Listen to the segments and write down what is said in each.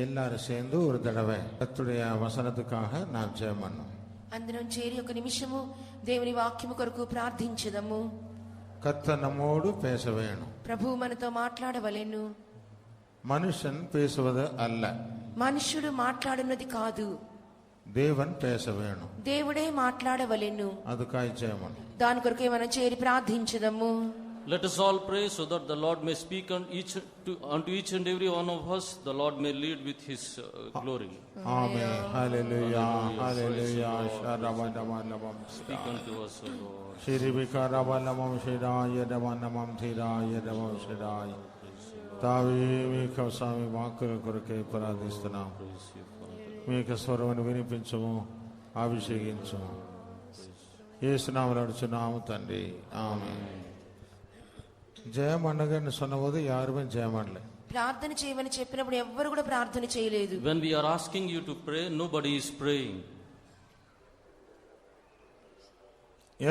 எல்லாரும் சேர்ந்து ஒரு தடவை கர்த்தருடைய வசனத்துக்காக நாம் ஜெபம் பண்ணோம். అందరం చేరి ఒక నిమిషము దేవుని వాక్యము కొరకు ప్రార్థించుదాము. கர்த்தர் நம்மோடு பேச வேணும். ప్రభువు మనతో మాట్లాడవలెను. மனுஷன் பேசுவது அல்ல, మనుషుడు మాట్లాడునది కాదు, தேவன் பேச வேணும். దేవుడే మాట్లాడవలెను. அதுக்காக ஜெபம். దాని కొరకే మనం చేరి ప్రార్థించుదాము. Let us all pray so that the Lord may speak unto each and every one of us. The Lord may lead with His glory. Amen. Hallelujah. Hallelujah. Sharavanamam. Speak unto us, O Lord. Shirivikaravanavam Shiraya Davanamam Thiraya Davam Shiraya. Tavi Mikasami Makara Kurake Paradistana. Mikaswaravan Vinipinchamo Abhishekinchamo. Yesunam Tandi. Amen. జయం అనగానే சொன்னபோது யாருமே ஜெயம் பண்ணல. ప్రార్థన చేయమని చెప్పినప్పుడు ఎవ్వరు కూడా ప్రార్థన చేయలేదు. When we are asking you to pray, nobody is praying.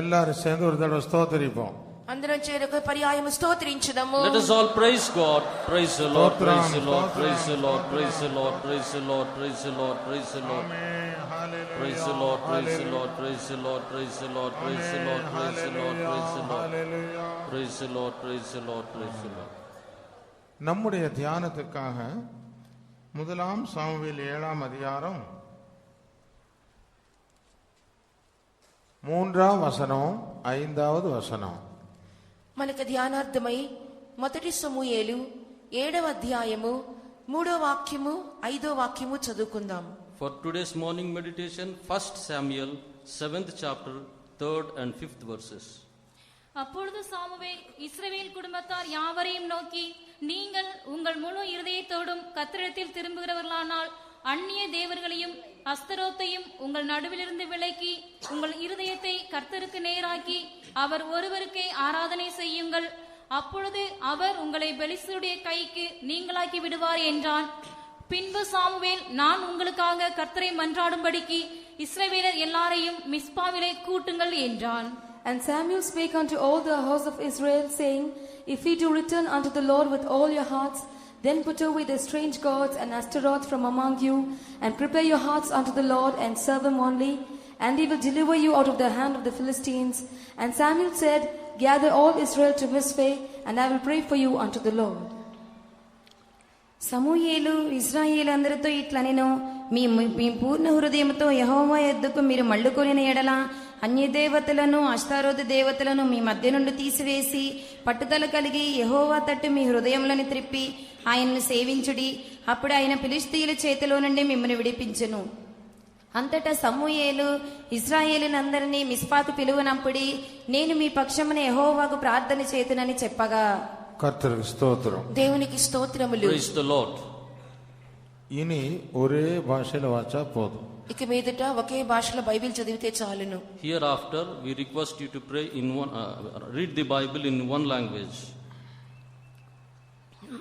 எல்லாரும் சேர்ந்து ஒரு தடவை ஸ்தோத்திரிப்போம். అందరం చేరి ఒక పర్యాయము స్తోత్రించుదాము. Let us all praise God. Praise the Lord. Praise the Lord. Praise the Lord. Praise the Lord. Praise the Lord. Praise the Lord. Praise the Lord. Praise the Lord. Praise the Lord. Praise the Lord. Praise the Lord. Praise the Lord. Praise the Lord. Praise the Lord. Praise the Lord. Praise the Lord. Praise the Lord. நம்முடைய தியானத்துக்காக முதலாம் Samuel 7ஆம் அதிகாரம் 3ஆம் வசனம் 5வது வசனம். మనకు ధ్యానార్థమై మొదటి సమూయేలు 7వ అధ్యాయము 3వ వాక్యము 5వ వాక్యము చదువుకుందాం. For today's morning meditation, 1 Samuel 7th chapter 3rd and 5th verses. அப்பொழுது சாமுவேல் இஸ்ரவேல் குடும்பத்தார் யாவரையும் நோக்கி, நீங்கள் உங்கள் முழு இருதயத்தோடும் கர்த்தரிடத்தில் திரும்புகிறவர்களானால் அந்நிய தேவர்களையும் அஸ்தரோத்தையும் உங்கள் நடுவிலிருந்து விலக்கி உங்கள் இருதயத்தை கர்த்தருக்கு நேராக்கி அவர் ஒருவருக்கே ஆராதனை செய்யுங்கள். அப்பொழுது அவர் உங்களை பெலிஸ்தருடைய கைக்கு நீங்களாக்கி விடுவார் என்றான். பின்பு சாமுவேல், நான் உங்களுக்காக கர்த்தரை மன்றாடும்படிக்கு இஸ்ரவேலர் எல்லாரையும் மிஸ்பாவிலே கூட்டுங்கள் என்றான். And Samuel spake unto all the house of Israel, saying, If ye do return unto the Lord with all your hearts, then put away the strange gods and Ashtaroth from among you, and prepare your hearts unto the Lord, and serve him only, and he will deliver you out of the hand of the Philistines. And Samuel said, Gather all Israel to Mizpeh, and I will pray for you unto the Lord. సమూయేలు ఇశ్రాయేలందరితో ఇట్లనెను, మీ పూర్ణ హృదయముతో యెహోవా యొద్దకు మీరు మళ్ళుకొనిన ఎడల అన్య దేవతలను అష్తారోతు దేవతలను మీ మధ్య నుండి తీసివేసి పట్టుదల కలిగి యెహోవా తట్టు మీ హృదయములను త్రిప్పి ఆయన్ను సేవించుడి. అప్పుడు ఆయన ఫిలిష్తీయుల చేతిలో నుండి మిమ్మల్ని విడిపించును. అంతటా సమూయేలు ఇశ్రాయేలునందరినీ మిస్పాకు పిలువనంపుడి, నేను మీ పక్షమున యెహోవాకు ప్రార్థన చేతునని చెప్పగా. கர்த்தருக்கு ஸ்தோத்திரம். దేవునికి స్తోత్రములు. Praise the Lord. இனி ஒரே பாஷையில வாச்சா போதும். ఇక మీదట ఒకే భాషలో బైబిల్ చదివితే చాలును. Hereafter we request you to pray in one read the Bible in one language.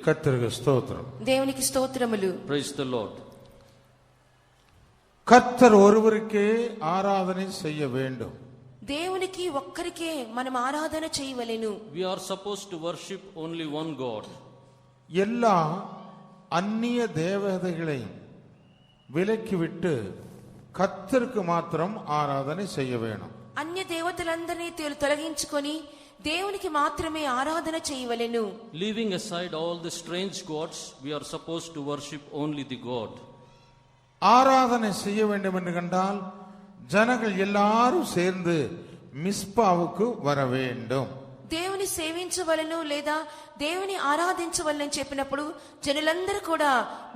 கர்த்தருக்கு ஸ்தோத்திரம். దేవునికి స్తోత్రములు. Praise the Lord. கர்த்தர் ஒருவருக்கே ஆராதனை செய்ய வேண்டும். దేవునికి ఒక్కరికే మనం ఆరాధన చేయవలెను. We are supposed to worship only one God. எல்லா அந்நிய தேவதைகளையும் விலக்கிவிட்டு கர்த்தருக்கு மாத்திரம் ஆராதனை செய்ய வேணும். అన్య దేవతలందరినీ తొలగించుకొని దేవునికి మాత్రమే ఆరాధన చేయవలెను. Leaving aside all the strange gods, we are supposed to worship only the God. ஆராதனை செய்ய வேண்டும் என்று கண்டால் ஜனங்கள் எல்லாரும் சேர்ந்து மிஸ்பாவுக்கு வர வேண்டும். దేవుని సేవించవలను లేదా దేవుని ఆరాధించవలని చెప్పినప్పుడు జనులందరూ కూడా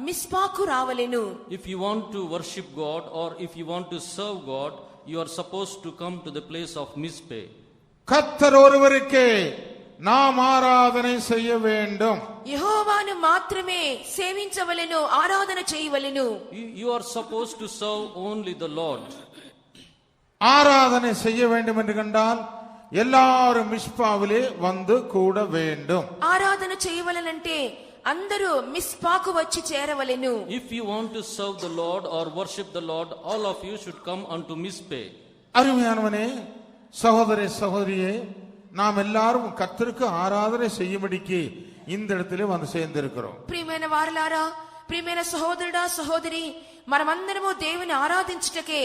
మిస్పాకు రావలెను. If you want to worship God or if you want to serve God, you are supposed to come to the place of Mizpeh. கர்த்தர் ஒருவருக்கே நாம் ஆராதனை செய்ய வேண்டும். యెహోవాను మాత్రమే సేవించవలెను, ఆరాధన చేయవలెను. You are supposed to serve only the Lord. ஆராதனை செய்ய வேண்டும் என்று கண்டால் எல்லாரும் மிஸ்பாவிலே வந்து கூட வேண்டும். ఆరాధన చేయవలనంటే అందరూ మిస్పాకు వచ్చి చేరవలెను. If you want to serve the Lord or worship the Lord, all of you should come unto Mizpeh. அருமையானவனே, சகோதரே சகோதரியே, நாம் எல்லாரும் கர்த்தருக்கு ஆராதனை செய்யும்படிக்கு இந்த இடத்திலே வந்து சேர்ந்திருக்கிறோம். ప్రియమైన వారలారా, ప్రియమైన సహోదరుడా సహోదరి, మనమందరము దేవుని ఆరాధించుటకే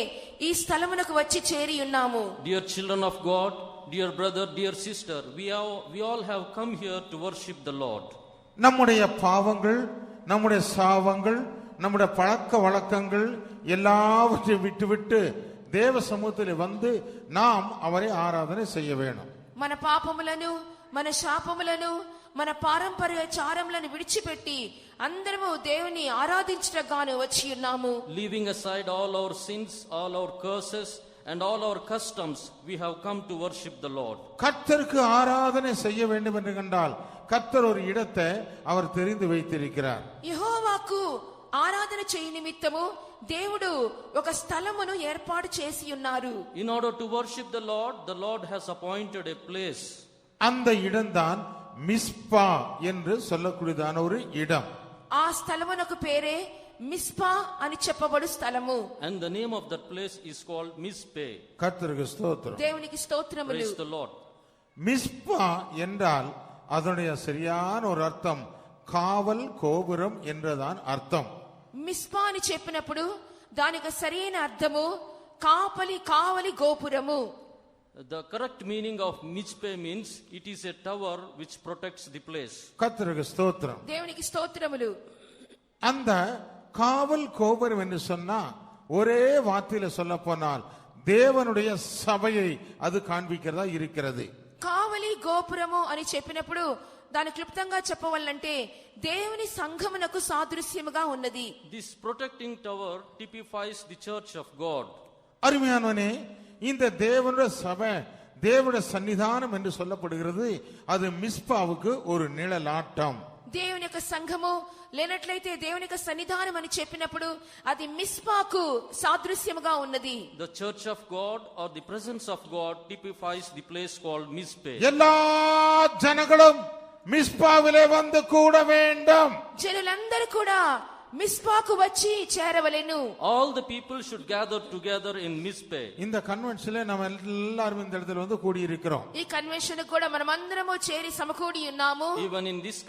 ఈ స్థలమునకు వచ్చి చేరి ఉన్నాము. Dear children of God, dear brother, dear sister, we all have come here to worship the Lord. நம்முடைய பாவங்கள், நம்முடைய சாபங்கள், நம்முடைய பழக்க வழக்கங்கள் எல்லாவற்றையும் விட்டுவிட்டு தேவ சமூகத்தில் வந்து நாம் அவரை ஆராதனை செய்ய வேண்டும். మన పాపములను, మన శాపములను, మన పారంపర్య చారములను విడిచిపెట్టి అందరము దేవుని ఆరాధించుటగాను వచ్చి ఉన్నాము. Leaving aside all our sins, all our curses and all our customs, we have come to worship the Lord. கர்த்தருக்கு ஆராதனை செய்ய வேண்டும் என்று கண்டால் கர்த்தர் ஒரு இடத்தை அவர் தெரிந்து வைத்திருக்கிறார். యెహోవాకు ఆరాధన చేయ నిమిత్తము దేవుడు ఒక స్థలమును ఏర్పాటు చేసి ఉన్నారు. In order to worship the Lord has appointed a place. அந்த இடம்தான் மிஸ்பா என்று சொல்லக்கூடியதான ஒரு இடம். ఆ స్థలమునకు పేరే మిస్పా అని చెప్పబడు స్థలము. And the name of that place is called Mizpeh. கர்த்தருக்கு ஸ்தோத்திரம். దేవునికి స్తోత్రములు. Praise the Lord. மிஸ்பா என்றால் அதனுடைய சரியான ஒரு அர்த்தம் காவல் கோபுரம் என்றுதான் அர்த்தம். మిస్పా అని చెప్పినప్పుడు దానికి సరైన అర్థము కావలి గోపురము. The correct meaning of Mizpeh means it is a tower which protects the place. கர்த்தருக்கு ஸ்தோத்திரம். దేవునికి స్తోత్రములు. அந்த காவல் கோபுரம் என்று சொன்னா ஒரே வார்த்தையில சொல்ல போனால் தேவனுடைய சபையை அது காண்பிக்கிறதா இருக்கிறது. కావలి గోపురము అని చెప్పినప్పుడు దాని క్లుప్తంగా చెప్పవాలంటే దేవుని సంఘమునకు సాదృశ్యముగా ఉన్నది. This protecting tower typifies the church of God. அருமையானவனே, இந்த தேவனுடைய சபை தேவனுடைய சன்னிதானம் என்று சொல்லப்படுகிறது. அது மிஸ்பாவுக்கு ஒரு நிழலாட்டம். దేవుని యొక్క సంఘము లేనట్లయితే దేవుని యొక్క సన్నిధానం అని చెప్పినప్పుడు అది మిస్పాకు సాదృశ్యముగా ఉన్నది. The church of God or the presence of God typifies the place called Mizpeh. எல்லா ஜனங்களும் மிஸ்பாவிலே வந்து கூட வேண்டும். జనులందరూ కూడా మిస్పాకు వచ్చి చేరవలెను. All the people should gather together in Mizpeh. இந்த கன்வென்ஷன்ல நம்ம எல்லாரும் இந்த இடத்துல வந்து கூடி இருக்கிறோம். ఈ కన్వెన్షన్ కూడా మనమందరము చేరి సమకూడి ఉన్నాము. Even in this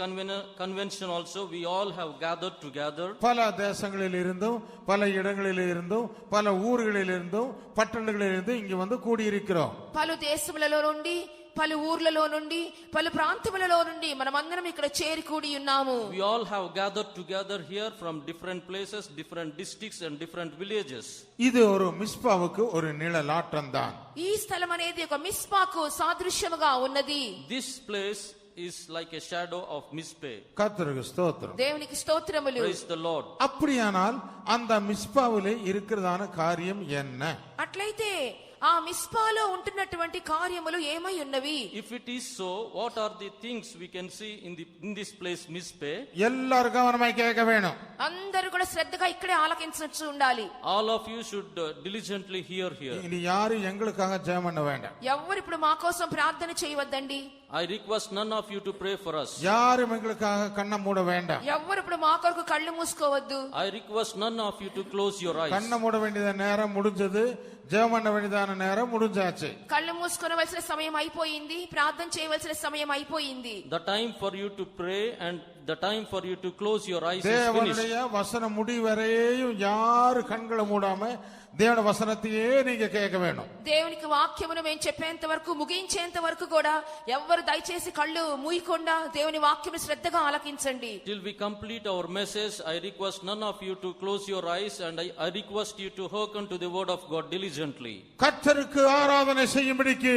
convention also we all have gathered together. பல தேசங்களில் இருந்தும் பல இடங்களில் இருந்தும் பல ஊர்களில் இருந்தும் பட்டணங்களில் இருந்தும் இங்க வந்து கூடி இருக்கிறோம். పలు దేశములలో నుండి, పలు ఊర్లలో నుండి, పలు ప్రాంతములలో నుండి మనమందరం ఇక్కడ చేరి కూడి ఉన్నాము. We all have gathered together here from different places, different districts and different villages. இது ஒரு மிஸ்பாவுக்கு ஒரு நிழலாட்டம் தான். ఈ స్థలం అనేది ఒక మిస్పాకు సాదృశ్యముగా ఉన్నది. This place is like a shadow of Mizpeh. கர்த்தருக்கு ஸ்தோத்திரம். దేవునికి స్తోత్రములు. Praise the Lord. அப்படியானால் அந்த மிஸ்பாவிலே இருக்கிறதான காரியம் என்ன? అట్లయితే ఆ మిస్పాలో ఉంటున్నటువంటి కార్యములు ఏమై ఉన్నవి? If it is so, what are the things we can see in this place Mizpeh? எல்லாரும் கவனமாய் கேட்க வேணும். అందరూ కూడా శ్రద్ధగా ఇక్కడే ఆలకించు ఉండాలి. All of you should diligently hear here. இனி யாரும் எங்களுக்காக ஜெபம் பண்ண வேண்டாம். ఎవరు ఇప్పుడు మా కోసం ప్రార్థన చేయవద్దండి. I request none of you to pray for us. யாரும் எங்களுக்காக கண்ணை மூட வேண்டாம். ఎవరు ఇప్పుడు మా కొరకు కళ్ళు మూసుకోవద్దు. I request none of you to close your eyes. கண்ணை மூட வேண்டியத நேரம் முடிஞ்சது, ஜெபம் பண்ண வேண்டியதான நேரம் முடிஞ்சாச்சு. కళ్ళు మూసుకోవలసిన సమయం అయిపోయింది, ప్రార్థన చేయవలసిన సమయం అయిపోయింది. The time for you to pray and the time for you to close your eyes is finished. தேவனுடைய வசனம் முடிவரையும் யாரு கண்களை மூடாம దేవుని వసనத்தையே நீங்க கேட்க வேணும். దేవునికి వాక్యమును మేము చెప్పేంత వరకు, ముగించేంత వరకు కూడా ఎవ్వరు దయచేసి కళ్ళు మూయకుండా దేవుని వాక్యమును శ్రద్ధగా ఆలకించండి. Till we complete our message, I request none of you to close your eyes and I request you to hearken to the word of God diligently. கர்த்தருக்கு ஆராதனை செய்யும்படிக்கு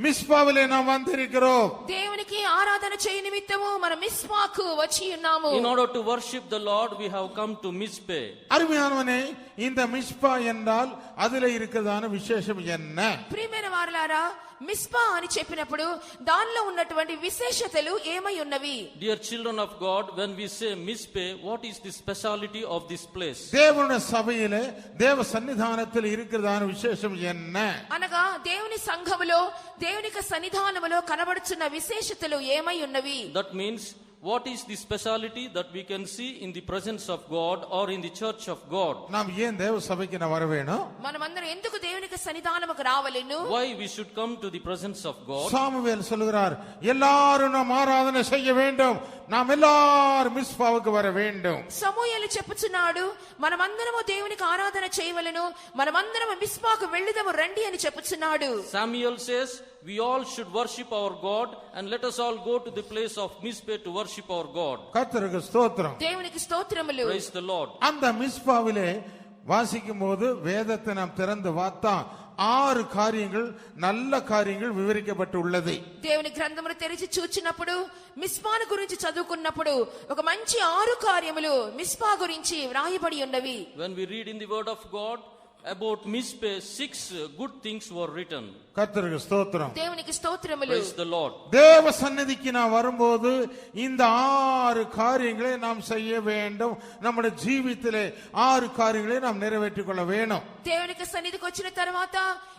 மிஸ்பாவிலே நாம் வந்திருக்கிறோம். దేవునికి ఆరాధన చేయ నిమిత్తము మన మిస్పాకు వచ్చి ఉన్నాము. In order to worship the Lord, we have come to Mizpeh. அருமையானவனே, இந்த மிஸ்பா என்றால் அதிலே இருக்கிறதான விசேஷம் என்ன? ప్రియమైన వారలారా, మిస్పా అని చెప్పినప్పుడు దానిలో ఉన్నటువంటి విశేషతలు ఏమై ఉన్నవి? Dear children of God, when we say Mizpeh, what is the speciality of this place? தேவனுடைய சபையிலே தேவ சன்னிதானத்தில் இருக்கிறதான விசேஷம் என்ன? అనగా దేవుని సంఘములో దేవుని సన్నిధానములో కనబడుచున్న విశేషతలు ఏమై ఉన్నవి? That means what is the speciality that we can see in the presence of God or in the church of God? நாம் ஏன் தேவ சபைக்கு நான் வர வேணும்? మనమందరం ఎందుకు దేవుని సన్నిధానముకు రావలెను? Why we should come to the presence of God? Samuel சொல்கிறார், எல்லாரும் நாம் ஆராதனை செய்ய வேண்டும், நாம் எல்லாரும் மிஸ்பாவுக்கு வர வேண்டும். సమూయేలు చెప్పుచున్నాడు, మనమందరము దేవునికి ఆరాధన చేయవలెను, మనమందరము మిస్పాకు వెళ్ళుదము రండి అని చెప్పుచున్నాడు. Samuel says we all should worship our God and let us all go to the place of Mizpeh to worship our God. கர்த்தருக்கு ஸ்தோத்திரம். దేవునికి స్తోత్రములు. Praise the Lord. அந்த மிஸ்பாவிலே வாசிக்கும் போது வேதத்தை நாம் திறந்து பார்த்தா 6 காரியங்கள், நல்ல காரியங்கள் விவரிக்கப்பட்டு உள்ளது. దేవుని గ్రంథమును తెరిచి చూచినప్పుడు, మిస్పాను గురించి చదువుకున్నప్పుడు ఒక మంచి 6 కార్యములు మిస్పా గురించి వ్రాయబడి ఉన్నవి. When we read in the word of God about Mizpeh, 6 good things were written. கர்த்தருக்கு ஸ்தோத்திரம். దేవునికి స్తోత్రములు. Praise the Lord. தேவ சந்நிதிக்கு நாம் வரும்போது இந்த 6 காரியங்களை நாம் செய்ய வேண்டும். நம்முடைய ஜீவிதத்திலே 6 காரியங்களை நாம் நிறைவேற்றிக் கொள்ள வேண்டும். దేవునికి సన్నిధికి వచ్చిన తర్వాత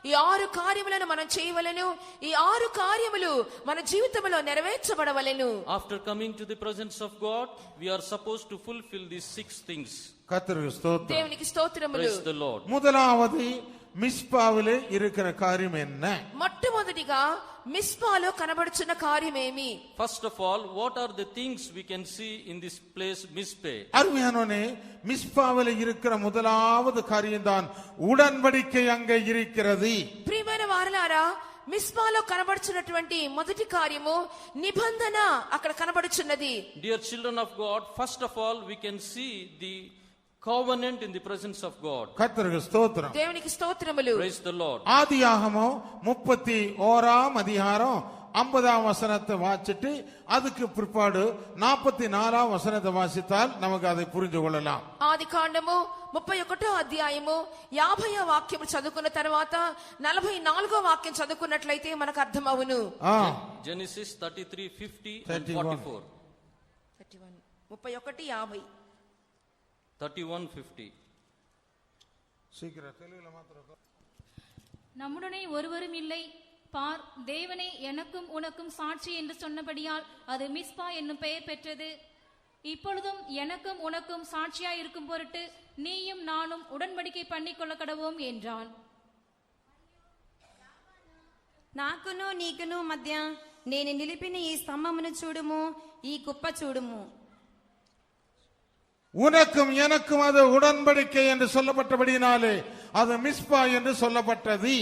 ఈ 6 కార్యములను మనం చేయవలెను. ఈ 6 కార్యములు మన జీవితంలో నెరవేర్చబడవలెను. After coming to the presence of God, we are supposed to fulfill these 6 things. கர்த்தருக்கு ஸ்தோத்திரம். దేవునికి స్తోత్రములు. Praise the Lord. முதலாவது மிஸ்பாவிலே இருக்கிற காரியம் என்ன? మొట్టమొదటిగా మిస్పాలో కనబడుచున్న కార్యమేమి? First of all, what are the things we can see in this place Mizpeh? அருமையானவனே, மிஸ்பாவிலே இருக்கிற முதலாவது காரியம்தான் உடன்படிக்கை அங்கே இருக்கிறது. ప్రియమైన వారలారా, మిస్పాలో కనబడుచున్నటువంటి మొదటి కార్యము నిబంధన అక్కడ కనబడుచున్నది. Dear children of God, first of all we can see the covenant in the presence of God. கர்த்தருக்கு ஸ்தோத்திரம். దేవునికి స్తోత్రములు. Praise the Lord. ஆதியாகமம் 31ஆம் அதிகாரம் 50ஆம் வசனத்தை வாசிட்டு அதுக்கு பிற்பாடு 44ஆம் வசனத்தை வாசித்தால் நமக்கு அதை புரிந்து கொள்ளலாம். ఆది కాండము 31వ అధ్యాయము 50వ వాక్యం చదువుకున్న తర్వాత 44వ వాక్యం చదువుకున్నట్లయితే మనకు అర్థమవును. Genesis 33:50 and 31. 44. 31:50. 31:50. சீக்கிரம் தெலுங்குல மாத்திரம். நம்முடனே ஒருவரும் இல்லை, பார், தேவனே எனக்கும் உனக்கும் சாட்சி என்று சொன்னபடியால் அது மிஸ்பா என்னும் பெயர் பெற்றது. இப்பொழுதும் எனக்கும் உனக்கும் சாட்சியாய் இருக்கும் பொருட்டு நீயும் நானும் உடன்படிக்கை பண்ணிக்கொள்ள கடவோம் என்றான். నాకును నీకును మధ్య నేను నిలిపిన ఈ స్తంభమును చూడుము, ఈ కుప్ప చూడుము. உனக்கும் எனக்கும் அது உடன்படிக்கை என்று சொல்லப்பட்டபடியினாலே அது மிஸ்பா என்று சொல்லப்பட்டது.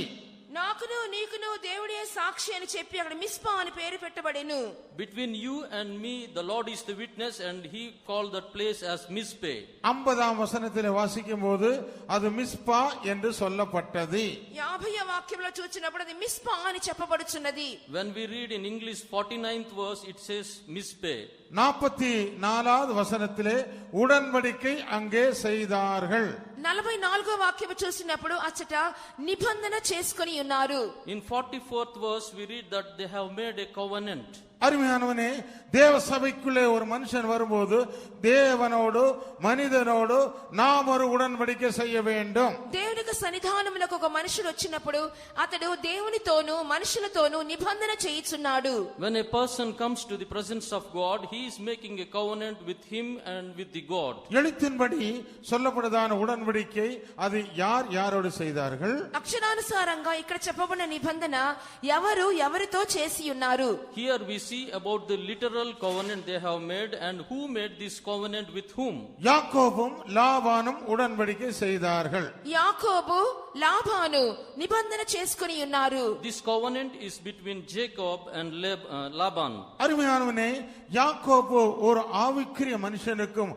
నాకును నీకును దేవుడే సాక్షి అని చెప్పి అక్కడ మిస్పా అని పేరు పెట్టబడెను. Between you and me the Lord is the witness, and he called that place as Mizpeh. 50ஆம் வசனத்திலே வாசிக்கும் போது அது மிஸ்பா என்று சொல்லப்பட்டது. 50వ వాక్యంలో చూచినప్పుడు అది మిస్పా అని చెప్పబడుచున్నది. When we read in English 49th verse, it says Mizpeh. 44வது வசனத்திலே உடன்படிக்கை அங்கே செய்தார்கள். 44వ వాక్యం చూసినప్పుడు అచ్చట నిబంధన చేసుకొని ఉన్నారు. In 44th verse we read that they have made a covenant. அருமையானவனே, தேவ சபைக்குள்ளே ஒரு மனுஷன் வரும்போது தேவனோடு மனிதனோடு நாம் ஒரு உடன்படிக்கை செய்ய வேண்டும். దేవునికి సన్నిధానములకు ఒక మనుషుడు వచ్చినప్పుడు అతడు దేవునితోనూ మనుషులతోనూ నిబంధన చేయుచున్నాడు. When a person comes to the presence of God, he is making a covenant with him and with the God. எழுத்தின்படி சொல்லப்படுதான உடன்படிக்கை அது யார் யாரோடு செய்தார்கள்? అక్షరానుసారంగా ఇక్కడ చెప్పబడిన నిబంధన ఎవరు ఎవరితో చేసి ఉన్నారు? Here we see about the literal covenant they have made, and who made this covenant with whom. யாக்கோபும் லாபானும் உடன்படிக்கை செய்தார்கள். యాకోబు లాబాను నిబంధన చేసుకొని ఉన్నారు. This covenant is between Jacob and Laban. அருமையானவனே, யாக்கோபு ஒரு ஆவிக்குரிய மனுஷனுக்கும்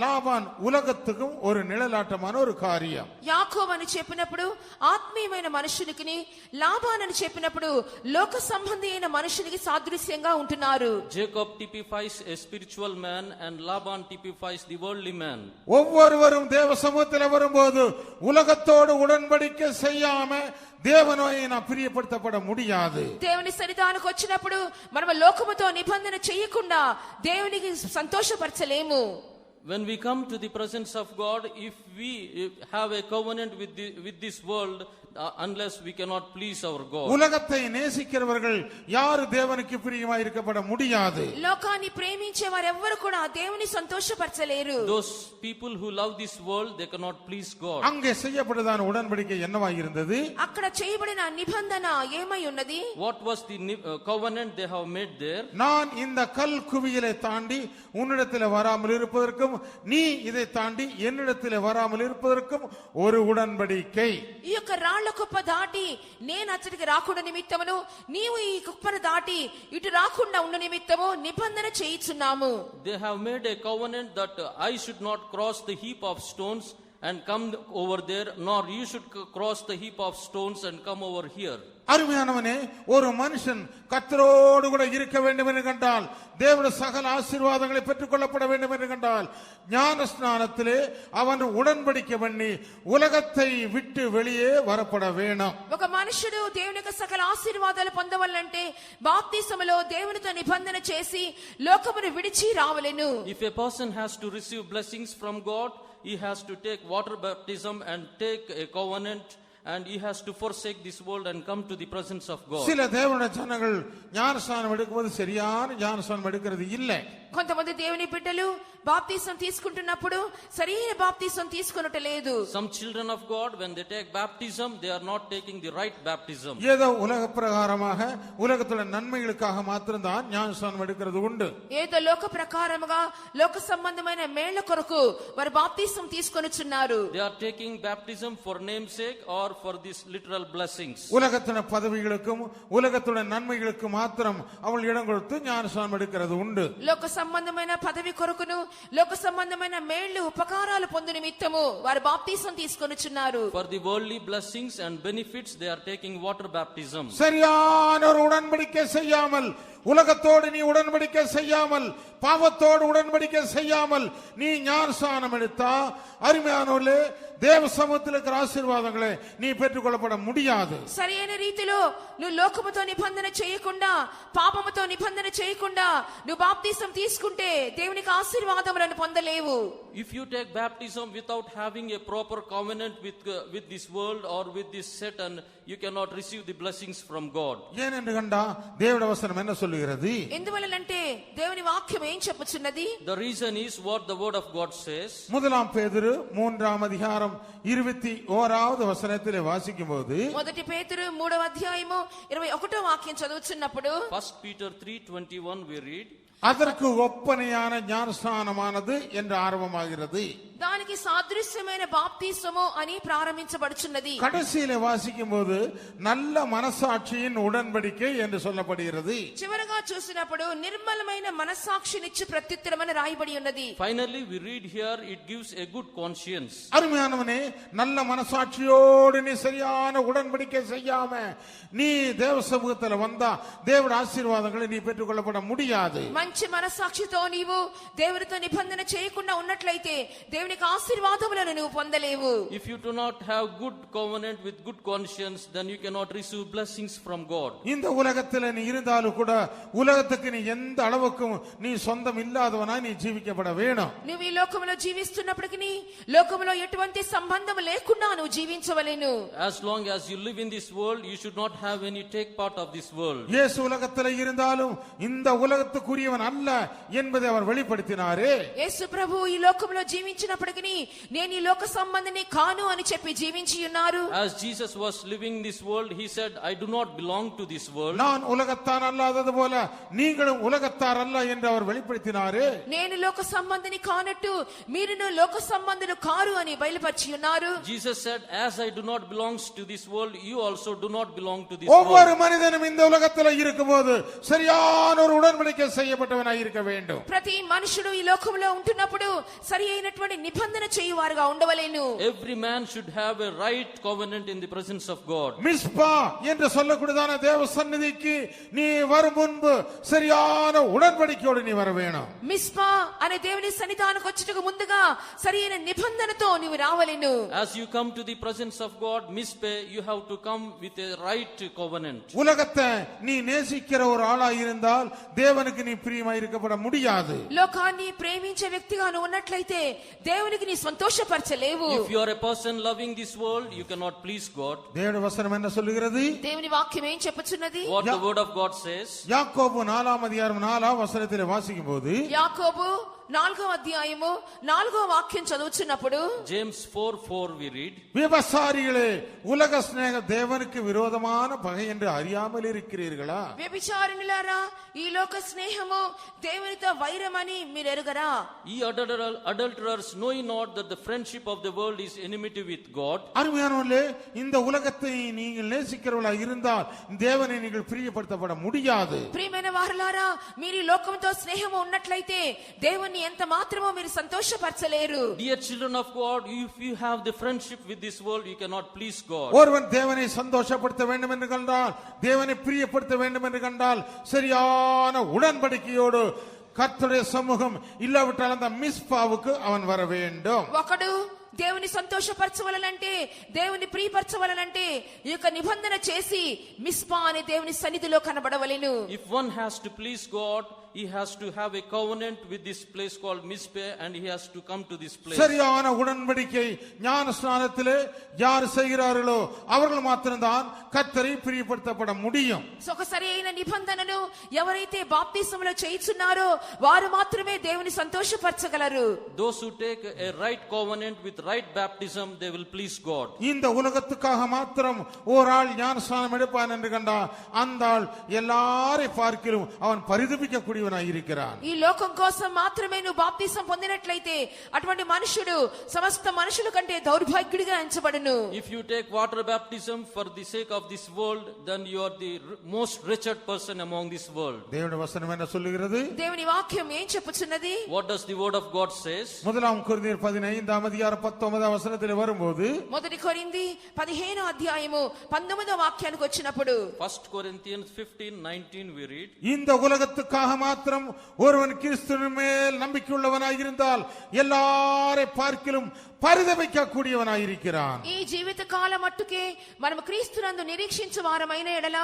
లాబాన్ ఉలగత్తుకు ஒரு నిழలాటமான ஒரு కార్యం. యాకోబు అని చెప్పినప్పుడు ఆత్మీయమైన మనుషునికి, లాబాన్ అని చెప్పినప్పుడు లోక సంబంధి అయిన మనుషునికి సాదృశ్యంగా ఉంటున్నారు. Jacob typifies a spiritual man and Laban typifies the worldly man. ஒவ்வொருவரும் தேவ சமூகத்தில் வரும்போது உலகத்தோடு உடன்படிக்கை செய்யாம தேவனோயை நாம் பிரியப்படுத்தப்பட முடியாது. దేవుని సన్నిధానానికి వచ్చినప్పుడు మనం లోకముతో నిబంధన చేయకుండా దేవునికి సంతోషపరచలేము. when we come to the presence of God, if we have a covenant with this world, unless we cannot please our God. உலகத்தை நேசிக்கிறவர்கள் யார் தேவனுக்கு பிரியமாய் இருக்கப்பட முடியாது. లోకాన్ని ప్రేమించే వారు ఎవ్వరు కూడా దేవుని సంతోషపరచలేరు. Those people who love this world, they cannot please God. அங்கே செய்யப்பட்டதான உடன்படிக்கை என்னவாய் இருந்தது? అక్కడ చేయబడిన నిబంధన ఏమై ఉన్నది? What was the covenant they have made there? நான் இந்த கல் குவியலை தாண்டி உன்னிடத்தில் வராமல் இருப்பதற்கும் நீ இதை தாண்டி என்னிடத்தில் வராமல் இருப்பதற்கும் ஒரு உடன்படிக்கை. ఈ యొక్క రాళ్ల కుప్ప దాటి నేను అతడికి రాకుండా నిమిత్తమును నీవు ఈ కుప్పను దాటి ఇటు రాకుండా ఉన్న నిమిత్తము నిబంధన చేయుచున్నాము. They have made a covenant that I should not cross the heap of stones and come over there, nor you should cross the heap of stones and come over here. அருமையானவனே, ஒரு மனுஷன் கர்த்தரோடு கூட இருக்க வேண்டும் என்று கண்டால், தேவனுடைய சகல ஆசீர்வாதங்களை பெற்றுக் கொள்ளப்பட வேண்டும் என்று கண்டால், ஞான ஸ்நானத்திலே அவன் உடன்படிக்கை பண்ணி உலகத்தை விட்டு வெளியே வரப்பட வேணும். ఒక మనుషుడు దేవుని యొక్క సకల ఆశీర్వాదాలు పొందవాలంటే బాప్తిసములో దేవునితో నిబంధన చేసి లోకమును విడిచి రావలెను. If a person has to receive blessings from God, he has to take water baptism and take a covenant, and he has to forsake this world and come to the presence of God. சில தேவனுடைய ஜனங்கள் ஞானஸ்நானம் எடுக்கும்போது சரியான ஞானஸ்நானம் எடுக்கிறது இல்லை. కొంతమంది దేవుని బిడ్డలు బాప్తిసం తీసుకుంటున్నప్పుడు సరైన బాప్తిసం తీసుకొనుట లేదు. Some children of God, when they take baptism, they are not taking the right baptism. ஏதோ உலக பிரகாரமாக உலகத்துல நன்மைகளுக்காக மாத்திரம்தான் ஞானஸ்நானம் எடுக்கிறது உண்டு. ఏదో లోక ప్రకారముగా లోక సంబంధమైన మేళ్ల కొరకు వారు బాప్తిసం తీసుకొనుచున్నారు. They are taking baptism for namesake or for these literal blessings. உலகத்தின பதவிகளுக்கும் உலகத்துடைய நன்மைகளுக்கு மாத்திரம் அவள் இடம் கொடுத்து ஞானஸ்நானம் எடுக்கிறது உண்டு. లోక సంబంధమైన పదవి కొరకును లోక సంబంధమైన మేళ్లు ఉపకారాలు పొందు నిమిత్తము వారు బాప్తిసం తీసుకొనుచున్నారు. For the worldly blessings and benefits, they are taking water baptism. சரியான ஒரு உடன்படிக்கை செய்யாமல், உலகத்தோடு நீ உடன்படிக்கை செய்யாமல், பாவத்தோடு உடன்படிக்கை செய்யாமல் நீ ஞானஸ்நானம் எடுத்தா, அருமையானவர்களே, தேவ சமூகத்தில் இருக்கிற ஆசீர்வாதங்களை நீ பெற்றுக்கொள்ளப்பட முடியாது. సరైన రీతిలో నువ్వు లోకముతో నిబంధన చేయకుండా పాపముతో నిబంధన చేయకుండా నువ్వు బాప్తిసం తీసుకుంటే దేవునికి ఆశీర్వాదములను పొందలేవు. If you take baptism without having a proper covenant with this world or with this Satan, you cannot receive the blessings from God. ஏனென்று கண்டா தேவனுடைய வசனம் என்ன சொல்லுகிறது? ఎందువలనంటే దేవుని వాక్యం ఏం చెప్పుచున్నది? The reason is what the word of God says. முதலாம் பேதுரு 3ஆம் அதிகாரம் 21வது வசனத்திலே வாசிக்கும்போது, మొదటి పేతురు 3వ అధ్యాయము 21వ వాక్యం చదువుచున్నప్పుడు 1 Peter 3:21 we read, அதற்கு ஒப்பனையான ஞானஸ்நானமானது என்று ஆரம்பமாகிறது. దానికి సాదృశ్యమైన బాప్తిసము అని ప్రారంభించబడుచున్నది. கடைசியிலே வாசிக்கும் போது நல்ல మనసాక్షిயின் உடன்படிக்கை என்று சொல்லப்படுகிறது. చివరగా చూసినప్పుడు నిర్మలమైన మనస్సాక్షినిచ్చు ప్రత్యుత్తరమని రాయబడి ఉన్నది. finally we read here, it gives a good conscience. அருமையானவனே, நல்ல మనసాட்சியோடு நீ சரியான உடன்படிக்கை செய்யாம நீ தேவ சமூகத்தில் வந்தா தேவனுடைய ஆசீர்வாதங்களை நீ பெற்றுக்கொள்ளப்பட முடியாது. మంచి మనస్సాక్షితో నీవు దేవునితో నిబంధన చేయకుండా ఉన్నట్లయితే దేవునికి ఆశీర్వాదములను నువ్వు పొందలేవు. If you do not have good covenant with good conscience, then you cannot receive blessings from God. இந்த உலகத்தில் நீ இருந்தாலும் கூட உலகத்துக்கு நீ எந்த அளவுக்கும் நீ சொந்தம் இல்லாதவனாய் நீ ஜீவிக்கப்பட வேணும். నువ్వు ఈ లోకములో జీవిస్తున్నప్పటికీ లోకములో ఎటువంటి సంబంధం లేకుండా నువ్వు జీవించవలెను. As long as you live in this world, you should not have any take part of this world. இயேசு உலகத்தில் இருந்தாலும் இந்த உலகத்துக்குரியவன் அல்ல என்பதை அவர் வெளிப்படுத்தினாரே. యేసు ప్రభు ఈ లోకములో జీవించినప్పటికీ నేను ఈ లోక సంబంధిని కాను అని చెప్పి జీవించి ఉన్నారు. As Jesus was living this world, he said, I do not belong to this world. நான் உலகத்தார் அல்லாதது போல நீங்களும் உலகத்தார் அல்ல என்று அவர் வெளிப்படுத்தினாரே. నేను లోక సంబంధిని కానట్టు మీరును లోక సంబంధులు కారు అని బయలుపరిచి ఉన్నారు. Jesus said, as I do not belong to this world, you also do not belong to this ஒவ்வொரு world. மனிதனும் இந்த உலகத்தில் இருக்கும்போது சரியான ஒரு உடன்படிக்கை செய்யப்பட்டவனாய் இருக்க வேண்டும். ప్రతి మనుషుడు ఈ లోకములో ఉంటున్నప్పుడు సరి అయినటువంటి నిబంధన నిబంధన చేయువారుగా ఉండవలెను. Every man should have a right covenant in the presence of God. Misba என்று சொல்லக்கூடியதான தேவ சந்நிதிக்கு நீ வரும் முன்பு சரியான உடன்படிக்கையோடு நீ வர வேணும். మిస్పా అనే దేవుని సన్నిధానానికి వచ్చుటకు ముందుగా సరైన నిబంధనతో నీవు రావలెను. As you come to the presence of God, Mizpeh, you have to come with a right covenant. உலகத்தை நீ நேசிக்கிற ஒரு ஆளா இருந்தால் தேவனுக்கு நீ பிரியமா இருக்கப்பட முடியாது. లోకాన్ని ప్రేమించే వ్యక్తిగా నువ్వు ఉన్నట్లయితే దేవునికి నీ సంతోషపరచలేవు. If you are a person loving this world, you cannot please God. தேவனுடைய வசனம் என்ன சொல்லுகிறது? దేవుని వాక్యం ఏం చెప్పుచున్నది? What the word of God says. யாக்கோபு 4ஆம் அதிகாரம் 4ஆம் வசனத்திலே வாசிக்கும் போது యాకోబు 4వ అధ్యాయము 4వ వాక్యం చదువుచున్నప్పుడు James 4:4 we read. விபசாரிகளே உலக ஸ்நேக தேவனுக்கு விரோதமான பகை என்று அறியாமல் இருக்கிறீர்களா? వ్యభిచారిణులారా ఈ లోక స్నేహము దేవునితో వైరమని మీరు ఎరుగరా? Ye adulterers, know ye not that the friendship of the world is enmity with God? அருமையானவர்களே, இந்த உலகத்தை நீங்கள் நேசிக்கிறவர்களா இருந்தால் தேவனை நீங்கள் பிரியப்படுத்தப்பட முடியாது. ప్రియమైన వారలారా, మీరు ఈ లోకంతో స్నేహము ఉన్నట్లయితే దేవుని ఎంత మాత్రమో మీరు సంతోషపరచలేరు. Dear children of God, if you have the friendship with this world, you cannot please God. ஒருவன் தேவனை சந்தோஷப்படுத்த வேண்டும் என்று கண்டால், தேவனை பிரியப்படுத்த வேண்டும் என்று கண்டால், சரியான உடன்படிக்கையோடு கர்த்தருடைய சமூகம் இல்லாவிட்டால் அந்த மிஸ்பாவுக்கு அவன் வர வேண்டும். ఒకడు దేవుని సంతోషపరచవలనంటే, దేవుని ప్రియపరచవలనంటే ఈ యొక్క నిబంధన చేసి మిస్పా అనే దేవుని సన్నిధిలో కనబడవలెను. If one has to please God, he has to have a covenant with this place called Mizpeh, and he has to come to this place. சரியான உடன்படிக்கை ஞான ஸ்நானத்திலே யார் செய்கிறார்களோ அவர்கள் மாத்திரம்தான் கர்த்தரை பிரியப்படுத்தப்பட முடியும். ఒక సరైన నిబంధనను ఎవరైతే బాప్తిసములో చేయుచున్నారో వారు మాత్రమే దేవుని సంతోషపరచగలరు. Those who take a right covenant with right baptism, they will please God. இந்த உலகத்துக்காக மாத்திரம் ஒரு ஆள் ஞானஸ்நானம் எடுப்பான் என்று கண்டால் அந்த ஆள் எல்லாரை பார்க்கிலும் அவன் பரிதபிக்க கூடியவனாய் இருக்கிறான். ఈ లోకం కోసం మాత్రమే నువ్వు బాప్తిసం పొందినట్లయితే అటువంటి మనుషుడు సమస్త మనుషుల కంటే దౌర్భాగ్యుడిగా ఎంచబడును. If you take water baptism for the sake of this world, then you are the most wretched person among this world. தேவனுடைய வசனம் என்ன சொல்லுகிறது? దేవుని వాక్యం ఏం చెప్పుచున్నది? What does the word of God says? முதலாம் கொரிந்தியர் 15ஆம் அதிகாரம் 19ஆம் வசனத்திலே வரும்போது, మొదటి కొరింథీ 15వ అధ్యాయము 19వ వాక్యానికి వచ్చినప్పుడు 1 Corinthians 15:19 we read. இந்த உலகத்துக்காக மாத்திரம் ஒருவன் கிறிஸ்துவின் மேல் நம்பிக்கையுள்ளவனாய் இருந்தால் எல்லாரை பார்க்கிலும் பரிதபிக்க கூடியவனாய் இருக்கிறான். ఈ జీవిత కాలం మట్టుకే మనం క్రీస్తునందు నిరీక్షించు వారమైన ఎడల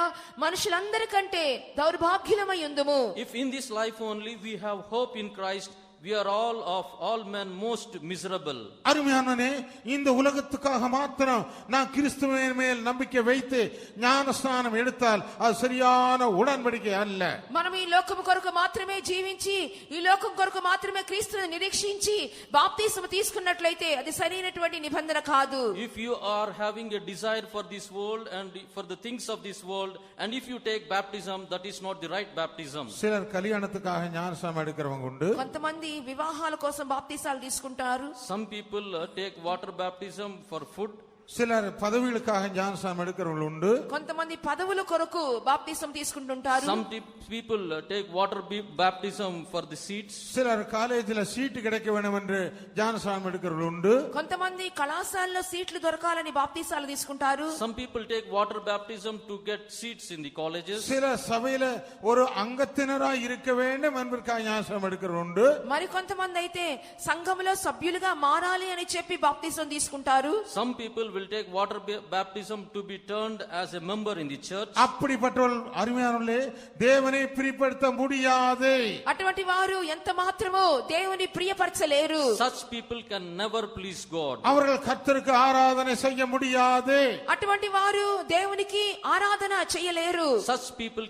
మనుషులందరికంటే దౌర్భాగ్యులమై ఉందుము. If in this life only we have hope in Christ, we are all men most miserable. அருமையானவனே, இந்த உலகத்துக்காக மாத்திரம் நான் கிறிஸ்துவின் மேல் நம்பிக்கை வைத்து ஞானஸ்நானம் எடுத்தால் அது சரியான உடன்படிக்கை அல்ல. మనం ఈ లోకం కొరకు మాత్రమే జీవించి ఈ లోకం కొరకు మాత్రమే క్రీస్తుని నిరీక్షించి బాప్తిసం తీసుకున్నట్లయితే అది సరైనటువంటి నిబంధన కాదు. If you are having a desire for this world and for the things of this world, and if you take baptism, that is not the right baptism. சிலர் கல்யாணத்துக்காக ஞானஸ்நானம் எடுக்கிறவங்க உண்டு. కొంతమంది వివాహాల కోసం బాప్తిసాలు తీసుకుంటారు. Some people take water baptism for food. சிலர் பதவிகளுக்காக ஞானஸ்நானம் எடுக்கிறவர்கள் உண்டு. కొంతమంది పదవుల కొరకు బాప్తిసం తీసుకుంటుంటారు. Some people take water baptism for the seats. சிலர் காலேஜில் சீட்டு கிடைக்க வேண்டும் என்று ஞானஸ்நானம் எடுக்கிறவர்கள் உண்டு. కొంతమంది కళాశాలలో సీట్లు దొరకాలని బాప్తిసాలు తీసుకుంటారు. Some people take water baptism to get seats in the colleges. சில சபையில ஒரு அங்கத்தினராய் இருக்க வேண்டும் என்பதற்காக ஞானஸ்நானம் எடுக்கிறவர்கள் உண்டு. మరి కొంతమంది అయితే సంఘములో సభ్యులుగా మారాలి అని చెప్పి బాప్తిసం తీసుకుంటారు. Some people will take water baptism to be turned as a member in the church. அப்படிப்பட்டவர்கள் அருமையானவர்களே, தேவனை பிரியப்படுத்த முடியாது. అటువంటి వారు ఎంత మాత్రమో దేవుని ప్రియపరచలేరు. Such people can never please God. அவர்கள் கர்த்தருக்கு ஆராதனை செய்ய முடியாது. అటువంటి వారు దేవునికి ఆరాధన చేయలేరు. Such people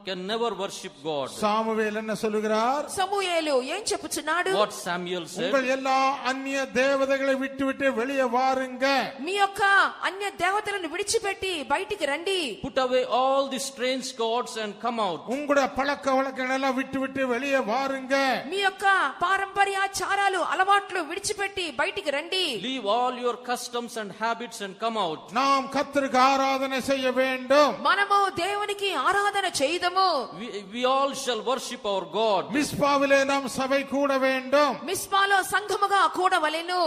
can never worship God. Samuel என்ன சொல்லுகிறார்? సమూయేలు ఏం చెప్పుచున్నాడు? What Samuel said. உங்கள் எல்லா அந்நிய தேவதைகளை விட்டுவிட்டு வெளியே வாருங்க. మీ యొక్క అన్య దేవతలను విడిచిపెట్టి బయటికి రండి. Put away all the strange gods and come out. உங்களுடைய பழக்க வழக்கங்கள் எல்லாம் விட்டு விட்டு வெளியே வாருங்க. మీ యొక్క పారంపర్యాచారాలు అలవాట్లు విడిచిపెట్టి బయటికి రండి. Leave all your customs and habits and come out. நாம் கர்த்தருக்கு ஆராதனை செய்ய வேண்டும். మనము దేవునికి ఆరాధన చేయదము. We all shall worship our God. மிஸ்பாவிலே நாம் சபை கூட வேண்டும். మిస్పాలో సంఘముగా కూడవలెను.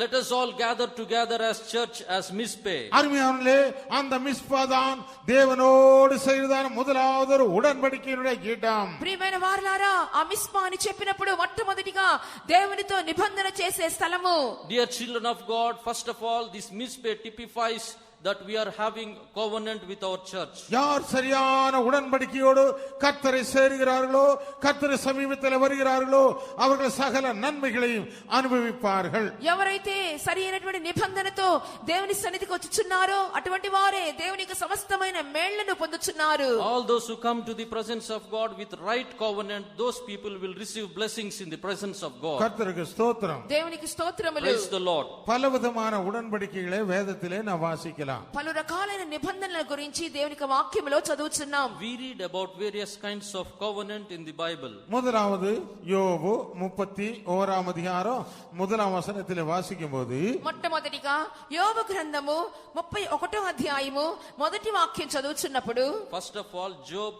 Let us all gather together as church, as Mizpeh. அருமையானவர்களே, அந்த மிஸ்பா தான் தேவனோடு செய்ததான முதலாவது ஒரு உடன்படிக்கையினுடைய இடம். ప్రియమైన వారలారా, ఆ మిస్పా అని చెప్పినప్పుడు మొట్టమొదటిగా దేవునితో నిబంధన చేసే స్థలము. Dear children of God, first of all, this Mizpeh typifies that we are having covenant with our church. யார் சரியான உடன்படிக்கையோடு கர்த்தரை சேருகிறார்களோ, கர்த்தர் சமீபத்தில் வருகிறார்களோ, அவர்கள் சகல நன்மைகளையும் அனுபவிப்பார்கள். ఎవరైతే సరైనటువంటి నిబంధనతో దేవుని సన్నిధికి వచ్చుచున్నారో అటువంటి వారే దేవునికి సమస్తమైన మేళ్లను పొందుచున్నారు. All those who come to the presence of God with right covenant, those people will receive blessings in the presence of God. கர்த்தருக்கு ஸ்தோத்திரம். దేవునికి స్తోత్రములు. Praise the Lord. பலவிதமான உடன்படிக்கைகளை வேதத்திலே நாம் வாசிக்கலாம். పలు రకాలైన నిబంధనల గురించి దేవునికి వాక్యములో చదువుచున్నాం. We read about various kinds of covenant in the Bible. முதலாவது யோபு 31ஆம் அதிகாரம் முதலாம் வசனத்திலே வாசிக்கும்போது, మొట్టమొదటిగా యోబు గ్రంథము 31వ అధ్యాయము మొదటి వాక్యం చదువుచున్నప్పుడు, First of all, Job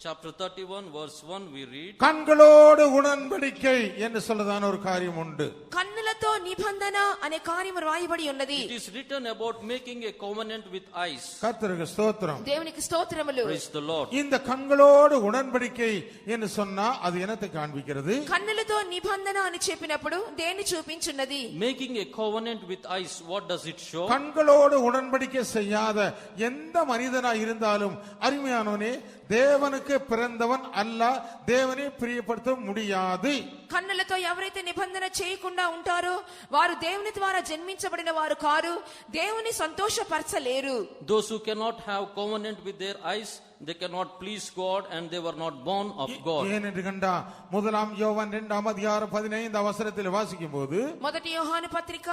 chapter 31 verse 1 we read, கண்களோடு உடன்படிக்கை என்று சொல்லதான ஒரு காரியம் உண்டு. కన్నులతో నిబంధన అనే కార్యము రాయబడి ఉన్నది. it is written about making a covenant with eyes. கர்த்தருக்கு ஸ்தோத்திரம். దేవునికి స్తోత్రములు. Praise the Lord. இந்த கண்களோடு உடன்படிக்கை என்று சொன்னா அது என்னத்தை காண்பிக்கிறது? కన్నులతో నిబంధన అని చెప్పినప్పుడు దేన్ని చూపించున్నది? Making a covenant with eyes, what does it show? கண்களோடு உடன்படிக்கை செய்யாத எந்த மனிதனா இருந்தாலும் அருமையானவனே, தேவனுக்கு பிறந்தவன் அல்ல, தேவனை பிரியப்படுத்த முடியாது. కన్నులతో ఎవరైతే నిబంధన చేయకుండా ఉంటారో వారు దేవుని ద్వారా జన్మించబడిన వారు కారు, దేవుని సంతోషపరచలేరు. Those who cannot have covenant with their eyes, they cannot please God, and they were not born of God. ஏனென்று கண்டா முதலாம் யோவான் 2ஆம் அதிகாரம் 15 அவசரத்தில் வாசிக்கும் போது, మొదటి యోహాను పత్రిక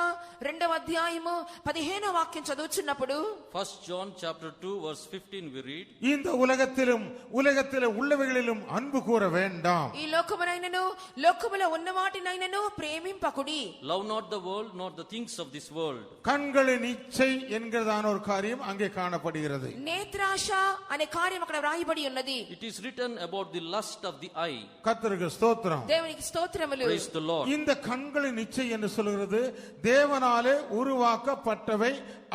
2వ అధ్యాయము 15వ వాక్యం చదువుచున్నప్పుడు, First John chapter 2 verse 15 we read, இந்த உலகத்திலும் உலகத்திலே உள்ளவைகளிலும் அன்பு கூற வேண்டாம். ఈ లోకమునైనను లోకములో ఉన్న వాటినైనను ప్రేమింపకుడి. love not the world nor the things of this world. கண்களின் இச்சை என்கிறதான ஒரு காரியம் அங்கே காணப்படுகிறது. నేత్రాశ అనే కార్యం అక్కడ రాయబడి ఉన్నది. It is written about the lust of the eye. கர்த்தருக்கு ஸ்தோத்திரம். దేవునికి స్తోత్రములు. Praise the Lord. இந்த கண்களின் இச்சை என்று சொல்கிறது தேவனாலே உருவாக்கப்பட்டவை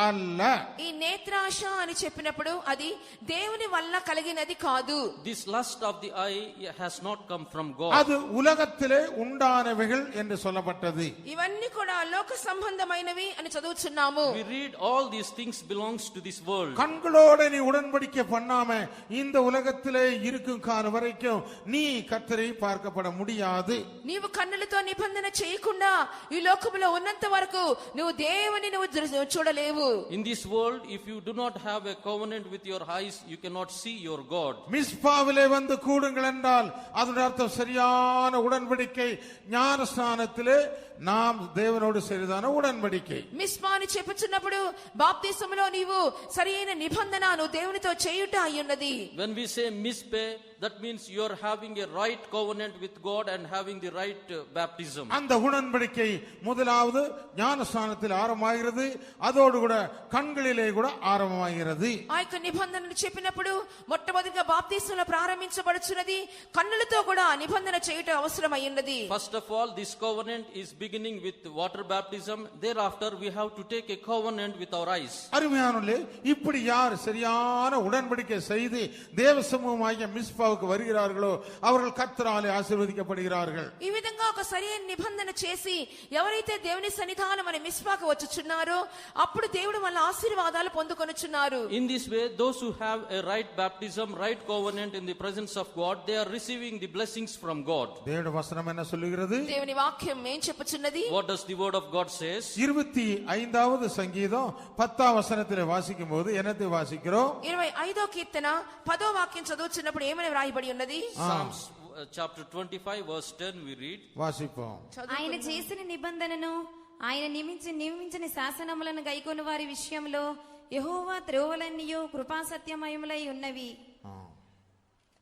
அல்ல. ఈ నేత్రాశ అని చెప్పినప్పుడు అది దేవుని వల్ల కలిగినది కాదు. This lust of the eye has not come from God. அது உலகத்திலே உண்டானவைகள் என்று சொல்லப்பட்டது. ఇవన్నీ కూడా లోక సంబంధమైనవి అని చదువుచున్నాము. We read all these things belongs to this world. கண்களோட நீ உடன்படிக்கை பண்ணாம இந்த உலகத்திலே இருக்கும் காலம் வரைக்கும் நீ கர்த்தரை பார்க்கப்பட முடியாது. నీవు కన్నులతో నిబంధన చేయకుండా ఈ లోకములో ఉన్నంత వరకు నువ్వు దేవుని నువ్వు చూడలేవు. In this world, if you do not have a covenant with your eyes, you cannot see your God. மிஸ்பாவிலே வந்து கூடுங்கள் என்றால் அதன் அர்த்தம் சரியான உடன்படிக்கை, ஞானஸ்நானத்திலே நாம் தேவனோடு செய்ததான உடன்படிக்கை. మిస్పా అని చెప్పుచున్నప్పుడు బాప్తిసములో నీవు సరైన నిబంధన నువ్వు దేవునితో చేయుట అయ్యున్నది. When we say Mizpeh, that means you are having a right covenant with God and having the right baptism. அந்த உடன்படிக்கை முதலாவது ஞானஸ்நானத்தில் ஆரம்பமாகிறது, அதோடு கூட கண்களிலே கூட ஆரம்பமாகிறது. ఆ యొక్క నిబంధనను చెప్పినప్పుడు మొట్టమొదటిగా బాప్తిసంలో ప్రారంభించబడుచున్నది, కన్నులతో కూడా నిబంధన చేయుట అవసరమైయున్నది. First of all, this covenant is beginning with water baptism. Thereafter, we have to take a covenant with our eyes. அருமையானவர்களே, இப்படி யார் சரியான உடன்படிக்கை செய்து தேவ சமூகமாகிய மிஸ்பாவுக்கு வருகிறார்களோ அவர்கள் கர்த்தராலே ஆசீர்வதிக்கப்படுகிறார்கள். ఈ విధంగా ఒక సరైన నిబంధన చేసి ఎవరైతే దేవుని సన్నిధానం అనే మిస్పాకు వచ్చుచున్నారో అప్పుడు దేవుడు వాళ్ళ ఆశీర్వాదాలు పొందుకొనుచున్నారు. In this way, those who have a right baptism, right covenant in the presence of God, they are receiving the blessings from God. தேவனுடைய வசனம் என்ன சொல்லுகிறது? దేవుని వాక్యం ఏం చెప్పుచున్నది? What does the word of God says? 25வது சங்கீதம் 10ஆம் வசனத்திலே வாசிக்கும்போது என்னத்தை வாசிக்கிறோம்? 25వ కీర్తన 10వ వాక్యం చదువుచున్నప్పుడు ఏమని వ్రాయబడి ఉన్నది? Psalms chapter 25 verse 10 we read. வாசிப்போம். ఆయన చేసిన నిబంధనను ఆయన నియమించిన శాసనములను గైకొని వారి విషయంలో యెహోవా త్రోవలన్నీయు కృపా సత్యమయములై ఉన్నవి.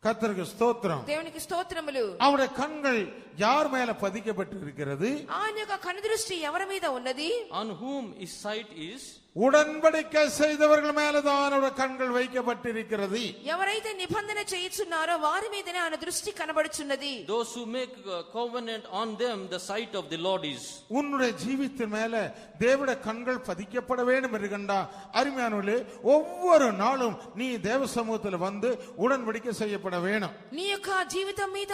கர்த்தருக்கு ஸ்தோத்திரம். దేవునికి స్తోత్రములు. அவருடைய கண்கள் யார் மேல பதிக்கப்பட்டு இருக்கிறது? ఆయన యొక్క కనుదృష్టి ఎవరి మీద ఉన్నది? On whom his sight is? உடன்படிக்கை செய்தவர்கள் மேலதான் அவருடைய கண்கள் வைக்கப்பட்டிருக்கிறது. ఎవరైతే నిబంధన చేయుచున్నారో వారి మీదనే ఆయన దృష్టి కనబడుచున్నది. Those who make a covenant, on them the sight of the Lord is. உன்னுடைய ஜீவித்தின் மேல தேவனுடைய கண்கள் பதிக்கப்பட வேண்டும் என்று கண்டா அருமையானவர்களே, ஒவ்வொரு நாளும் நீ தேவ சமூகத்தில் வந்து உடன்படிக்கை செய்யப்பட வேணும். నీ యొక్క జీవితం మీద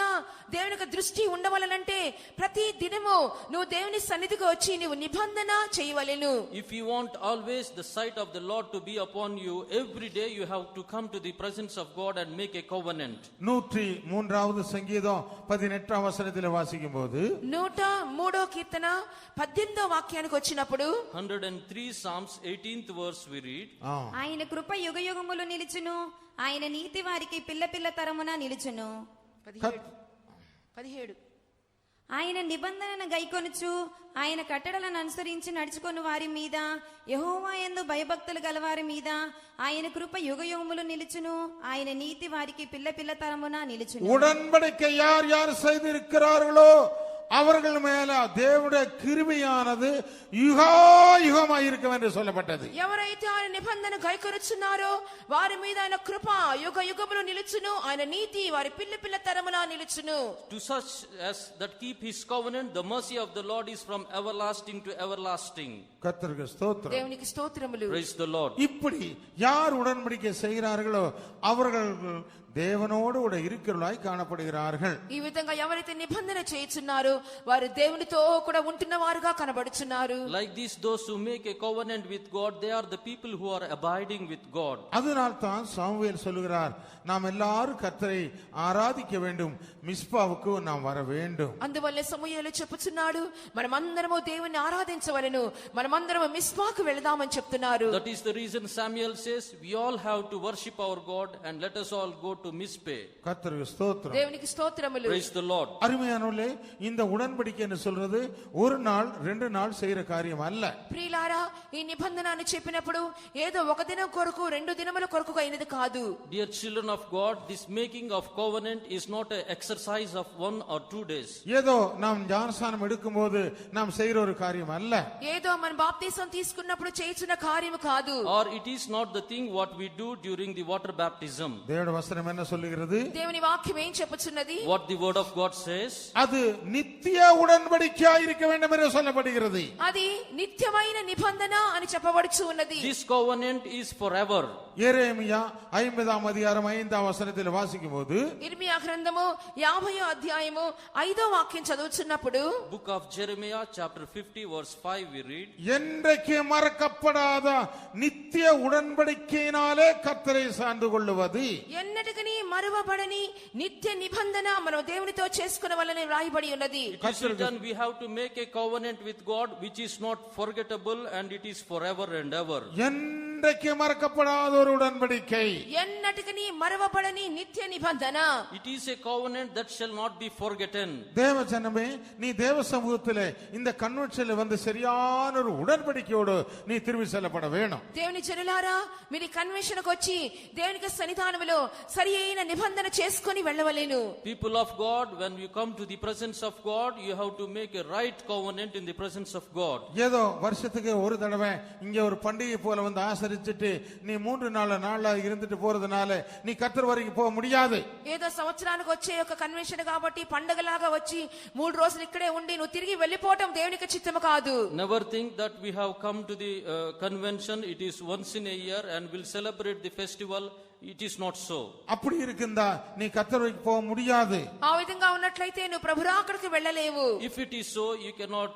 దేవుని యొక్క దృష్టి ఉండవలనంటే ప్రతి దినము నువ్వు దేవుని సన్నిధికి వచ్చి నువ్వు నిబంధన చేయవలెను. If you want always the sight of the Lord to be upon you, every day you have to come to the presence of God and make a covenant. 103வது சங்கீதம் 18ஆம் வசனத்தில் வாசிக்கும் போது 103వ కీర్తన 18వ వాక్యానికి వచ్చినప్పుడు 103 Psalms 18th verse we read. ఆయన కృప యుగయుగములు నిలుచును, ఆయన నీతి వారికి పిల్ల పిల్ల తరమున నిలుచును. 17 ఆయన నిబంధనను గైకొనుచు ఆయన కట్టడలను అనుసరించి నడుచుకొని వారి మీద, యెహోవా యందు భయభక్తులు గలవారి మీద ఆయన కృప యుగయుగములు నిలుచును, ఆయన నీతి వారికి పిల్ల పిల్ల తరమున నిలుచును. உடன்படிக்கை யார் யார் செய்திருக்கிறார்களோ அவர்கள் மேல தேவனுடைய கிருபையானது யுகாயுகமாய் இருக்கும் என்று சொல்லப்பட்டது. ఎవరైతే ఆయన నిబంధన గైకొనుచున్నారో వారి మీద ఆయన కృప యుగ యుగములు నిలుచును, ఆయన నీతి వారి పిల్ల పిల్ల తరమున నిలుచును. To such as that keep his covenant, the mercy of the Lord is from everlasting to everlasting. கர்த்தருக்கு ஸ்தோத்திரம். దేవునికి స్తోత్రములు. Praise the Lord. இப்படி யார் உடன்படிக்கை செய்கிறார்களோ அவர்கள் தேவனோடு கூட இருக்கிறவர்களாய் காணப்படுகிறார்கள். ఈ విధంగా ఎవరైతే నిబంధన చేయుచున్నారో వారు దేవునితో కూడా ఉంటున్న వారుగా కనబడుచున్నారు. Like this, those who make a covenant with God, they are the people who are abiding with God. அதனால் தான் சாமுவேல் சொல்கிறார், நாம் எல்லாரும் கர்த்தரை ஆராதிக்க வேண்டும், மிஸ்பாவுக்கு நாம் வர வேண்டும். అందువల్ల సమూయేలు చెప్పుచున్నాడు, మనమందరము దేవుని ఆరాధించవలెను, మనమందరము మిస్పాకు వెళదామని చెప్తున్నారు. That is the reason Samuel says, we all have to worship our God and let us all go to Mizpeh. கர்த்தருக்கு ஸ்தோத்திரம். దేవునికి స్తోత్రములు. Praise the Lord. அருமையானவர்களே, இந்த உடன்படிக்கை என்று சொல்றது ஒரு நாள் 2 நாள் செய்யற காரியம் அல்ல. ప్రియులారా, ఈ నిబంధన అని చెప్పినప్పుడు ఏదో ఒక దినం కొరకు 2 దినముల కొరకు అయినది కాదు. Dear children of God, this making of covenant is not an exercise of 1 or 2 days. ஏதோ நாம் ஞானஸ்நானம் எடுக்கும்போது நாம் செய்யற ஒரு காரியம் அல்ல. ఏదో మన బాప్తిసం తీసుకున్నప్పుడు చేయుచున్న కార్యము కాదు. Or it is not the thing what we do during the water baptism. தேவனுடைய வசனம் என்ன சொல்லுகிறது? దేవుని వాక్యం ఏం చెప్పుచున్నది? What the word of God says? அது நித்திய உடன்படிக்கையாய் இருக்க வேண்டும் என்று சொல்லப்படுகிறது. అది నిత్యమైన నిబంధన అని చెప్పబడుచు ఉన్నది. This covenant is forever. எரேமியா 50ஆம் அதிகாரம் 5ஆம் வசனத்தில் வாசிக்கும்போது ఇర్మియా గ్రంథము 50వ అధ్యాయము 5వ వాక్యం చదువుచున్నప్పుడు Book of Jeremiah chapter 50 verse 5 we read. என்றைக்கு மறக்கப்படாத நித்திய உடன்படிக்கையினாலே கர்த்தரை சார்ந்து கொள்ளுவது, ఎన్నటికీ మరువబడని నిత్య నిబంధన మనం దేవునితో చేసుకునవలెనని వ్రాయబడి ఉన్నది. It is written, we have to make a covenant with God which is not forgettable and it is forever and ever. என்றைக்கு மறக்கப்படாத ஒரு உடன்படிக்கை, ఎన్నటికీ మరువబడని నిత్య నిబంధన. It is a covenant that shall not be forgotten. தேவ ஜனமே, நீ தேவ சமூகத்திலே இந்த கன்வென்ஷன்ல வந்து சரியான ஒரு உடன்படிக்கையோடு நீ திரும்பி செல்லப்பட வேணும். దేవుని జనులారా, మీరు కన్వెన్షన్ కు వచ్చి దేవునికి సన్నిధానములో సరి అయిన నిబంధన చేసుకొని వెళ్ళవలెను. People of God, when you come to the presence of God, you have to make a right covenant in the presence of God. ஏதோ வருஷத்துக்கு ஒரு தடவை இங்க ஒரு பண்டிகை போல வந்து ஆசரிச்சிட்டு நீ 3 நாளா இருந்துட்டு போறதுனால நீ கர்த்தர் வரைக்கும் போக முடியாது. ఏదో సంవత్సరానికి వచ్చే ఒక కన్వెన్షన్ కాబట్టి పండగలాగా వచ్చి 3 రోజులు ఇక్కడే ఉండి నువ్వు తిరిగి వెళ్ళిపోవటం దేవునికి చిత్తము కాదు. Never think that we have come to the convention, it is once in a year and we'll celebrate the festival. It is not so. அப்படி இருக்குந்தா நீ கர்த்தர் வரைக்கும் போக முடியாது. ఆ విధంగా ఉన్నట్లయితే నువ్వు ప్రభురాకడకు వెళ్ళలేవు. If it is so, you cannot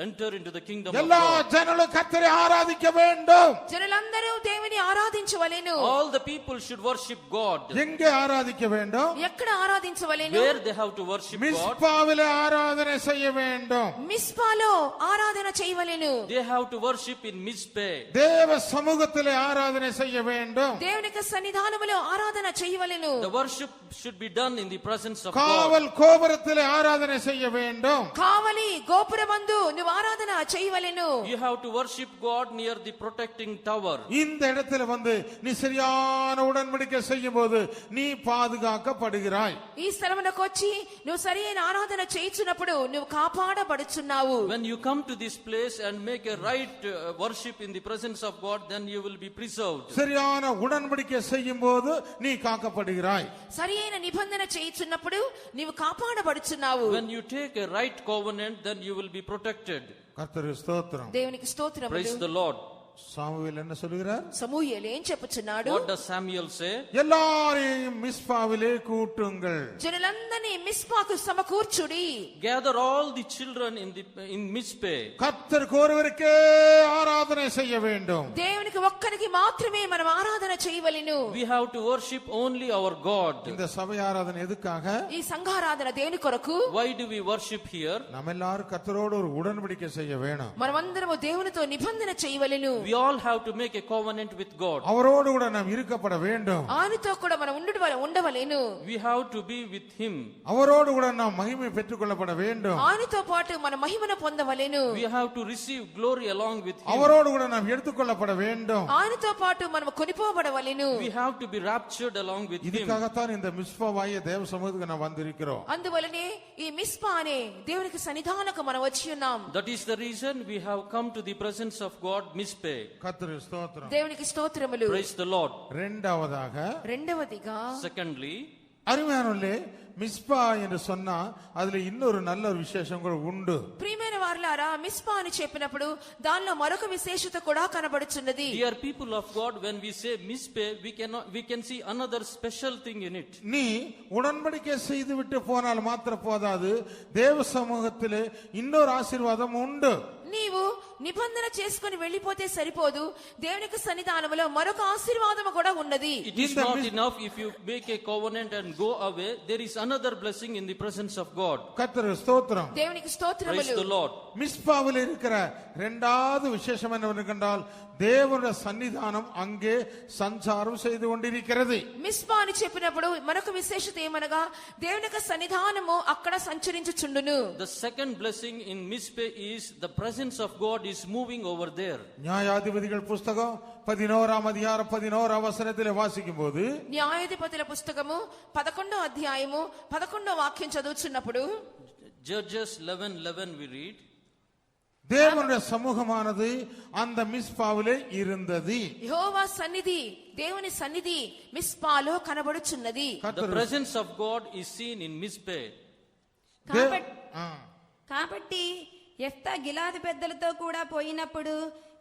enter into the kingdom of எல்லா God. ஜனங்களும் கர்த்தரை ஆராதிக்க வேண்டும். జనులందరూ దేవుని ఆరాధించవలెను. All the people should worship God. எங்கே ஆராதிக்க வேண்டும்? ఎక్కడ ఆరాధించవలెను? Where they have to worship God? மிஸ்பாவிலே ஆராதனை செய்ய வேண்டும். మిస్పాలో ఆరాధన చేయవలెను. They have to worship in Mizpeh. தேவ சமூகத்திலே ஆராதனை செய்ய வேண்டும். దేవునికి సన్నిధానములో సన్నిధానములో ఆరాధన చేయవలెను. The worship should be done in the presence of God. காவல் கோபுரத்திலே ஆராதனை செய்ய வேண்டும். కావలి గోపురమందు నువ్వు ఆరాధన చేయవలెను. You have to worship God near the protecting tower. இந்த இடத்துல வந்து நீ சரியான உடன்படிக்கை செய்யும் போது நீ பாதுகாக்கப்படுகிறாய். ఈ స్థలమునకు వచ్చి నువ్వు సరైన ఆరాధన చేయుచున్నప్పుడు నువ్వు కాపాడబడుచున్నావు. When you come to this place and make a right worship in the presence of God, then you will be preserved. சரியான உடன்படிக்கை செய்யும் போது நீ காக்கப்படுகிறாய். సరైన నిబంధన చేయుచున్నప్పుడు నీవు కాపాడబడుచున్నావు. When you take a right covenant, then you will be protected. கர்த்தருக்கு ஸ்தோத்திரம். దేవునికి స్తోత్రములు. Praise the Lord. சாமுவேல் என்ன சொல்கிறார்? సమూయేలు ఏం చెప్పుచున్నాడు? What does Samuel say? எல்லாரையும் மிஸ்பாவிலே கூட்டுங்கள். జనులందరినీ మిస్పాకు సమకూర్చుడి. Gather all the children in Mizpeh. கர்த்தருக்கு ஒருவருக்கே ஆராதனை செய்ய வேண்டும். దేవునికి ఒక్కరికి మాత్రమే మనం ఆరాధన చేయవలెను. We have to worship only our God. இந்த சபை ஆராதனை எதுக்காக? ఈ సంఘారాధన దేని కొరకు? Why do we worship here? நம்ம எல்லாரும் கர்த்தரோடு ஒரு உடன்படிக்கை செய்ய வேணும். మనమందరము దేవునితో నిబంధన చేయవలెను. We all have to make a covenant with God. அவரோடு கூட நாம் இருக்கப்பட வேண்டும். ఆయనతో కూడా మనం ఉండవలెను. We have to be with him. அவரோடு கூட நாம் மகிமை பெற்றுக்கொள்ளப்பட வேண்டும். ఆయనతో పాటు మన మహిమను పొందవలెను. We have to receive glory along with him. அவரோடு கூட நாம் எடுத்துக்கொள்ளப்பட வேண்டும். ఆయనతో పాటు మనం కొనిపోబడవలెను. We have to be raptured along with him. இதுக்காகத்தான் இந்த மிஸ்பாவாகிய தேவ சமூகத்துக்கு நாம் வந்திருக்கிறோம். అందువలనే ఈ మిస్పా అనే దేవునికి సన్నిధానకు మనం వచ్చి ఉన్నాం. That is the reason we have come to the presence of God, Mizpeh. கர்த்தருக்கு ஸ்தோத்திரம். దేవునికి స్తోత్రములు. Praise the Lord. இரண்டாவதாக రెండవదిగా Secondly, அருமையானவர்களே, மிஸ்பா என்று சொன்னா அதுல இன்னொரு நல்ல ஒரு விசேஷம் கூட உண்டு. ప్రియమైన వారలారా, మిస్పా అని చెప్పినప్పుడు దానిలో మరొక విశేషత కూడా కనబడుచున్నది. dear people of God, when we say Mizpeh, we can see another special thing in it. நீ உடன்படிக்கை செய்து விட்டு போனால் மாத்திரம் போதாது, தேவ சமூகத்திலே இன்னொரு ஆசீர்வாதம் உண்டு. నీవు నిబంధన చేసుకుని వెళ్ళిపోతే సరిపోదు, దేవునికి సన్నిధానములో మరొక ఆశీర్వాదము కూడా ఉన్నది. It is not enough if you make a covenant and go away. There is another blessing in the presence of God. கர்த்தருக்கு ஸ்தோத்திரம். దేవునికి Praise స్తోత్రములు. the Lord. மிஸ்பாவில் இருக்கிற இரண்டாவது விசேஷம் என்னவென்றால் தேவனுடைய சன்னிதானம் அங்கே சஞ்சாரம் செய்து கொண்டிருக்கிறது. మిస్పా అని చెప్పినప్పుడు మరొక విశేషత ఏమనగా దేవుని యొక్క సన్నిధానము అక్కడ సంచరించుచుండును. The second blessing in Mizpeh is the presence of God is moving over there. நியாயாதிபதிகள் புஸ்தகம் 11ஆம் அதிகாரம் 11ஆம் வசனத்திலே வாசிக்கும் போது, న్యాయాధిపతుల పుస్తకము 11వ అధ్యాయము 11వ వాక్యం చదువుచున్నప్పుడు, Judges 11:11 we read, தேவனுடைய சமூகமானது அந்த மிஸ்பாவிலே இருந்தது. యెహోవా సన్నిధి, దేవుని సన్నిధి మిస్పాలో కనబడుచున్నది. the presence of God is seen in Mizpeh. కాబట్టి యెఫ్తా గిలాదు పెద్దలతో కూడా పోయినప్పుడు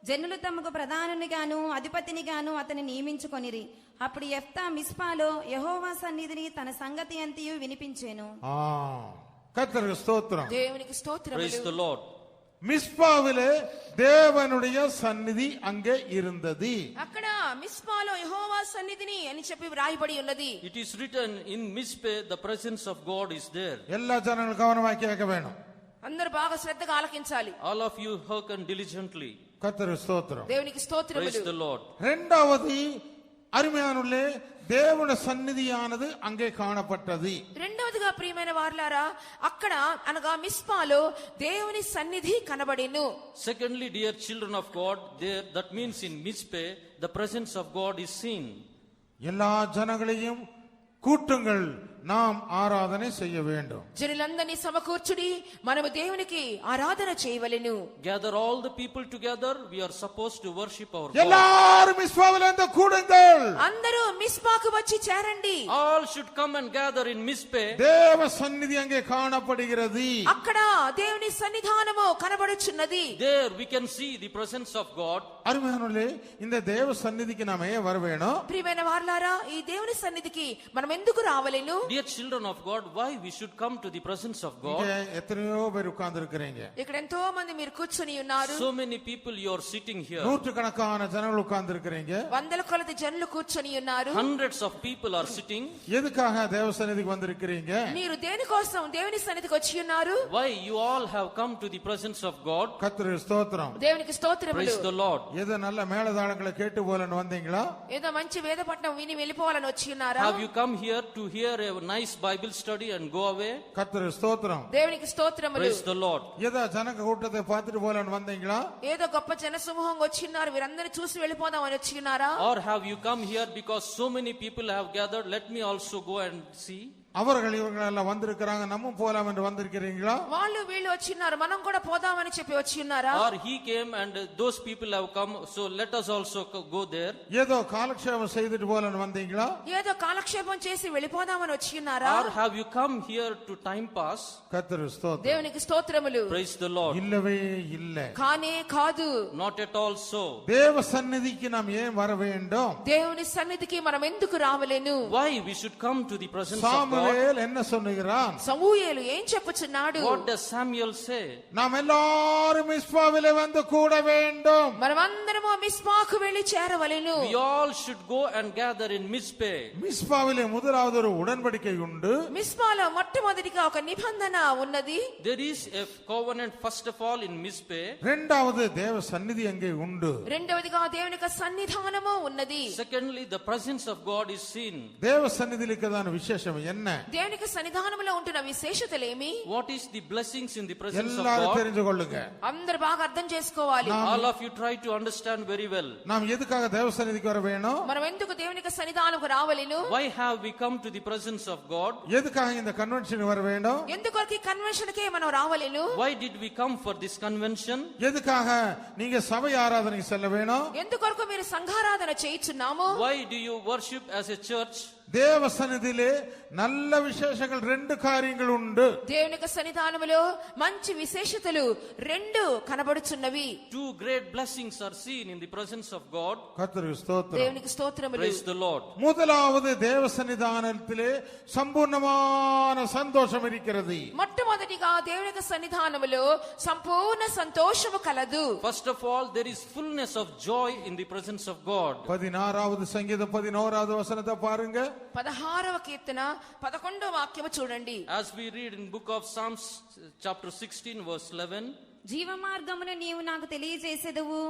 జనులు తమకు ప్రధానునిగాను అధిపతినిగాను అతని నియమించుకొనిరి. అప్పుడు యెఫ్తా మిస్పాలో యెహోవా సన్నిధిని తన సంగతి అంతయు వినిపించెను. கர்த்தருக்கு ஸ்தோத்திரம். దేవునికి స్తోత్రములు. Praise the Lord. மிஸ்பாவிலே தேவனுடைய சந்நிதி அங்கே இருந்தது. అక్కడ మిస్పాలో యెహోవా సన్నిధిని అని చెప్పి వ్రాయబడి ఉన్నది. It is written in Mizpeh, the presence of God is there. எல்லா ஜனங்களும் கவனமாக கேட்க வேணும். అందరూ బాగా శ్రద్ధగా ఆలకించాలి. All of you hearken diligently. கர்த்தருக்கு ஸ்தோத்திரம். దేవునికి Praise స్తోత్రములు. the Lord. இரண்டாவது அருமையானுள்ளே தேவனுடைய சந்நிதியானது அங்கே காணப்பட்டது. రెండవదిగా ప్రియమైన వారలారా, అక్కడ అనగా మిస్పాలో దేవుని సన్నిధి కనబడెను. Secondly, dear children of God, there that means in Mizpeh, the presence of God is seen. எல்லா ஜனங்களையும் கூட்டுங்கள், நாம் ஆராதனை செய்ய வேண்டும். జనులందరినీ సమకూర్చుడి, మనము దేవునికి ఆరాధన చేయవలెను. Gather all the people together, we are supposed to worship our God. எல்லாரும் மிஸ்பாவிலே வந்து கூடுங்கள். అందరూ మిస్పాకు వచ్చి చేరండి. All should come and gather in Mizpeh. தேவ சந்நிதி அங்கே காணப்படுகிறது. అక్కడ దేవుని సన్నిధానము కనబడుచున్నది. There we can see the presence of God. அருமையானவர்களே, இந்த தேவ சந்நிதிக்கு நாம ஏன் வர வேணும்? ప్రియమైన వారలారా, ఈ దేవుని సన్నిధికి మనం ఎందుకు రావలెను? dear children of God, why we should come to the presence of God? இங்க எத்தனையோ பேர் உட்கார்ந்து இருக்கிறீங்க. ఇక్కడ ఎంతో మంది మీరు కూర్చుని ఉన్నారు. So many people you are sitting here. நூற்றுக்கணக்கான ஜனங்கள் உட்கார்ந்து இருக்கிறீங்க. వందల కొలది జనులు కూర్చుని ఉన్నారు. Hundreds of people are sitting. எதுக்காக தேவ சந்நிதிக்கு வந்திருக்கிறீங்க? మీరు దేని కోసం దేవుని సన్నిధికి వచ్చి ఉన్నారు? Why you all have come to the presence of God? கர்த்தருக்கு ஸ்தோத்திரம். దేవునికి స్తోత్రములు. Praise the Lord. ஏதோ நல்ல மேலதாளங்களை கேட்டு போலன்னு வந்தீங்களா? ఏదో మంచి వేదపట్నం విని వెళ్ళిపోవాలని వచ్చి ఉన్నారా? Have you come here to hear a nice Bible study and go away? கர்த்தருக்கு ஸ்தோத்திரம். దేవునికి స్తోత్రములు. Praise the Lord. ஏதோ ஜனங்க கூட்டத்தை பார்த்துட்டு போலன்னு வந்தீங்களா? ఏదో గొప్ప జనసమూహం వచ్చి ఉన్నారు, వీరందరినీ చూసి వెళ్ళిపోదామని వచ్చి ఉన్నారా? Or have you come here because so many people have gathered, let me also go and see? அவர்கள் இவர்கள் எல்லாம் வந்திருக்கிறாங்க, நம்ம போலாம் என்று வந்திருக்கிறீங்களா? వాళ్ళు వీళ్ళు వచ్చి ఉన్నారు, మనం కూడా పోదామని చెప్పి వచ్చి ఉన్నారా? Or he came and those people have come, so let us also go there. ஏதோ காலக்ஷேபம் செய்துட்டு போலன்னு வந்தீங்களா? ఏదో కాలక్షేపం చేసి వెళ్ళిపోదామని వచ్చి ఉన్నారా? Or have you come here to time pass? கர்த்தருக்கு ஸ்தோத்திரம். దేవునికి స్తోత్రములు. Praise the Lord. இல்லவே இல்ல. కానే కాదు. Not at all so. தேவ சந்நிதிக்கு நாம் ஏன் வர வேண்டும்? దేవుని సన్నిధికి మనం ఎందుకు రావలేను? Why we should come to the presence of God? Samuel என்ன சொல்லுகிறான்? సమూయేలు ఏం చెప్పుచున్నాడు? What does Samuel say? நாம் எல்லாரும் மிஸ்பாவிலே வந்து கூட வேண்டும். మనమందరము మిస్పాకు వెళ్లి చేరవలెను. We all should go and gather in Mizpeh. மிஸ்பாவிலே முதலாவது ஒரு உடன்படிக்கை உண்டு. మిస్పాలో మొట్టమొదటిగా ఒక నిబంధన ఉన్నది. There is a covenant first of all in Mizpeh. இரண்டாவது தேவ சந்நிதி அங்கே உண்டு. రెండవదిగా దేవుని యొక్క సన్నిధానము ఉన్నది. Secondly, the presence of God is seen. தேவ சந்நிதியில் இருக்கிறதான விசேஷம் என்ன? దేవుని యొక్క సన్నిధానములో ఉంటున్న విశేషతలేమి? What is the blessings in the presence of எல்லாரும் God? தெரிந்து கொள்ளுங்க. అందరూ బాగా అర్థం చేసుకోవాలి. All of you try to understand very well. நாம் எதுக்காக தேவ சந்நிதிக்கு வர வேணும்? మనం ఎందుకు దేవుని యొక్క సన్నిధానముకు రావలెను? Why have we come to the presence of God? எதுக்காக இந்த கன்வென்ஷன் வர வேண்டும்? ఎందుకొరకు ఈ కన్వెన్షన్ కే మనం రావలెను? Why did we come for this convention? எதுக்காக நீங்க சபை ஆராதனைக்கு செல்ல வேணும்? ఎందుకొరకు మీరు సంఘారాధన చేయుచున్నాము? Why do you worship as a church? தேவ சந்நிதியிலே நல்ல விசேஷங்கள் ரெண்டு காரியங்கள் உண்டு. దేవుని యొక్క సన్నిధానములో మంచి విశేషతలు రెండు కనబడుచున్నవి. Two great blessings are seen in the presence of God. கர்த்தருக்கு ஸ்தோத்திரம். దేవునికి స్తోత్రములు. Praise the Lord. முதலாவது தேவ சன்னிதானத்திலே சம்பூர்ணமான சந்தோஷம் இருக்கிறது. మొట్టమొదటిగా దేవుని యొక్క సన్నిధానములో సంపూర్ణ సంతోషము కలదు. First of all, there is fullness of joy in the presence of God. 16வது சங்கீதம் 11வது வசனத்தை பாருங்க. 16వ కీర్తన 11వ వాక్యము చూడండి. As we read in book of Psalms chapter 16 verse 11, జీవమార్గమును నీవు నాకు తెలియజేసేదవు,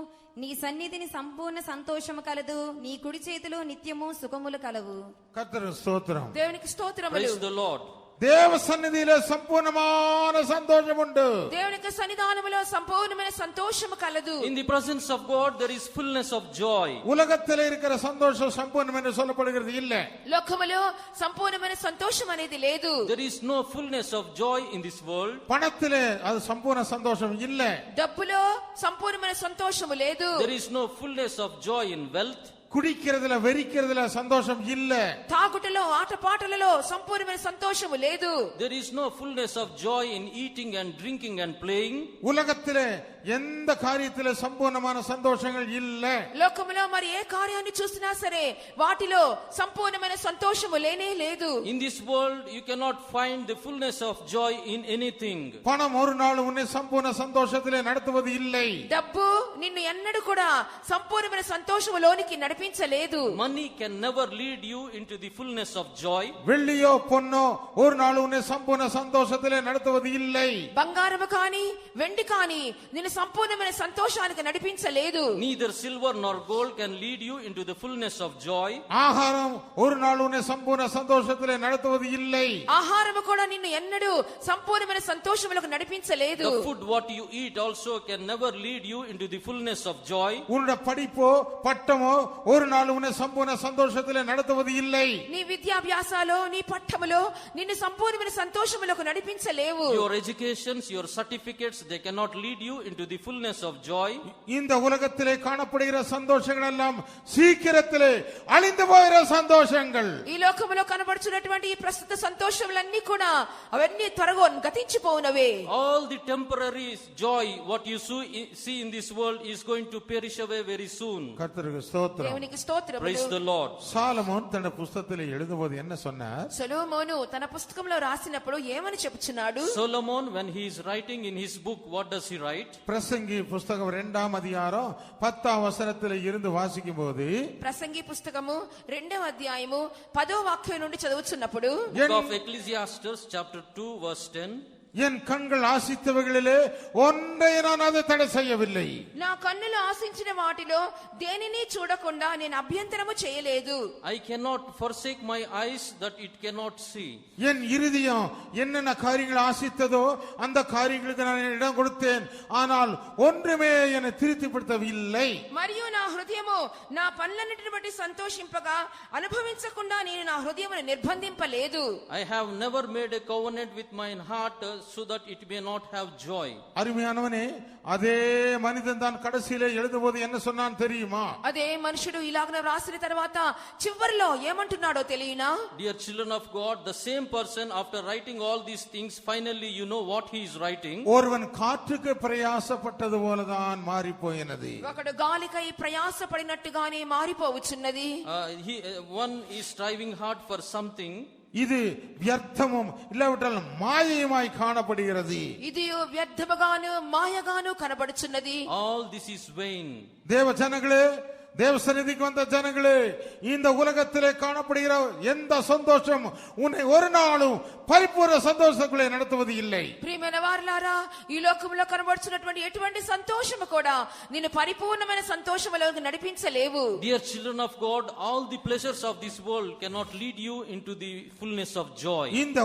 నీ సన్నిధిని సంపూర్ణ సంతోషము కలదు, నీ కుడి చేతిలో నిత్యము సుఖములు కలవు. கர்த்தருக்கு ஸ்தோத்திரம். దేవునికి స్తోత్రములు. praise the Lord. தேவ சந்நிதியிலே சம்பூர்ணமான சந்தோஷம் உண்டு. దేవుని యొక్క సన్నిధానములో సంపూర్ణమైన సంతోషము కలదు. In the presence of God there is fullness of joy. உலகத்திலே இருக்கிற சந்தோஷம் சம்பூர்ணம் என்று சொல்லப்படுகிறது இல்ல. లోకములో సంపూర్ణమైన సంతోషం అనేది లేదు. There is no fullness of joy in this world. பணத்திலே அது சம்பூர்ண சந்தோஷம் இல்ல. డబ్బులో సంపూర్ణమైన సంతోషము లేదు. There is no fullness of joy in wealth. குடிக்கிறதுல வெறிக்கிறதுல சந்தோஷம் இல்ல. తాగుటలో ఆటపాటలలో సంపూర్ణమైన సంతోషము లేదు. There is no fullness of joy in eating and drinking and playing. உலகத்திலே எந்த காரியத்திலே சம்பூர்ணமான சந்தோஷங்கள் இல்ல. లోకములో మరి ఏ కార్యాన్ని చూసినా సరే వాటిలో సంపూర్ణమైన సంతోషము లేనే లేదు. In this world you cannot find the fullness of joy in anything. பணம் ஒரு நாள் உன்னை சம்பூர்ண சந்தோஷத்திலே நடத்துவது இல்லை. డబ్బు నిన్ను ఎన్నడూ కూడా సంపూర్ణమైన సంతోషములోనికి నడిపించలేదు. Money can never lead you into the fullness of joy. வெள்ளியோ பொன்னோ ஒரு நாள் உன்னை சம்பூர்ண சந்தோஷத்திலே நடத்துவது இல்லை. బంగారము కాని వెండి కాని నిన్ను సంపూర్ణమైన సంతోషానికి నడిపించలేదు. Neither silver nor gold can lead you into the fullness of joy. ஆகாரம் ஒரு நாள் உன்னை சம்பூர்ண சந்தோஷத்திலே நடத்துவது இல்லை. ఆహారము కూడా నిన్ను ఎన్నడూ సంపూర్ణమైన సంతోషములకు నడిపించలేదు. The food what you eat also can never lead you into the fullness of joy. உன்னுடைய படிப்போ பட்டமோ ஒரு நாள் உன்னை சம்பூர்ண சந்தோஷத்திலே நடத்துவது இல்லை. నీ విద్యాభ్యాసాలో నీ పట్టములో నిన్ను సంపూర్ణమైన సంతోషములకు నడిపించలేవు. Your educations, your certificates, they cannot lead you into the fullness of joy. இந்த உலகத்திலே காணப்படுகிற சந்தோஷங்கள் எல்லாம் சீக்கிரத்திலே அழிந்து போகிற சந்தோஷங்கள். ఈ లోకములో కనబడుచున్నటువంటి ఈ ప్రస్తుత సంతోషములన్నీ కూడా అవన్నీ త్వరగా గతించిపోవునవే. All the temporary joy what you see in this world is going to perish away very soon. கர்த்தருக்கு ஸ்தோத்திரம். దేవునికి స్తోత్రములు. Praise the Lord. சாலமோன் தன்னுடைய புஸ்தகத்தில் எழுதும்போது என்ன சொன்னார்? సొలొమోను తన పుస్తకంలో రాసినప్పుడు ఏమని చెప్తున్నాడు? Solomon, when he is writing in his book, what does he write? பிரசங்கி புஸ்தகம் 2ஆம் அதிகாரம் 10ஆம் வசனத்தில் இருந்து வாசிக்கும் போது, ప్రసంగి పుస్తకము 2వ అధ్యాయము 10వ వాక్యం నుండి చదువుతున్నప్పుడు, Book of Ecclesiastes chapter 2 verse 10. என் கண்கள் ஆசித்தவைகளிலே ஒன்றை நான் அதை தடை செய்யவில்லை. నా కన్నులు ఆశించిన వాటిలో దేనిని చూడకుండా నేను అభ్యంతరము చేయలేదు. I cannot forsake my eyes that it cannot see. என் இருதயம் என்னென்ன காரியங்கள் ஆசித்ததோ அந்த காரியங்களுக்கு நான் இடம் கொடுத்தேன், ஆனால் ஒன்றுமே என்னை திருப்திப்படுத்தவில்லை. మరియు నా హృదయము నా పనులన్నిటిని బట్టి సంతోషింపగా అనుభవించకుండా నేను నా హృదయమును నిర్బంధింపలేదు. I have never made a covenant with my heart so that it may not have joy. அருமையானவனே, அதே மனிதன் தான் கடைசியிலே எழுதும்போது என்ன சொன்னான் தெரியுமா? అదే మనుషుడు ఇలాగ రాసిన తర్వాత చివరిలో ఏమంటున్నాడో తెలియనా? Dear children of God, the same person after writing all these things, finally you know what he is writing. ஒருவன் காற்றுக்கு பிரயாசப்பட்டது போலதான் மாறி போயினது. ఒకడు గాలికై ప్రయాసపడినట్టుగానే మారిపోవచ్చున్నది. One is striving hard for something. இது வியர்த்தமும் இல்லாவிட்டால் மாயையுமாய் காணப்படுகிறது. ఇది వ్యర్థముగాను మాయగాను కనబడుచున్నది. All this is vain. தேவ ஜனங்களே, தேவ சந்நிதிக்கு வந்த ஜனங்களே, இந்த உலகத்திலே காணப்படுகிற எந்த சந்தோஷம் உன்னை ஒரு நாளும் பரிபூர்ண சந்தோஷத்துக்குள்ளே நடத்துவது இல்லை. ప్రియమైన వారలారా, ఈ లోకంలో కనబడుచున్నటువంటి ఎటువంటి సంతోషము కూడా నిన్ను పరిపూర్ణమైన సంతోషములోకి నడిపించలేవు. Dear children of God, all the pleasures of this world cannot lead you into the fullness of joy. இந்த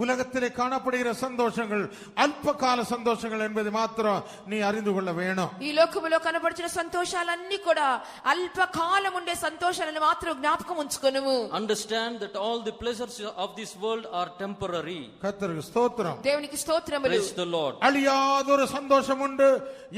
உலகத்திலே காணப்படுகிற சந்தோஷங்கள் அல்பகால சந்தோஷங்கள் என்பதை மாத்திரம் நீ அறிந்து கொள்ள வேணும். ఈ లోకములో కనబడుచున్న సంతోషాలన్నీ కూడా అల్పకాలం ఉండే సంతోషాలను మాత్రం జ్ఞాపకం ఉంచుకొనుము. Understand that all the pleasures of this world are temporary. கர்த்தருக்கு ஸ்தோத்திரம். దేవునికి స్తోత్రములు. Praise the Lord. அழியாதொரு சந்தோஷம் உண்டு,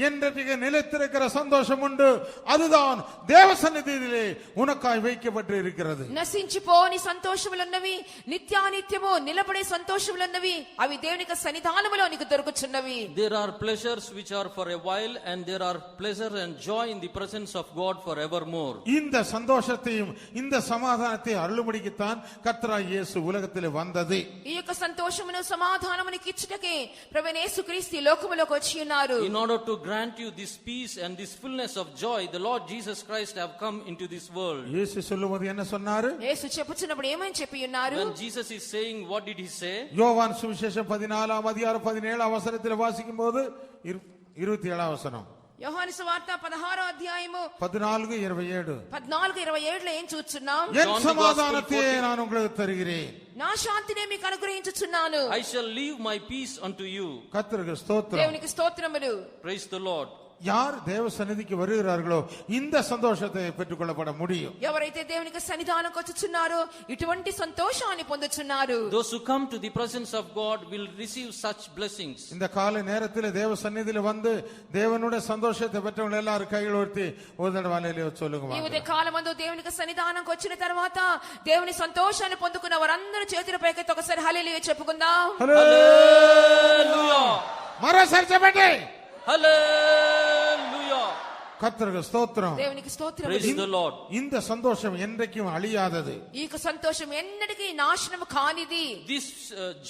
என்றைக்கு நிலைத்திருக்கிற சந்தோஷம் உண்டு, அதுதான் தேவ சந்நிதியிலே உனக்காய் வைக்கப்பட்டு இருக்கிறது. నశించిపోని సంతోషములున్నవి, నిత్యానిత్యము నిలబడే సంతోషములున్నవి, అవి దేవుని యొక్క సన్నిధానములో నీకు దొరుకుచున్నవి. There are pleasures which are for a while, and there are pleasure and joy in the presence of God forevermore. இந்த சந்தோஷத்தையும் இந்த சமாதானத்தை அருளும்படிக்குத்தான் கர்த்தராகிய இயேசு உலகத்திலே வந்தது. ఈ యొక్క సంతోషమును సమాధానమును ఇచ్చుటకే ప్రభువైన యేసుక్రీస్తు ఈ లోకములోకి వచ్చి ఉన్నారు. In order to grant you this peace and this fullness of joy, the Lord Jesus Christ have come into this world. இயேசு சொல்லும்போது என்ன சொன்னாரு? యేసు చెప్పుచున్నప్పుడు ఏమని చెప్పి ఉన్నారు? When Jesus is saying, what did he say? யோவான் சுவிசேஷம் 14ஆம் அதிகாரம் 17ஆம் வசனத்தில் வாசிக்கும்போது 27ஆம் வசனம், యోహాను సువార్త 16వ అధ్యాయము 14:27, 14:27లో ఏం చూస్తున్నాం? என் சமாதானத்தையே நான் உங்களுக்கு தருகிறேன், నా శాంతినే మీకు అనుగ్రహించుచున్నాను. I shall leave my peace unto you. கர்த்தருக்கு ஸ்தோத்திரம். దేవునికి స్తోత్రములు. Praise the Lord. யார் தேவ சந்நிதிக்கு வருகிறார்களோ இந்த சந்தோஷத்தை பெற்றுக்கொள்ளப்பட முடியும். ఎవరైతే దేవునికి సన్నిధానంకి వచ్చుచున్నారో ఇటువంటి సంతోషాన్ని పొందుచున్నారు. Those who come to the presence of God will receive such blessings. இந்த காலை நேரத்தில் தேவ சந்நிதியில வந்து தேவனுடைய சந்தோஷத்தை பெற்றவங்க எல்லாரும் கைகள் உயர்த்தி ஒரு தடவை ஹல்லேலூயா சொல்லுங்க. ఈ ఉదయ కాలమందు దేవునికి సన్నిధానంకి వచ్చిన తర్వాత దేవుని సంతోషాన్ని పొందుకున్న వారందరూ చేతుల పైకెత్తి ఒకసారి హల్లెలూయా చెప్పుకుందాం. Hallelujah. మరోసారి చెప్పండి, Hallelujah. கர்த்தருக்கு ஸ்தோத்திரம். దేవునికి స్తోత్రం. Praise the Lord. இந்த சந்தோஷம் என்றைக்கும் அழியாதது. ఈ సంతోషం ఎన్నటికీ నాశనము కానిది. This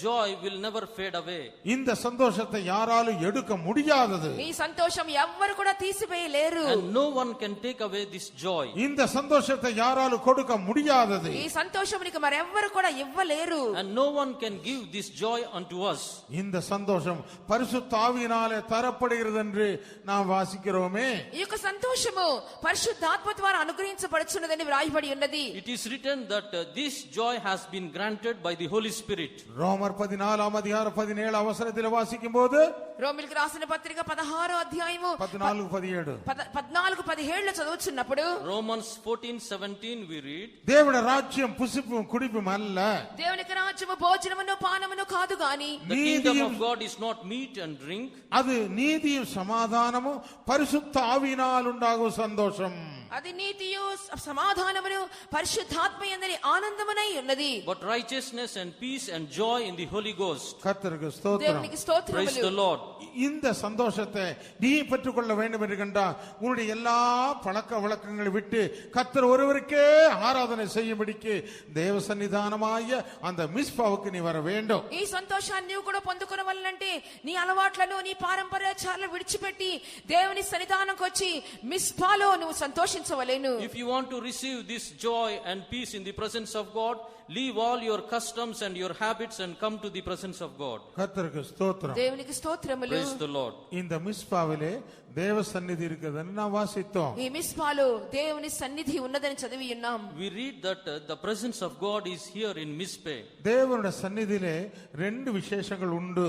joy will never fade away. இந்த சந்தோஷத்தை யாராலும் எடுக்க முடியாதது. ఈ సంతోషం ఎవ్వరు కూడా తీసివేయలేరు. And no one can take away this joy. இந்த சந்தோஷத்தை யாராலும் கொடுக்க முடியாதது. ఈ సంతోషమునికి మరెవ్వరు కూడా ఇవ్వలేరు. And no one can give this joy unto us. இந்த சந்தோஷம் பரிசுத்த ஆவியினாலே தரப்படுகிறது என்று நாம் வாசிக்கிறோமே. ఈ యొక్క సంతోషము పరిశుద్ధాత్మ ద్వారా అనుగ్రహించబడుచున్నదని వ్రాయబడి ఉన్నది. It is written that this joy has been granted by the Holy Spirit. ரோமர் 14ஆம் அதிகாரம் 17 வசனத்தில் வாசிக்கும்போது, రోమిలికి రాసిన పత్రిక 16వ అధ్యాయము 14:17, 14:17లో చదువుచున్నప్పుడు, Romans 14:17 we read, தேவனுடைய ராஜ்யம் புசிப்பும் குடிப்பும் அல்ல, దేవునికి రాజ్యము భోజనమును పానమును కాదు గాని the kingdom of God is not meat and drink. அது நீதியும் சமாதானமும் பரிசுத்த ஆவியினால் உண்டாகும் சந்தோஷம். అది నీతియు సమాధానమును పరిశుద్ధాత్మయందలి ఆనందమునై ఉన్నది. But righteousness and peace and joy in the Holy Ghost. கர்த்தருக்கு ஸ்தோத்திரம். దేవునికి స్తోత్రములు. Praise the Lord. இந்த சந்தோஷத்தை நீ பெற்றுக்கொள்ள வேண்டும் என்று கண்டால் உன்னுடைய எல்லா பழக்க வழக்கங்களை விட்டு கர்த்தர் ஒருவருக்கே ஆராதனை செய்யும்படிக்கு தேவ சன்னிதானமாய அந்த மிஸ்பாவுக்கு நீ வர வேண்டும். ఈ సంతోషాన్ని నీవు కూడా పొందుకొనవలనంటే నీ అలవాట్లను నీ పారంపర్యాచారాలను విడిచిపెట్టి దేవుని సన్నిధానంకి వచ్చి మిస్పాలో నువ్వు సంతోషించవలెను. If you want to receive this joy and peace in the presence of God, leave all your customs and your habits and come to the presence of God. கர்த்தருக்கு ஸ்தோத்திரம். దేవునికి స్తోత్రములు. Praise the Lord. இந்த மிஸ்பாவிலே தேவ சந்நிதி இருக்குதுன்னு நான் வாசித்தோம். ఈ మిస్పాలో దేవుని సన్నిధి ఉన్నదని చదివి ఉన్నాం. We read that the presence of God is here in Mizpeh. தேவனுடைய சந்நிதியிலே ரெண்டு விசேஷங்கள் உண்டு.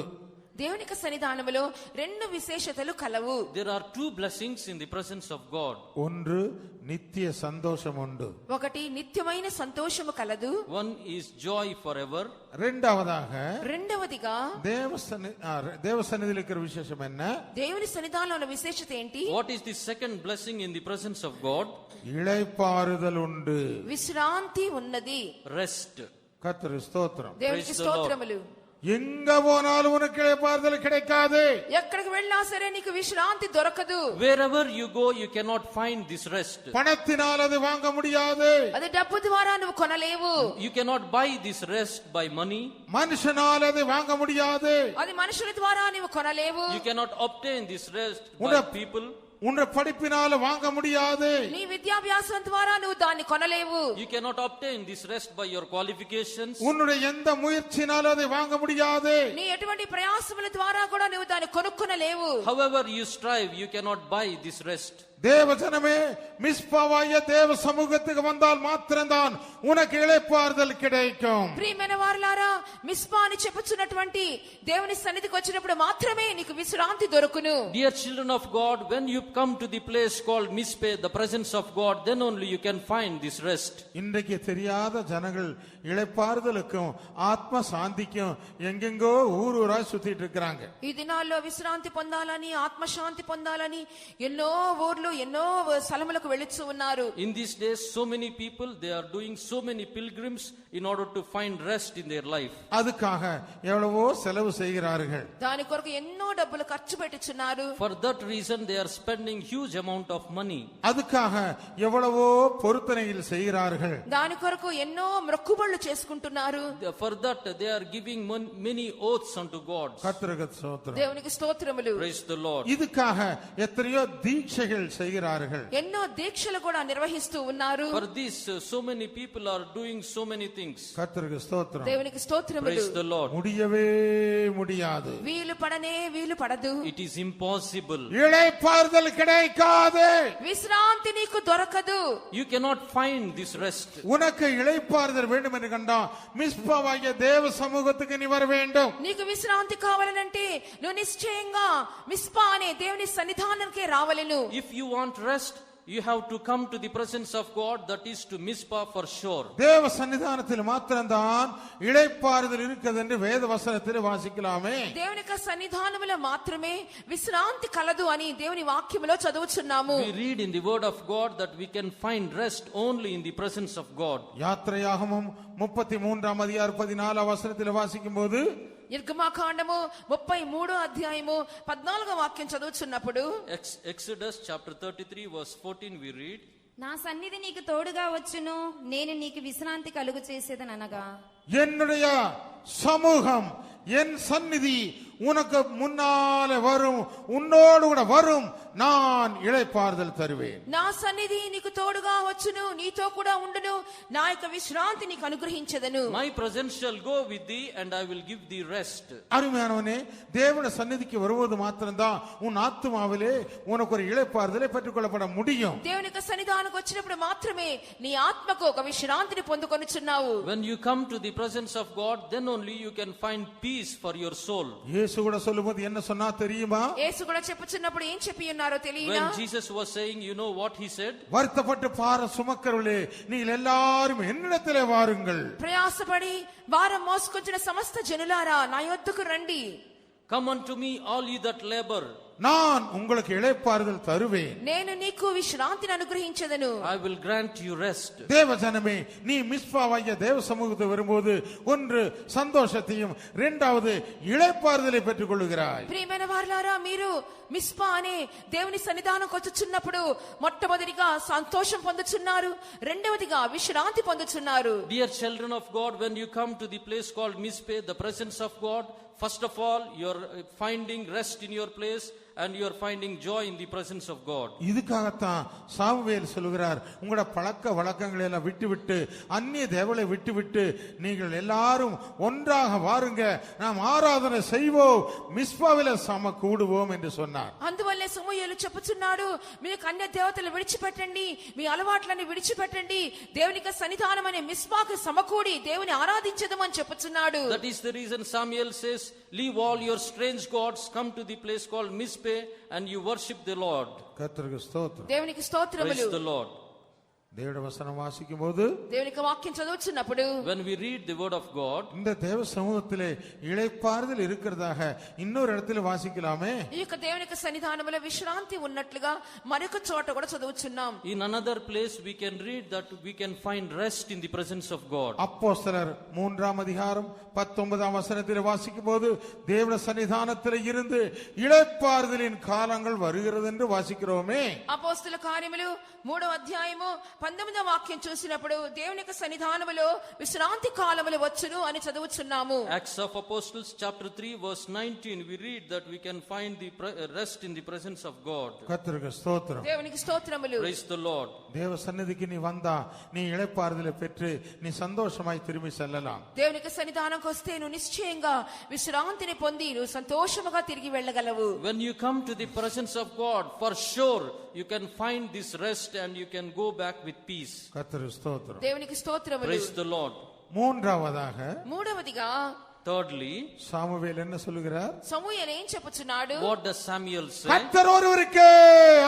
దేవుని యొక్క సన్నిధానములో రెండు విశేషతలు కలవు. There are two blessings in the presence of God. ஒன்று நித்திய சந்தோஷம் உண்டு. ఒకటి నిత్యమైన సంతోషము కలదు. One is joy forever. இரண்டாவதாக రెండవదిగా தேவ சந்நிதியில் இருக்கிற விசேஷம் என்ன? దేవుని సన్నిధానంలో ఉన్న విశేషత ఏంటి? What is the second blessing in the presence of God? இளைப்பாறுதல் உண்டு. విశ్రాంతి ఉన్నది. Rest. கர்த்தருக்கு ஸ்தோத்திரம். దేవునికి Praise the Lord. స్తోత్రములు. எங்க போனாலும் உனக்கு இளைப்பாறுதல் கிடைக்காது. ఎక్కడికి వెళ్ళినా సరే నీకు విశ్రాంతి దొరకదు. Wherever you go, you cannot find this rest. பணத்தினால் அது வாங்க முடியாது. అది డబ్బు ద్వారా నువ్వు కొనలేవు. You cannot buy this rest by money. மனுஷனால் அது வாங்க முடியாது. అది మనుషుల ద్వారా నువ్వు కొనలేవు. You cannot obtain this rest by Una- people. உன்னுடைய படிப்பினால வாங்க முடியாது. నీ విద్యాభ్యాసం ద్వారా నువ్వు దాన్ని కొనలేవు. You cannot obtain this rest by your qualifications. உன்னுடைய எந்த முயற்சினாலும் அதை வாங்க முடியாது. నీ ఎటువంటి ప్రయాసముల ద్వారా కూడా నువ్వు దాన్ని కొనుక్కొనలేవు. However you strive, you cannot buy this rest. தேவஜனமே, மிஸ்பாவாய தேவ சமூகத்துக்கு வந்தால் மாத்திரம்தான் உனக்கு இளைப்பாறுதல் கிடைக்கும். ప్రియమైన వారలారా, మిస్పా అని చెప్పుచున్నటువంటి దేవుని సన్నిధికి వచ్చినప్పుడు మాత్రమే నీకు విశ్రాంతి దొరుకును. Dear children of God, when you come to the place called Mizpeh, the presence of God, then only you can find this rest. இன்றைக்கு தெரியாத ஜனங்கள் இளைப்பாறுதலுக்கும் ஆத்ம சாந்திக்கும் எங்கெங்கோ ஊராய் சுத்திட்டு இருக்கிறாங்க. ఈ దినాల్లో విశ్రాంతి పొందాలని, ఆత్మశాంతి పొందాలని ఎన్నో ఊర్లు ఎన్నో స్థలములకు వెళుతూ ఉన్నారు. In these days, so many people, they are doing so many pilgrims in order to find rest in their life. அதுக்காக எவ்வளவோ செலவு செய்கிறார்கள். దాని కొరకు ఎన్నో డబ్బులు ఖర్చు పెట్టుచున్నారు. For that reason, they are spending huge amount of money. அதுக்காக எவ்வளவோ பொருத்தனைகள் செய்கிறார்கள். దాని కొరకు ఎన్నో మొక్కుబళ్ళు చేసుకుంటున్నారు. For that, they are giving many oaths unto God. கர்த்தருக்கு ஸ்தோத்திரம். దేవునికి స్తోత్రములు. Praise the Lord. இதுக்காக எத்தனையோ தீட்சைகள் செய்கிறார்கள். ఎన్నో దీక్షలు కూడా నిర్వహిస్తూ ఉన్నారు. For this, so many people are doing so many things. கர்த்தருக்கு ஸ்தோத்திரம். దేవునికి స్తోత్రములు. Praise the Lord. முடியவே முடியாது. వీలు పడనే వీలు పడదు. It is impossible. இளைப்பாறுதல் கிடைக்காது. విశ్రాంతి నీకు దొరకదు. You cannot find this rest. உனக்கு இளைப்பாறுதல் வேண்டும் என்று கண்டா மிஸ்பாவாகிய தேவ சமூகத்துக்கு நீ வர வேண்டும். నీకు విశ్రాంతి కావాలనంటే నువ్వు నిశ్చయంగా మిస్పా అనే దేవుని సన్నిధానానికి రావలెను. If you want rest, you have to come to the presence of God, that is to Mizpah for sure. தேவ சன்னிதானத்தில் மாத்திரம்தான் இளைப்பாறுதல் இருக்கிறது என்று வேத வசனத்தில் வாசிக்கலாமே. దేవుని యొక్క సన్నిధానములో మాత్రమే విశ్రాంతి కలదు అని దేవుని వాక్యములో చదువుచున్నాము. We read in the word of God that we can find rest only in the presence of God. யாத்திரையாகமம் 33 அதிகாரம் 14 வசனத்தில் வாசிக்கும் போது నిర్గమాకాండము 33 అధ్యాయము 14వ వాక్యం చదువుచున్నప్పుడు Exodus chapter 33 verse 14 we read, నా సన్నిధి నీకు తోడుగా వచ్చును, నేను నీకు విశ్రాంతి కలుగు చేసేదనగా, என்னுடைய சமூகம் என் சந்நிதி உனக்கு முன்னாலே வரும், உன்னோடு கூட வரும், நான் இளைப்பாறுதல் தருவேன். నా సన్నిధి నీకు తోడుగా వచ్చును, నీతో కూడా ఉండును, నా యొక్క విశ్రాంతి నీకు అనుగ్రహించెదను. my presence shall go with thee and I will give thee rest. அருமையானவனே, தேவனுடைய சந்நிதிக்கு வருவது மாத்திரம்தான் உன் ஆத்துமாவிலே உனக்கு ஒரு இளைப்பாறுதலை பெற்றுக்கொள்ளப்பட முடியும். దేవుని యొక్క సన్నిధానానికి వచ్చినప్పుడు మాత్రమే నీ ఆత్మకు ఒక విశ్రాంతిని పొందుకొనుచున్నావు. When you come to the presence of God, then only you can find peace for your soul. இயேசு கூட சொல்லும்போது என்ன சொன்னா தெரியுமா? యేసు కూడా చెప్పుచున్నప్పుడు ఏం చెప్పి ఉన్నారో తెలియనా? When Jesus was saying, you know what he said? வருத்தப்பட்டு பார சுமக்கிறவர்களே, நீங்கள் எல்லாரும் என்னிடத்திலே வாருங்கள். ప్రయాసపడి భారం మోసుకొచ్చిన సమస్త జనులారా నా యొద్దకు రండి. Come unto me, all ye that labor. நான் உங்களுக்கு இளைப்பாறுதல் தருவேன். నేను నీకు విశ్రాంతిని అనుగ్రహించెదను. I will grant you rest. தேவஜனமே, நீ மிஸ்பாவாகிய தேவ சமூகத்துக்கு வரும்போது ஒன்று சந்தோஷத்தையும் இரண்டாவது இளைப்பாறுதலை பெற்றுக் கொள்கிறாய். ప్రియమైన వారలారా, మీరు మిస్పా అనే దేవుని సన్నిధానంకు వచ్చుచున్నప్పుడు మొట్టమొదటిగా సంతోషం పొందుచున్నారు, రెండవదిగా విశ్రాంతి పొందుచున్నారు. Dear children of God, when you come to the place called Mizpeh, the presence of God, first of all, you are finding rest in your place and you are finding joy in the presence of God. இதுக்காகத்தான் Samuel சொல்கிறார், உங்களோட பழக்க வழக்கங்களை எல்லாம் விட்டுவிட்டு அந்நிய தேவனை விட்டுவிட்டு நீங்கள் எல்லாரும் ஒன்றாக வாருங்க, நாம் ஆராதனை செய்வோம், மிஸ்பாவில சம கூடுவோம் என்று சொன்னார். అందువల్లే సమూయేలు చెప్పుచున్నాడు, మీరు అన్య దేవతలు విడిచిపెట్టండి, మీ అలవాట్లని విడిచిపెట్టండి, దేవునికి సన్నిధానం అనే మిస్పాకు సమకూడి దేవుని ఆరాధించదమని చెప్పుచున్నాడు. That is the reason Samuel says, leave all your strange gods, come to the place called Mizpeh and you worship the Lord. கர்த்தருக்கு ஸ்தோத்திரம். దేవునికి స్తోత్రములు. Praise the Lord. தேவனுடைய வசனம் வாசிக்கும் போது, దేవునికి వాక్యం చదువుచున్నప్పుడు, when we read the word of God, இந்த தேவ சமூகத்திலே இளைப்பாறுதல் இருக்கிறதாக இன்னொரு இடத்துல வாசிக்கலாமே. ఈ యొక్క దేవునికి సన్నిధానములో విశ్రాంతి ఉన్నట్లుగా మరొక చోట కూడా చదువుచున్నాం. in another place we can read that we can find rest in the presence of God. அப்போஸ்தலர் 3ஆம் அதிகாரம் 19ஆம் வசனத்தில் வாசிக்கும் போது, தேவனுடைய சன்னிதானத்தில் இருந்து இளைப்பாறுதலின் காலங்கள் வருகிறது என்று வாசிக்கிறோமே. అపోస్తల కార్యములు 3వ అధ్యాయము 19వ వాక్యం చూసినప్పుడు దేవుని యొక్క సన్నిధానములో విశ్రాంతి కాలములు వచ్చును అని చదువుచున్నాము. Acts of Apostles chapter 3 verse 19 we read that we can find the rest in the presence of God. கர்த்தருக்கு ஸ்தோத்திரம். దేవునికి స్తోత్రములు. Praise the Lord. தேவ சந்நிதிக்கு நீ வந்தா நீ இளைப்பாறுதலை பெற்று நீ சந்தோஷமாய் திரும்பி செல்லலாம். దేవునికి సన్నిధానంకి వస్తే నువ్వు నిశ్చయంగా విశ్రాంతిని పొంది నువ్వు సంతోషముగా తిరిగి వెళ్ళగలవు. When you come to the presence of God, for sure you can find this rest and you can go back with peace. கர்த்தருக்கு ஸ்தோத்திரம். దేవునికి స్తోత్రములు. Praise the Lord. மூன்றாவதாக, మూడవదిగా, thirdly, சாமுவேல் என்ன சொல்லுகிறார்? సమూయేలు ఏం చెప్పుచున్నాడు? what does Samuel say? கர்த்தர் ஒருவருக்கே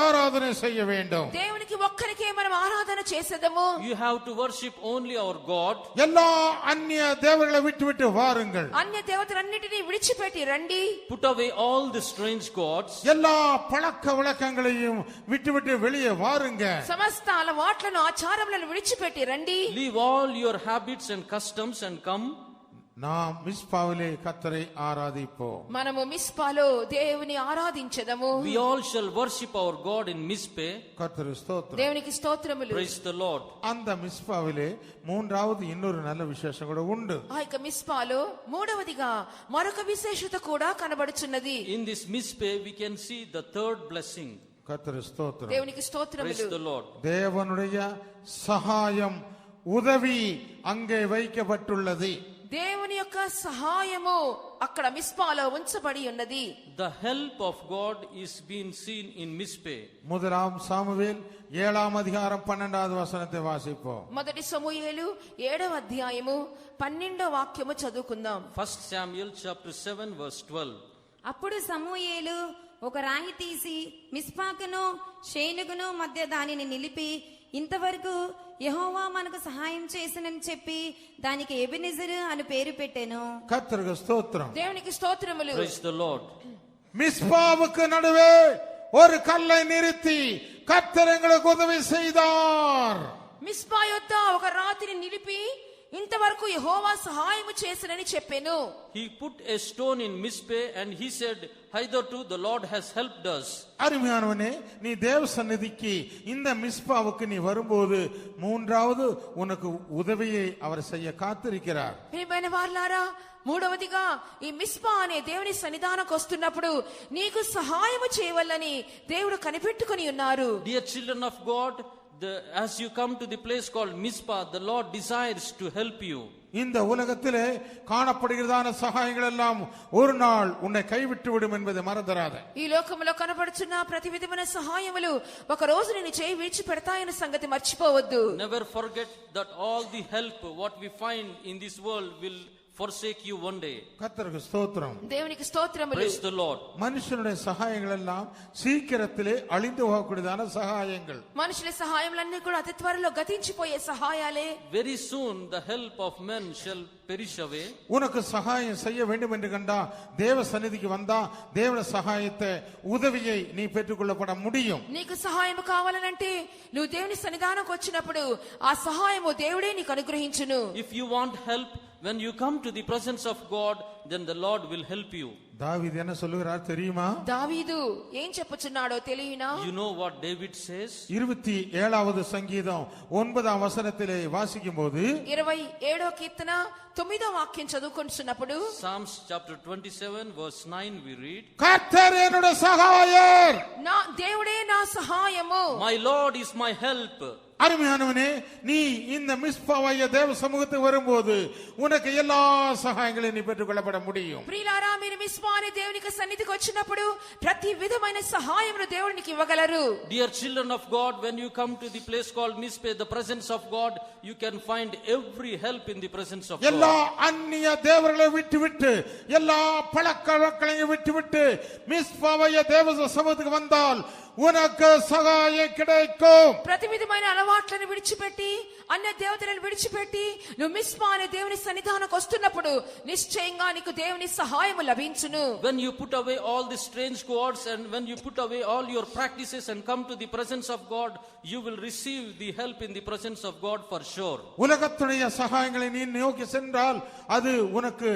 ஆராதனை செய்ய வேண்டும். దేవునికి ఒక్కరికే మనం ఆరాధన చేసేదము. You have to worship only our God. எல்லா அந்நிய தேவர்களை விட்டுவிட்டு வாருங்கள். అన్య దేవతలన్నిటినీ విడిచిపెట్టి రండి. Put away all the strange gods. எல்லா பழக்க வழக்கங்களையும் விட்டுவிட்டு வெளியே வாருங்க. సమస్త అలవాట్లను ఆచారములను విడిచిపెట్టి రండి. Leave all your habits and customs and come. நாம் மிஸ்பாவிலே கர்த்தரை ஆராதிப்போம். మనము మిస్పాలో దేవుని ఆరాధించెదము. We all shall worship our God in Mizpeh. கர்த்தருக்கு ஸ்தோத்திரம். దేవునికి స్తోత్రములు. Praise the Lord. அந்த மிஸ்பாவிலே மூன்றாவது இன்னொரு நல்ல விசேஷம் கூட உண்டு. ఆ యొక్క మిస్పాలో మూడవదిగా మరొక విశేషత కూడా కనబడుచున్నది. In this Mizpeh we can see the third blessing. கர்த்தருக்கு ஸ்தோத்திரம். దేవునికి Praise స్తోత్రములు. the Lord. தேவனுடைய சகாயம் உதவி அங்கே வைக்கப்பட்டுள்ளது. దేవుని యొక్క సహాయము అక్కడ మిస్పాలో ఉంచబడి ఉన్నది. The help of God is being seen in Mizpeh. முதலாம் சாமுவேல் 7ஆம் அதிகாரம் 12வது வசனத்தை வாசிப்போம். మొదటి సమూయేలు 7వ అధ్యాయము 12వ వాక్యము చదువుకుందాం. 1 Samuel chapter 7 verse 12. అప్పుడు సమూయేలు ఒక రాయి తీసి మిస్పాకును షేనుగును మధ్య దానిని నిలిపి, ఇంతవరకు యెహోవా మనకు సహాయం చేసినని చెప్పి దానికి ఎబెనెజరు అని పేరు పెట్టెను. கர்த்தருக்கு ஸ்தோத்திரம். దేవునికి స్తోత్రములు. Praise the Lord. மிஸ்பாவுக்கு நடுவே ஒரு கல்லை நிறுத்தி கர்த்தர் எங்களுக்கு உதவி செய்தார். మిస్పా యొద్ద ఒక రాతిని నిలిపి ఇంతవరకు యెహోవా సహాయము చేసినని చెప్పెను. He put a stone in Mizpeh and he said, hitherto the Lord has helped us. அருமையானவனே, நீ தேவ சந்நிதிக்கு இந்த மிஸ்பாவுக்கு நீ வரும்போது மூன்றாவது உனக்கு உதவியை அவர் செய்ய காத்திருக்கிறார். ప్రియమైన వారలారా, మూడవదిగా ఈ మిస్పా అనే దేవుని సన్నిధానంకు వస్తున్నప్పుడు నీకు సహాయము చేయవల్లని దేవుడు కనిపెట్టుకొని ఉన్నారు. Dear children of God, as you come to the place called Mizpah, the Lord desires to help you. இந்த உலகத்திலே காணப்படுகிறதான சகாயங்கள் எல்லாம் ஒரு நாள் உன்னை கைவிட்டு விடும் என்பதை மறந்துடாதே. ఈ లోకములో కనబడుచున్న ప్రతి విధమైన సహాయములు ఒక రోజు నిన్ను చేయి విడిచిపెడతాయన్న సంగతి మర్చిపోవద్దు. Never forget that all the help what we find in this world will forsake you one day. கர்த்தருக்கு ஸ்தோத்திரம். దేవునికి స్తోత్రములు. Praise the Lord. மனுஷனுடைய சகாயங்கள் எல்லாம் சீக்கிரத்திலே அழிந்து போகக்கூடியதான சகாயங்கள். మనుషుల సహాయములన్నీ కూడా అతి త్వరలో గతించిపోయే సహాయాలే. Very soon the help of men shall perish away. உனக்கு சகாயம் செய்ய வேண்டும் என்று கண்டா தேவ சந்நிதிக்கு வந்தா தேவ சகாயத்தை உதவியை நீ பெற்றுக்கொள்ளப்பட முடியும். నీకు సహాయం కావాలనంటే నువ్వు దేవుని సన్నిధానంకు వచ్చినప్పుడు ఆ సహాయము దేవుడే నీకు అనుగ్రహించును. If you want help, when you come to the presence of God, then the Lord will help you. தாவீது என்ன சொல்லுகிறார் தெரியுமா? దావీదు ఏం చెప్పుచున్నాడో తెలియనా? You know what David says? 27வது சங்கீதம் 9వ వచనத்திலே వాసిக்கும்போது 27వ కీర్తన 9వ వాక్యం చదువుకుంటున్నప్పుడు Psalms chapter 27 verse 9 we read, கர்த்தர் என்னுடைய சகாயர், నా దేవుడే నా సహాయము. my Lord is my help. அருமையானவனே, நீ இந்த மிஸ்பாவைய தேவ சமூகத்துக்கு வரும்போது உனக்கு எல்லா சகாயங்களையும் நீ பெற்றுக்கொள்ளப்பட முடியும். ప్రియులారా, మీరు మిస్పాని దేవునికి సన్నిధికి వచ్చినప్పుడు ప్రతి విధమైన సహాయమును దేవుడు నీకు ఇవ్వగలరు. Dear children of God, when you come to the place called Mizpeh, the presence of God, you can find every help in the presence of எல்லா God. அந்நிய தேவர்களை விட்டுவிட்டு எல்லா பழக்கவழக்கங்களையும் விட்டுவிட்டு மிஸ்பாவைய தேவ சமூகத்துக்கு வந்தால் உனக்கு சகாயம் கிடைக்கும். ప్రతి విధమైన అలవాట్లను విడిచిపెట్టి అన్య దేవతలను విడిచిపెట్టి నువ్వు మిస్పా అనే దేవుని సన్నిధానంకు వస్తున్నప్పుడు నిశ్చయంగా నీకు దేవుని సహాయము లభించును. When you put away all the strange gods and when you put away all your practices and come to the presence of God, you will receive the help in the presence of God for sure. உலகத்துடைய சகாயங்களை நீ நோக்கி சென்றால் அது உனக்கு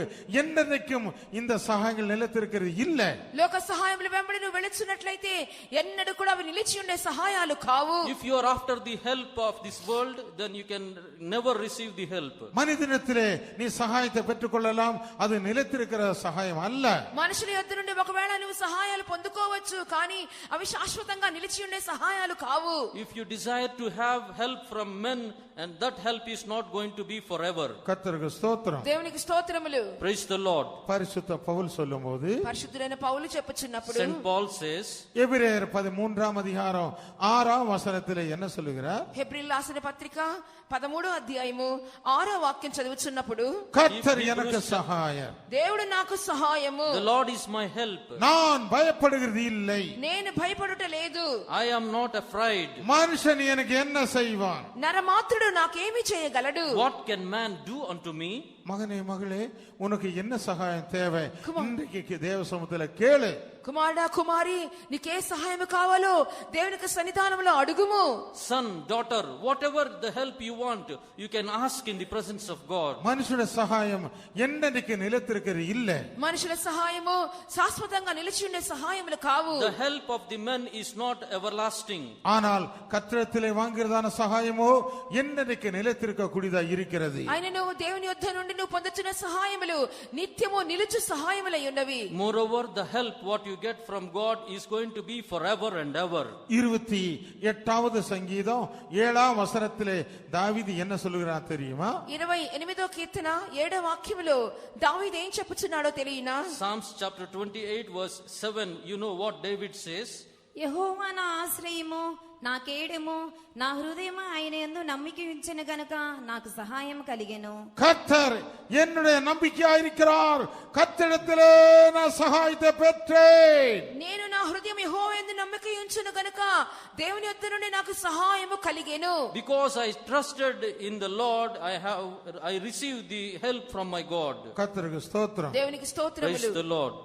என்னைக்கும் இந்த சகாயங்கள் நிலைத்திருக்கிறது இல்ல. లోక సహాయముల వెంబడి నువ్వు వెళుచున్నట్లయితే ఎన్నడూ కూడా అవి నిలిచి ఉండే సహాయాలు కావు. If you are after the help of this world, then you can never receive the help. மனிதனிடத்திலே நீ சகாயத்தை பெற்றுக்கொள்ளலாம், அது நிலைத்திருக்கிற சகாயம் அல்ல. మనుషుల యొద్ద నుండి ఒకవేళ నువ్వు సహాయాలు పొందుకోవచ్చు, కానీ అవి శాశ్వతంగా నిలిచి ఉండే సహాయాలు కావు. If you desire to have help from men, and that help is not going to be forever. கர்த்தருக்கு ஸ்தோத்திரம். దేవునికి స్తోత్రములు. Praise the Lord. பரிசுத்த பவுல் சொல்லும்போது పరిశుద్ధుడైన పౌలు చెప్పుచున్నప్పుడు Saint Paul says, எபிரேயர் 13వ அதிகாரம் 6వ వచనத்திலே என்ன சொல்லுகிறார்? హెబ్రీయుల రాసిన పత్రిక 13వ అధ్యాయము 6వ వాక్యం చదువుచున్నప్పుడు கர்த்தர் எனக்கு சகாயர், దేవుడు నాకు సహాయము, the Lord is my help. நான் பயப்படுகிறது இல்லை, నేను భయపడుట లేదు, I am not afraid. மனுஷன் எனக்கு என்ன செய்வான்? నరమాత్రుడు నాకేమి చేయగలడు? What can man do unto me? மகனே மகளே, உனக்கு என்ன சகாயம் தேவை? இன்றைக்கு தேவ சமூகத்துல கேளு. కుమారుడా కుమారి, నీకే సహాయం కావాలో దేవునికి సన్నిధానంలో అడుగుము. Son, daughter, whatever the help you want, you can ask in the presence of God. மனுஷனுடைய சகாயம் என்னைக்கு நிலைத்திருக்கிறது இல்ல. మనుషుల సహాయము శాశ్వతంగా నిలిచి ఉండే సహాయములు కావు. The help of the men is not everlasting. ஆனால் கர்த்தரிடத்திலே வாங்குறதான சகாயமோ என்னைக்கு நிலைத்திருக்க கூடியதா இருக்கிறது. ఆయనను దేవుని యొద్ద నుండి నువ్వు పొందుతున్న సహాయములు నిత్యము నిలుచు సహాయములై ఉన్నవి. Moreover, the help what you get from God is going to be forever and ever. 28வது சங்கீதம் 7వ వచనத்திலே தாவீது என்ன சொல்லுகிறார் தெரியுமா? 28వ కీర్తన 7వ వాక్యములో దావీదు ఏం చెప్పుచున్నాడో తెలియనా? Psalms chapter 28 verse 7, you know what David says? యెహోవా నా ఆశ్రయము, నా కేడెము, నా హృదయము ఆయన యందు నమ్మిక ఉంచెను గనుక నాకు సహాయం కలిగెను. கர்த்தர் என்னுடைய நம்பிக்கையாயிருக்கிறார், கர்த்தரிடத்திலே நான் சகாயத்தை பெற்றேன். నేను నా హృదయం యెహోవా యందు నమ్మిక ఉంచును గనుక దేవుని యొద్ద నుండి నాకు సహాయము కలిగెను. Because I trusted in the Lord, I received the help from my God. கர்த்தருக்கு ஸ்தோத்திரம். దేవునికి Praise స్తోత్రములు. the Lord.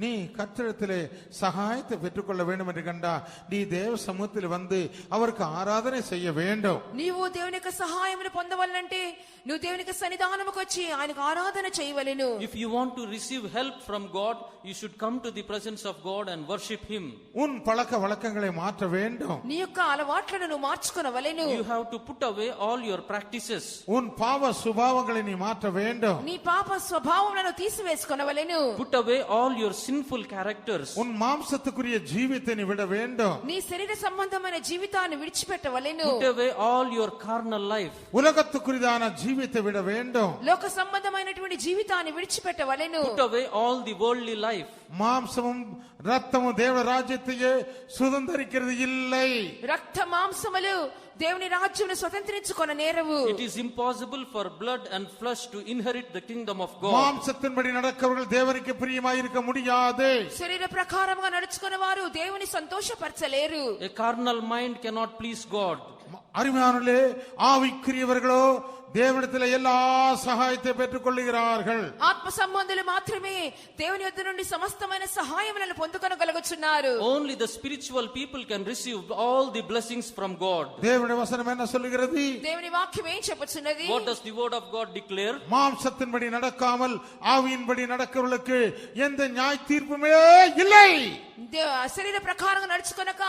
நீ கர்த்தரிடத்திலே சகாயத்தை பெற்றுக்கொள்ள வேண்டும் என்று கண்டா நீ தேவ சமூகத்தில் வந்து அவருக்கு ஆராதனை செய்ய வேண்டும். నీవు దేవుని యొక్క సహాయమును పొందవలనంటే నువ్వు దేవుని యొక్క సన్నిధానముకు వచ్చి ఆయనకు ఆరాధన చేయవలెను. If you want to receive help from God, you should come to the presence of God and worship Him. உன் பழக்க வழக்கங்களை மாற்ற வேண்டும். నీ యొక్క అలవాట్లను నువ్వు మార్చుకొనవలెను. You have to put away all your practices. உன் பாவ சுபாவங்களை நீ மாற்ற வேண்டும். నీ పాప స్వభావములను తీసివేసుకొనవలెను. Put away all your sinful characters. உன் மாம்சத்துக்குரிய ஜீவித்தை நீ விட வேண்டும். నీ శరీర సంబంధమైన జీవితాన్ని విడిచిపెట్టవలెను. Put away all your carnal life. உலகத்துக்குரியதான ஜீவித்தை விட வேண்டும். లోక సంబంధమైనటువంటి జీవితాన్ని విడిచిపెట్టవలెను. Put away all the worldly life. மாம்சமும் ரத்தமும் தேவ ராஜ்யத்தையே சுதந்தரிக்கிறது இல்லை. రక్త మాంసములు దేవుని రాజ్యమును స్వతంత్రించుకొన నేరవు. It is impossible for blood and flesh to inherit the kingdom of God. மாம்சத்தின்படி நடக்கிறவர்கள் தேவனுக்கு பிரியமாய் இருக்க முடியாது. శరీర ప్రకారముగా నడుచుకున్న వారు దేవుని సంతోషపరచలేరు. A carnal mind cannot please God. அருமையானவர்களே, ஆவிக்குரியவர்களோ தேவனிடத்தில் எல்லா సహాయத்தை பெற்றுக் கொள்ளுகிறார்கள். ఆత్మ సంబంధులు మాత్రమే దేవుని యొద్ద నుండి సమస్తమైన సహాయములను పొందుకొనగలుగుచున్నారు. Only the spiritual people can receive all the blessings from God. தேவனுடைய வசனம் என்ன சொல்லுகிறது? దేవుని వాక్యం ఏం చెప్పుచున్నది? What does the word of God declare? மாம்சத்தின்படி நடக்காமல் ஆவியின்படி நடக்கிறவர்களுக்கு எந்த நியாய தீர்ப்புமே இல்லை. శరీర ప్రకారంగా నడుచుకొనక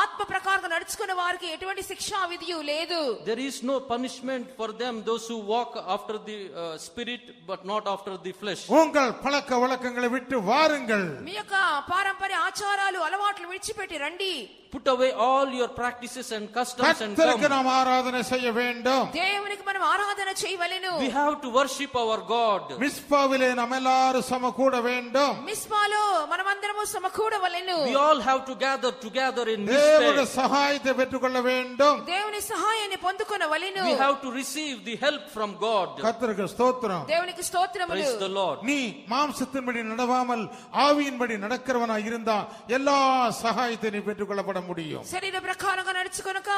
ఆత్మ ప్రకారంగా నడుచుకున్న వారికి ఎటువంటి శిక్షా విధియు లేదు. There is no punishment for them, those who walk after the spirit but not after the flesh. உங்கள் பழக்க வழக்கங்களை விட்டு வாருங்கள். మీ యొక్క పారంపర్య ఆచారాలు అలవాట్లు విడిచిపెట్టి రండి. Put away all your practices and customs and கர்த்தருக்கு come. நாம் ஆராதனை செய்ய வேண்டும். దేవునికి మనం ఆరాధన చేయవలెను. We have to worship our God. மிஸ்பாவிலே நாம் எல்லாரும் சமகூட வேண்டும். మిస్పాలో మనమందరము సమకూడవలెను. We all have to gather together in தேவனுடைய Mizpeh. சகாயத்தை பெற்றுக்கொள்ள வேண்டும். దేవుని సహాయాన్ని పొందుకొనవలెను. We have to receive the help from God. கர்த்தருக்கு ஸ்தோத்திரம். దేవునికి స్తోత్రములు. Praise the Lord. நீ மாம்சத்தின்படி நடவாமல் ஆவியின்படி நடக்கிறவனா இருந்தா எல்லா சகாயத்தை நீ பெற்றுக்கொள்ளப்பட முடியும். శరీర ప్రకారంగా నడుచుకొనక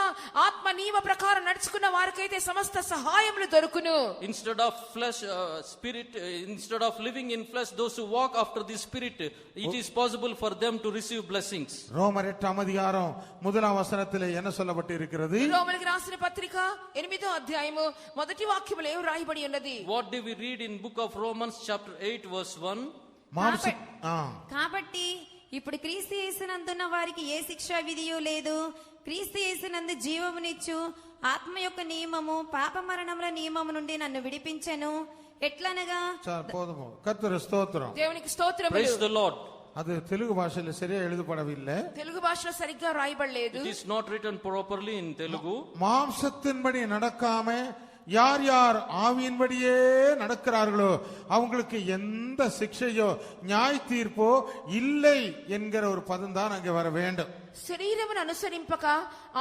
ఆత్మ నియమ ప్రకారం నడుచుకున్న వారికైతే సమస్త సహాయములు దొరుకును. Instead of flesh, spirit, instead of living in flesh, those who walk after the spirit, it is possible for them to receive blessings. ரோமர் 8 அதிகாரம் 1 வசனத்திலே என்ன சொல்லப்பட்டு இருக்கிறது? రోమలకు రాసిన పత్రిక 8వ అధ్యాయము మొదటి వాక్యములో ఏం రాయబడి ఉన్నది? What do we read in book of Romans chapter 8 verse 1? కాబట్టి ఇప్పుడు క్రీస్తు యేసునందున్న వారికి ఏ శిక్షా విధియు లేదు. క్రీస్తు యేసునందు జీవమునిచ్చు ఆత్మ యొక్క నియమము పాప మరణముల నియమము నుండి నన్ను విడిపించెను. ఎట్లనగా போதும். கர்த்தருக்கு ஸ்தோத்திரம். దేవునికి స్తోత్రములు. Praise the Lord. அது தெலுங்கு பாஷையில சரியா எழுதப்படவில்லை. తెలుగు భాషలో సరిగ్గా రాయబడలేదు. It is not written properly in Telugu. மாம்சத்தின்படி நடக்காம யார் யார் ஆவியின்படியே நடக்கிறார்களோ அவங்களுக்கு எந்த சிக்ஷையோ நியாய தீர்ப்போ இல்லை என்கிற ஒரு பதம் தான் அங்கே வர வேண்டும். శరీరమును అనుసరింపక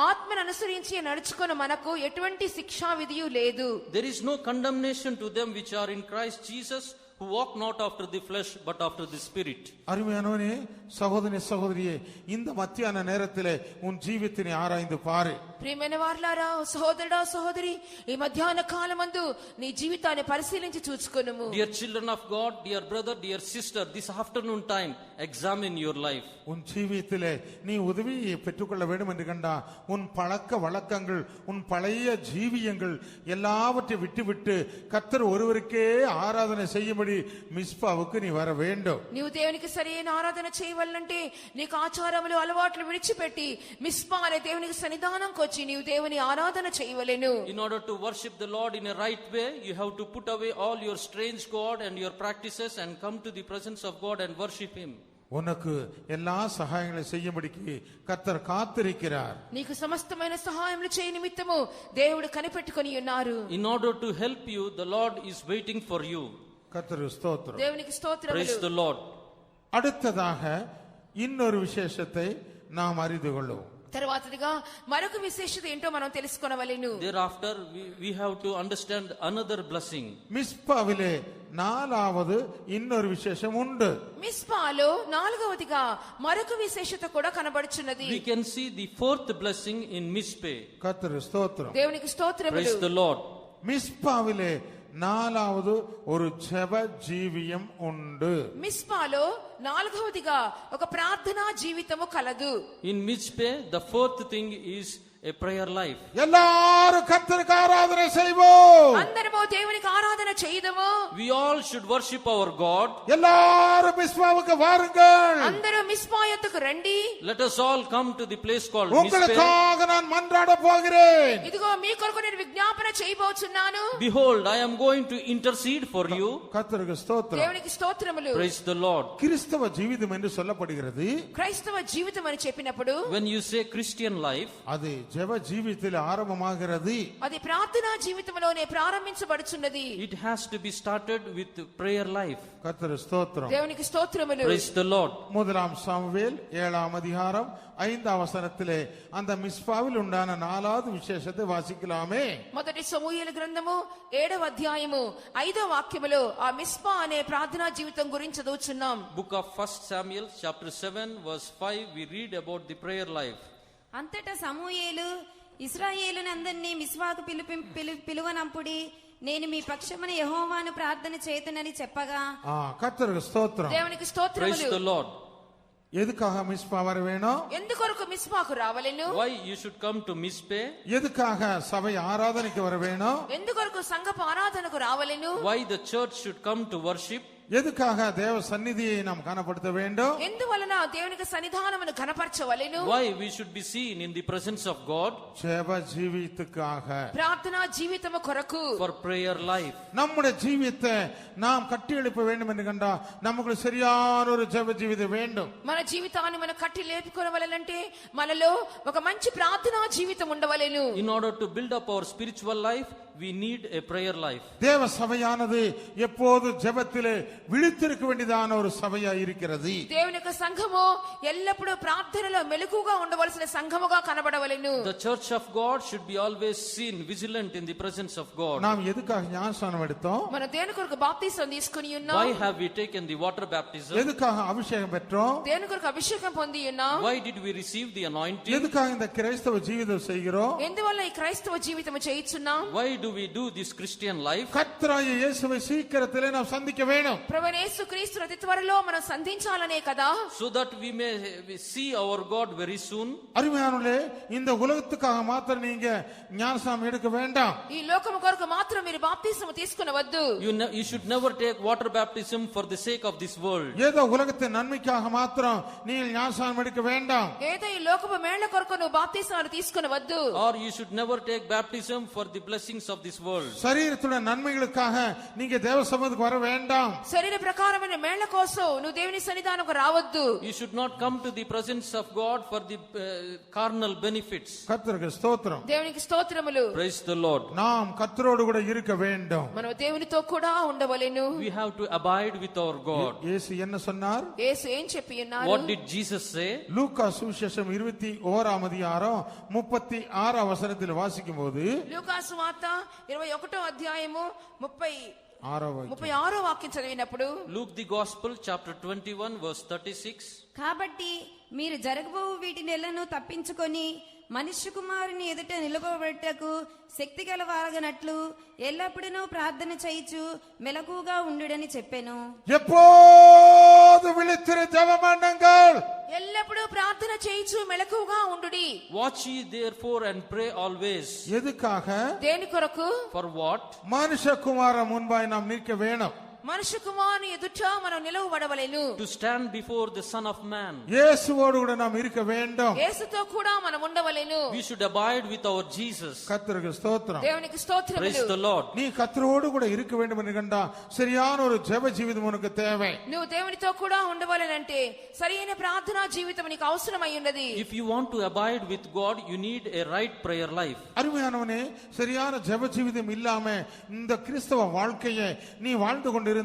ఆత్మను అనుసరించి నడుచుకున్న మనకు ఎటువంటి శిక్షా విధియు లేదు. There is no condemnation to them which are in Christ Jesus, who walk not after the flesh but after the spirit. அருமையானவனே, சகோதரி சகோதரியே, இந்த மத்தியான நேரத்திலே உன் ஜீவித்தினை ஆராய்ந்து பாரு. ప్రియమైన వారలారా, సహోదరుడా సహోదరి, ఈ మధ్యాహ్న కాలమందు నీ జీవితాన్ని పరిశీలించి చూచుకొనుము. Dear children of God, dear brother, dear sister, this afternoon time examine your life. உன் ஜீவியத்திலே நீ உதவியை பெற்றுக்கொள்ள வேண்டும் என்று கண்டா உன் பழக்க வழக்கங்கள், உன் பழைய ஜீவியங்கள் எல்லாவற்றை விட்டுவிட்டு கர்த்தர் ஒருவருக்கே ஆராதனை செய்யும்படி மிஸ்பாவுக்கு நீ வர வேண்டும். నీవు దేవునికి సరైన ఆరాధన చేయవలనంటే నీకు ఆచారములు అలవాట్లు విడిచిపెట్టి మిస్పా అనే దేవునికి సన్నిధానంకి వచ్చి నీవు దేవుని ఆరాధన చేయవలెను. In order to worship the Lord in a right way, you have to put away all your strange god and your practices and come to the presence of God and worship him. உனக்கு எல்லா சகாயங்களை செய்யும்படிக்கு கர்த்தர் காத்திருக்கிறார். నీకు సమస్తమైన సహాయములు చేయ నిమిత్తము దేవుడు కనిపెట్టుకొని ఉన్నారు. In order to help you, the Lord is waiting for you. கர்த்தருக்கு ஸ்தோத்திரம். దేవునికి స్తోత్రములు. Praise the Lord. அடுத்ததாக இன்னொரு விசேஷத்தை நாம் அறிந்து கொள்வோம். తర్వాతదిగా మరొక విశేషత ఏంటో మనం తెలుసుకొనవలెను. Thereafter we have to understand another blessing. மிஸ்பாவிலே நாலாவது இன்னொரு விசேஷம் உண்டு. మిస్పాలో నాలుగవదిగా మరొక విశేషత కూడా కనబడుచున్నది. We can see the fourth blessing in Mizpeh. கர்த்தருக்கு ஸ்தோத்திரம். దేవునికి స్తోత్రములు. Praise the Lord. மிஸ்பாவிலே நாலாவது ஒரு ஜெப ஜீவியம் உண்டு. మిస్పాలో నాలుగవదిగా ఒక ప్రార్థనా జీవితము కలదు. In Mizpeh, the fourth thing is a prayer life. எல்லாரும் கர்த்தருக்கு ஆராதனை செய்வோம். అందరము దేవునికి ఆరాధన చేయుదము. We all should worship our God. எல்லாரும் மிஸ்பாவுக்கு வாருங்கள். అందరూ మిస్పా యొద్దకు రండి. Let us all come to the place called Mizpeh. உங்களுக்காக நான் மன்றாட போகிறேன். ఇదిగో మీ కొరకు నేను విజ్ఞాపన చేయబోచున్నాను. Behold, I am going to intercede for you. கர்த்தருக்கு ஸ்தோத்திரம். దేవునికి స్తోత్రములు. Praise the Lord. கிறிஸ்தவ ஜீவிதம் என்று சொல்லப்படுகிறது. క్రైస్తవ జీవితం అని చెప్పినప్పుడు When you say Christian life, அது ஜெப ஜீவிதத்தில் ஆரம்பமாகிறது. అది ప్రార్థనా జీవితంలోనే ప్రారంభించబడుచున్నది. It has to be started with prayer life. கர்த்தருக்கு ஸ்தோத்திரம். దేవునికి స్తోత్రములు. Praise the Lord. முதலாம் சாமுவேல் 7ஆம் அதிகாரம் 5ஆம் வசனத்திலே அந்த மிஸ்பாவில் உண்டான 4வது விசேஷத்தை வாசிக்கலாமே. మొదటి సమూయేలు గ్రంథము 7వ అధ్యాయము 5వ వాక్యములో ఆ మిస్పా అనే ప్రార్థనా జీవితం గురించి చదువుచున్నాం. Book of 1 Samuel chapter 7 verse 5 we read about the prayer life. అంతటా సమూయేలు ఇశ్రాయేలునందరినీ మిస్వాకు పిలువనంపుడి నేను మీ పక్షమున యెహోవాను ప్రార్థన చేతునని చెప్పగా கர்த்தருக்கு ஸ்தோத்திரம். దేవునికి Praise స్తోత్రములు. the Lord. எதுக்காக மிஸ்பா வர வேணும்? ఎందుకొరకు మిస్పాకు రావలెను? Why you should come to Mizpeh? எதுக்காக சபை ஆராதனைக்கு வர வேணும்? ఎందుకొరకు సంఘపు ఆరాధనకు రావలెను? Why the church should come to worship? எதுக்காக தேவ சந்நிதியை நாம் கனப்படுத்த வேண்டும்? ఎందువలన దేవునికి సన్నిధానమును ఘనపరచవలెను? Why we should be seen in the presence of God? ஜெப ஜீவித்துக்காக, ప్రార్థనా జీవితము కొరకు, for prayer life. நம்முடைய ஜீவித்தை நாம் கட்டி எழுப்ப வேண்டும் என்று கண்டா நமக்கு சரியான ஒரு ஜெப ஜீவிதம் வேண்டும். మన జీవితాన్ని మనం కట్టి లేపుకోవాలంటే మనలో ఒక మంచి ప్రార్థనా జీవితం ఉండవలెను. In order to build up our spiritual life, we need a prayer life. தேவ சபையானது எப்போது ஜெபத்திலே விழித்திருக்க வேண்டியதான ஒரு சபையா இருக்கிறது. దేవుని యొక్క సంఘము ఎల్లప్పుడూ ప్రార్థనలో మెలకుగా ఉండవలసిన సంఘముగా కనబడవలెను. The church of God should be always seen vigilant in the presence of God. நாம் எதுக்காக ஞானஸ்நானம் எடுத்தோம்? మన దేని కొరకు బాప్తిసం తీసుకొని ఉన్నాం? Why have we taken the water baptism? எதுக்காக அபிஷேகம் பெற்றோம்? దేని కొరకు అభిషేకం పొంది ఉన్నాం? Why did we receive the anointing? எதுக்காக இந்த கிறிஸ்தவ ஜீவிதம் செய்கிறோம்? ఎందువల్ల ఈ క్రైస్తవ జీవితం చేయుచున్నాం? Why do we do this Christian life? கர்த்தராகிய இயேசுவை சீக்கிரத்திலே நாம் சந்திக்க வேண்டும். ప్రభువైన యేసుక్రీస్తు అతి త్వరలో మనం సంధించాలనే కదా, So that we may see our God very soon. அருமையானவர்களே, இந்த உலகத்துக்காக மாத்திரம் நீங்க ஞானஸ்நானம் எடுக்க வேண்டாம். ఈ లోకము కొరకు మాత్రం మీరు బాప్తిసం తీసుకొనవద్దు. You should never take water baptism for the sake of this world. ஏதோ உலகத்தின் நன்மைக்காக மாத்திரம் நீங்கள் ஞானஸ்நானம் எடுக்க வேண்டாம். ఏదో ఈ లోకము మేళ్ల కొరకు నువ్వు బాప్తిసాలు తీసుకొనవద్దు. Or you should never take baptism for the blessings of this world. சரீரத்துடைய நன்மைகளுக்காக நீங்க தேவ சமூகத்துக்கு வர வேண்டாம். శరీర ప్రకారమైన మేళ్ల కోసం నువ్వు దేవుని సన్నిధానముకు రావద్దు. You should not come to the presence of God for the carnal benefits. கர்த்தருக்கு ஸ்தோத்திரம். దేవునికి స్తోత్రములు. Praise the Lord. நாம் கர்த்தரோடு கூட இருக்க வேண்டும். మనం దేవునితో కూడా ఉండవలెను. We have to abide with our God. இயேசு என்ன சொன்னார்? యేసు ఏం చెప్పి ఉన్నారు? What did Jesus say? லூக்கா சுவிசேஷம் 21ஆம் அதிகாரம் 36ஆம் வசனத்தில் வாசிக்கும்போது, లూకా సువార్త 21వ అధ్యాయము 6వ 36వ వాక్యం చదివినప్పుడు, Luke the Gospel chapter 21 verse 36. కాబట్టి మీరు జరగబోవు వీటినెల్లను తప్పించుకొని మనుష్య కుమారుని ఎదుట నిలబడటకు శక్తి గల వారగనట్లు ఎల్లప్పుడూ ప్రార్థన చేయుచు మెలకుగా ఉండుడని చెప్పెను. எப்போது விழித்திரு ஜெபம் பண்ணுங்கள். ఎల్లప్పుడూ ప్రార్థన చేయుచు మెలకువగా ఉండుడి. Watch ye therefore and pray always. எதுக்காக? దేని కొరకు? For what? மனுஷகுமாரன் முன்பாய் நாம் நிற்க வேணும். మనుష్య కుమారుని ఎదుట మనం నిలవబడవలెను. To stand before the Son of Man. இயேசுவோடு கூட நாம் இருக்க வேண்டும். యేసుతో కూడా మనం ఉండవలెను. We should abide with our Jesus. கர்த்தருக்கு ஸ்தோத்திரம். దేవునికి స్తోత్రములు. Praise the Lord. நீ கர்த்தரோடு கூட இருக்க வேண்டும் என்று கண்டா சரியான ஒரு ஜெப ஜீவிதம் உனக்கு தேவை. నువ్వు దేవునితో కూడా ఉండవలెనంటే సరైన ప్రార్థనా జీవితం నీకు అవసరమై ఉన్నది. If you want to abide with God, you need a right prayer life. அருமையானவனே, சரியான ஜெப ஜீவிதம் இல்லாம இந்த கிறிஸ்தவ வாழ்க்கையை நீ வாழ்ந்து கொண்டிருந்தா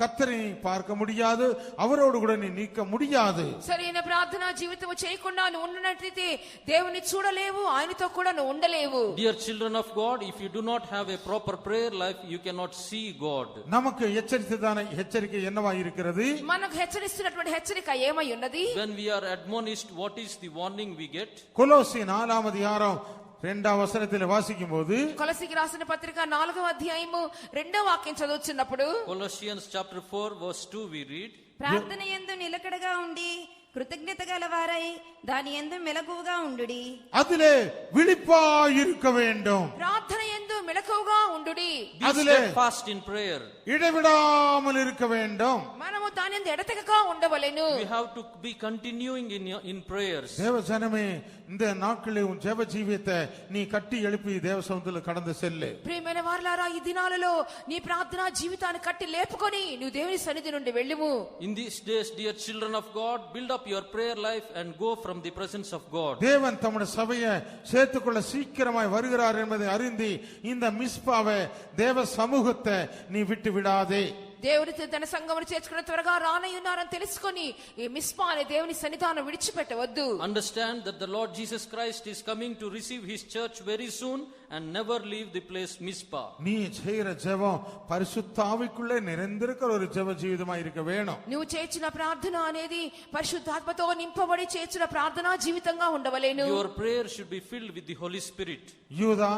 கர்த்தரை நீ பார்க்க முடியாது, அவரோடு கூட நீ நிற்க முடியாது. సరైన ప్రార్థనా జీవితం చేయకుండా నువ్వు ఉన్నట్లయితే దేవుని చూడలేవు, ఆయనతో కూడా నువ్వు ఉండలేవు. Dear children of God, if you do not have a proper prayer life, you cannot see God. நமக்கு எச்சரிக்கை என்னவா இருக்கிறது? మనకు హెచ్చరిస్తున్నటువంటి హెచ్చరిక ఏమై ఉన్నది? When we are admonished, what is the warning we get? கொலோசி 4ஆம் அதிகாரம் 2ஆம் வசனத்தில் வாசிக்கும்போது, కొలసీకి రాసిన పత్రిక 4వ అధ్యాయము 2వ వాక్యం చదువుతున్నప్పుడు, Colossians chapter 4 verse 2 we read. ప్రార్థన యందు నిలకడగా ఉండి కృతజ్ఞత గలవారై దాని యందు మెలకువగా ఉండుడి. அதிலே விழிப்பாய் இருக்க வேண்டும். ప్రార్థన యందు మెలకువగా ఉండుడి. Be அதிலே steadfast in prayer. இடைவிடாமல் இருக்க வேண்டும். మనము దాని యందు ఎడతెగక ఉండవలెను. We have to be continuing in prayers. தேவ ஜனமே, இந்த நாட்களில் உன் ஜெப ஜீவியத்தை நீ கட்டி எழுப்பி தேவ சமூகத்தில் கடந்து செல்லு. ప్రియమైన వారలారా, ఈ దినాలలో నీ ప్రార్థనా జీవితాన్ని కట్టి లేపుకొని నువ్వు దేవుని సన్నిధి నుండి వెళ్ళుము. In these days, dear children of God, build up your prayer life and go from the presence of God. தேவன் தம்முடைய சபையை சேர்த்துக்கொள்ள சீக்கிரமாய் வருகிறார் என்பதை அறிந்து இந்த மிஸ்பாவை தேவ சமூகத்தை நீ விட்டு விடாதே. దేవుడి తన సంఘమును చేర్చుకున్న త్వరగా రానయ్యున్నారని తెలుసుకొని ఈ మిస్పా అనే దేవుని సన్నిధానం విడిచిపెట్టవద్దు. Understand that the Lord Jesus Christ is coming to receive his church very soon and never leave the place Mizpah. நீ செய்கிற ஜெபம் பரிசுத்த ஆவிக்குள்ளே நிறைந்திருக்கிற ஒரு ஜெப ஜீவிதமாய் இருக்க வேணும். నువ్వు చేర్చిన ప్రార్థన అనేది పరిశుద్ధాత్మతో నింపబడి చేర్చిన ప్రార్థనా జీవితంగా ఉండవలేను. Your prayer should be filled with the Holy Spirit. யூதா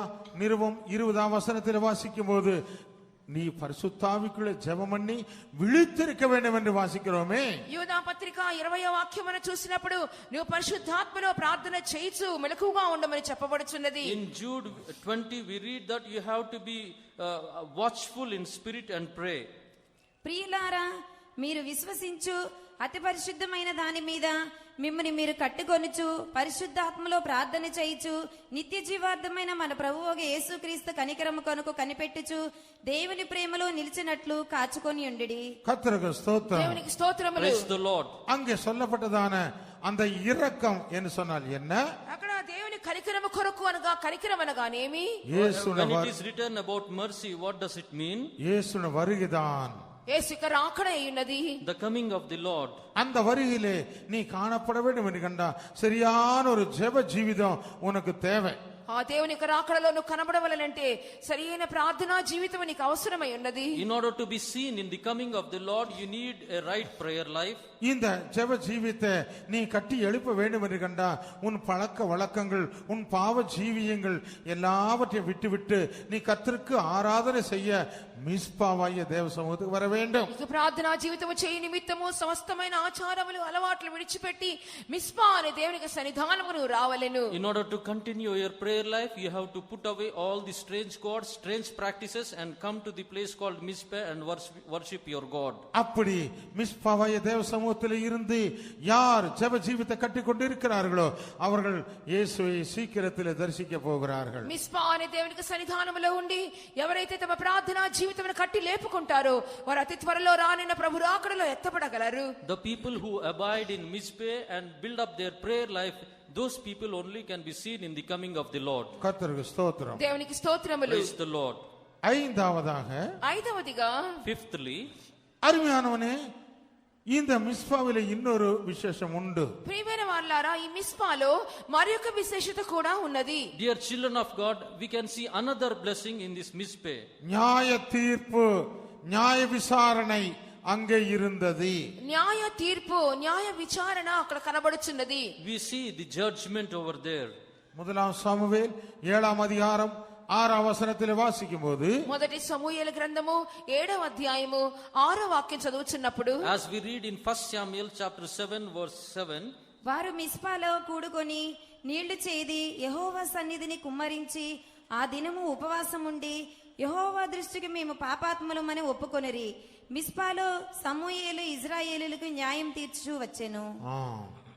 நிருபம் 20ஆம் வசனத்தில் வாசிக்கும் போது நீ பரிசுத்தாவிக்குள்ளே ஜெபம் பண்ணி விழித்திருக்க வேண்டும் என்று வாசிக்கிறோமே. యూదా పత్రిక 20వ వాక్యమును చూసినప్పుడు నువ్వు పరిశుద్ధాత్మలో ప్రార్థన చేయించు మెలకువగా ఉండమని చెప్పబడుచున్నది. In Jude 20 we read that you have to be watchful in spirit and pray. ప్రియులారా, మీరు విశ్వసించు అతి పరిశుద్ధమైన దాని మీద మిమ్మల్ని మీరు కట్టుకొనుచు పరిశుద్ధాత్మలో ప్రార్థన చేయుచు నిత్య జీవార్థమైన మన ప్రభువు యేసుక్రీస్తు కనికరము కొరకు కనిపెట్టుచు దేవుని ప్రేమలో నిలిచినట్లు కాచుకొని ఉండుడి. கர்த்தருக்கு ஸ்தோத்திரம். దేవునికి స్తోత్రములు. Praise the Lord. அங்கே சொல்லப்பட்டதான அந்த இரக்கம் என்று சொன்னால் என்ன? అక్కడ దేవుని కనికరము కొరకు అనగా కనికరం అనగానేమి? இயேசுவின் When it is written about mercy, what does it mean? இயேசுவின் வருகைதான். యేసు యొక్క రాకడ అయ్యున్నది. The coming of the Lord. அந்த வருகையிலே நீ காணப்பட வேண்டும் என்று கண்டா சரியான ஒரு ஜெப ஜீவிதம் உனக்கு தேவை. ఆ దేవుని యొక్క రాకడలో నువ్వు కనబడవలనంటే సరియైన ప్రార్థనా జీవితం నీకు అవసరమై ఉన్నది. In order to be seen in the coming of the Lord, you need a right prayer life. இந்த ஜெப ஜீவியத்தை நீ கட்டி எழுப்ப வேண்டும் என்று கண்டா உன் பழக்க வழக்கங்கள் உன் பாவ ஜீவியங்கள் எல்லாவற்றையும் விட்டுவிட்டு நீ கர்த்தருக்கு ஆராதனை செய்ய மிஸ்பாவாகிய தேவ சமூகத்துக்கு வர வேண்டும். ఇక ప్రార్థనా జీవితము చేయ నిమిత్తము సమస్తమైన ఆచారములు అలవాట్లు విడిచిపెట్టి మిస్పా అనే దేవునికి సన్నిధానమును రావలెను. In order to continue your prayer life, you have to put away all the strange gods, strange practices, and come to the place called Mizpah and worship your God. அப்படி மிஸ்பாவாகிய தேவ சமூகத்தில் இருந்து யார் ஜெப ஜீவித்தை கட்டி கொண்டிருக்கிறார்களோ அவர்கள் இயேசுவை சீக்கிரத்தில் தரிசிக்க போகிறார்கள். మిస్పా అనే దేవునికి సన్నిధానములో ఉండి ఎవరైతే తమ ప్రార్థనా జీవితమును కట్టి లేపుకుంటారో వారు అతి త్వరలో రానున్న ప్రభు రాకడలో ఎత్తబడగలరు. The people who abide in Mizpah and build up their prayer life, those people only can be seen in the coming of the Lord. கர்த்தருக்கு ஸ்தோத்திரம். దేవునికి స్తోత్రములు. Praise the Lord. ஐந்தாவதாக, ఐదవదిగా, Fifthly, அருமையானவனே, இந்த மிஸ்பாவிலே இன்னொரு விசேஷம் உண்டு. ప్రియమైన వారలారా, ఈ మిస్పాలో మరొక విశేషత కూడా ఉన్నది. dear children of God, we can see another blessing in this Mizpah. நியாய தீர்ப்பு, நியாய விசாரணை அங்கே இருந்தது. న్యాయ తీర్పు, న్యాయ విచారణ అక్కడ కనబడుచున్నది. We see the judgment over there. முதலாம் சாமுவேல் 7ஆம் அதிகாரம் 6ஆம் வசனத்தில் வாசிக்கும் போது, మొదటి సమూయేలు గ్రంథము 7వ అధ్యాయము 6వ వాక్యం చదువుచున్నప్పుడు, As we read in 1 Samuel chapter 7 verse 7, వారు మిస్పాలో కూడుకొని నీళ్లు చేది యెహోవా సన్నిధిని కుమ్మరించి ఆ దినము ఉపవాసం ఉండి యెహోవా దృష్టికి మేము పాపాత్ములమని ఒప్పుకొనిరి. మిస్పాలో సమూయేలు ఇజ్రాయేలులకు న్యాయం తీర్చు వచ్చెను.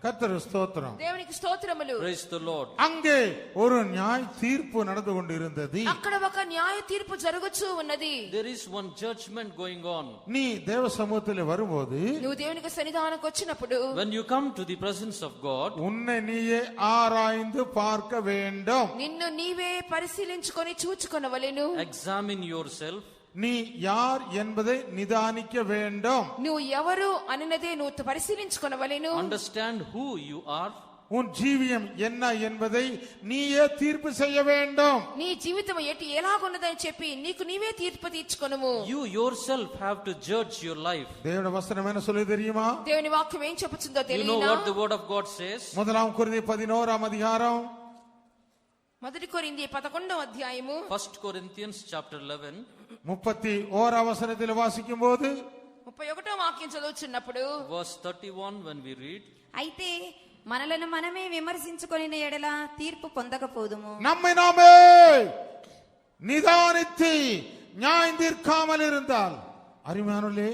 கர்த்தருக்கு ஸ்தோத்திரம். దేవునికి స్తోత్రములు. praise the Lord. அங்கே ஒரு நியாய தீர்ப்பு நடந்து கொண்டிருந்தது. అక్కడ ఒక న్యాయ తీర్పు జరుగుచూ ఉన్నది. There is one judgment going on. நீ தேவ சமூகத்தில் வரும்போது, నువ్వు దేవునికి సన్నిధానానికి వచ్చినప్పుడు, When you come to the presence of God, உன்னை நீயே ஆராய்ந்து பார்க்க வேண்டும். నిన్ను నీవే పరిశీలించుకొని చూచుకొనవలెను. examine yourself. நீ யார் என்பதை நிதானிக்க வேண்டும். నువ్వు ఎవరు అన్నదే నువ్వు పరిశీలించుకొనవలెను. Understand who you are. உன் ஜீவியம் என்ன என்பதை நீயே தீர்ப்பு செய்ய வேண்டும். నీ జీవితం ఎలాగున్నదని చెప్పి నీకు నీవే తీర్పు తీర్చుకొనుము. You yourself have to judge your life. தேவனுடைய வசனம் என்ன சொல்லி தெரியுமா? దేవుని వాక్యం ఏం చెప్పుచుందో You know తెలియనా? what the word of God says? முதலாம் கொரிந்தியர் 11ஆம் அதிகாரம் మొదటి కొరింథీ 11వ అధ్యాయము 1 Corinthians chapter 11 31ஆம் வசனத்தில் வாசிக்கும் போது, 31వ వాక్యం చదువుచున్నప్పుడు, verse 31 when we read, అయితే మనలను మనమే విమర్శించుకొని ఎడల తీర్పు పొందకపోదుము. நம்மை நாமே நிதானித்து நியாயம் தீர்க்காமல் இருந்தால், அருமையானவர்களே,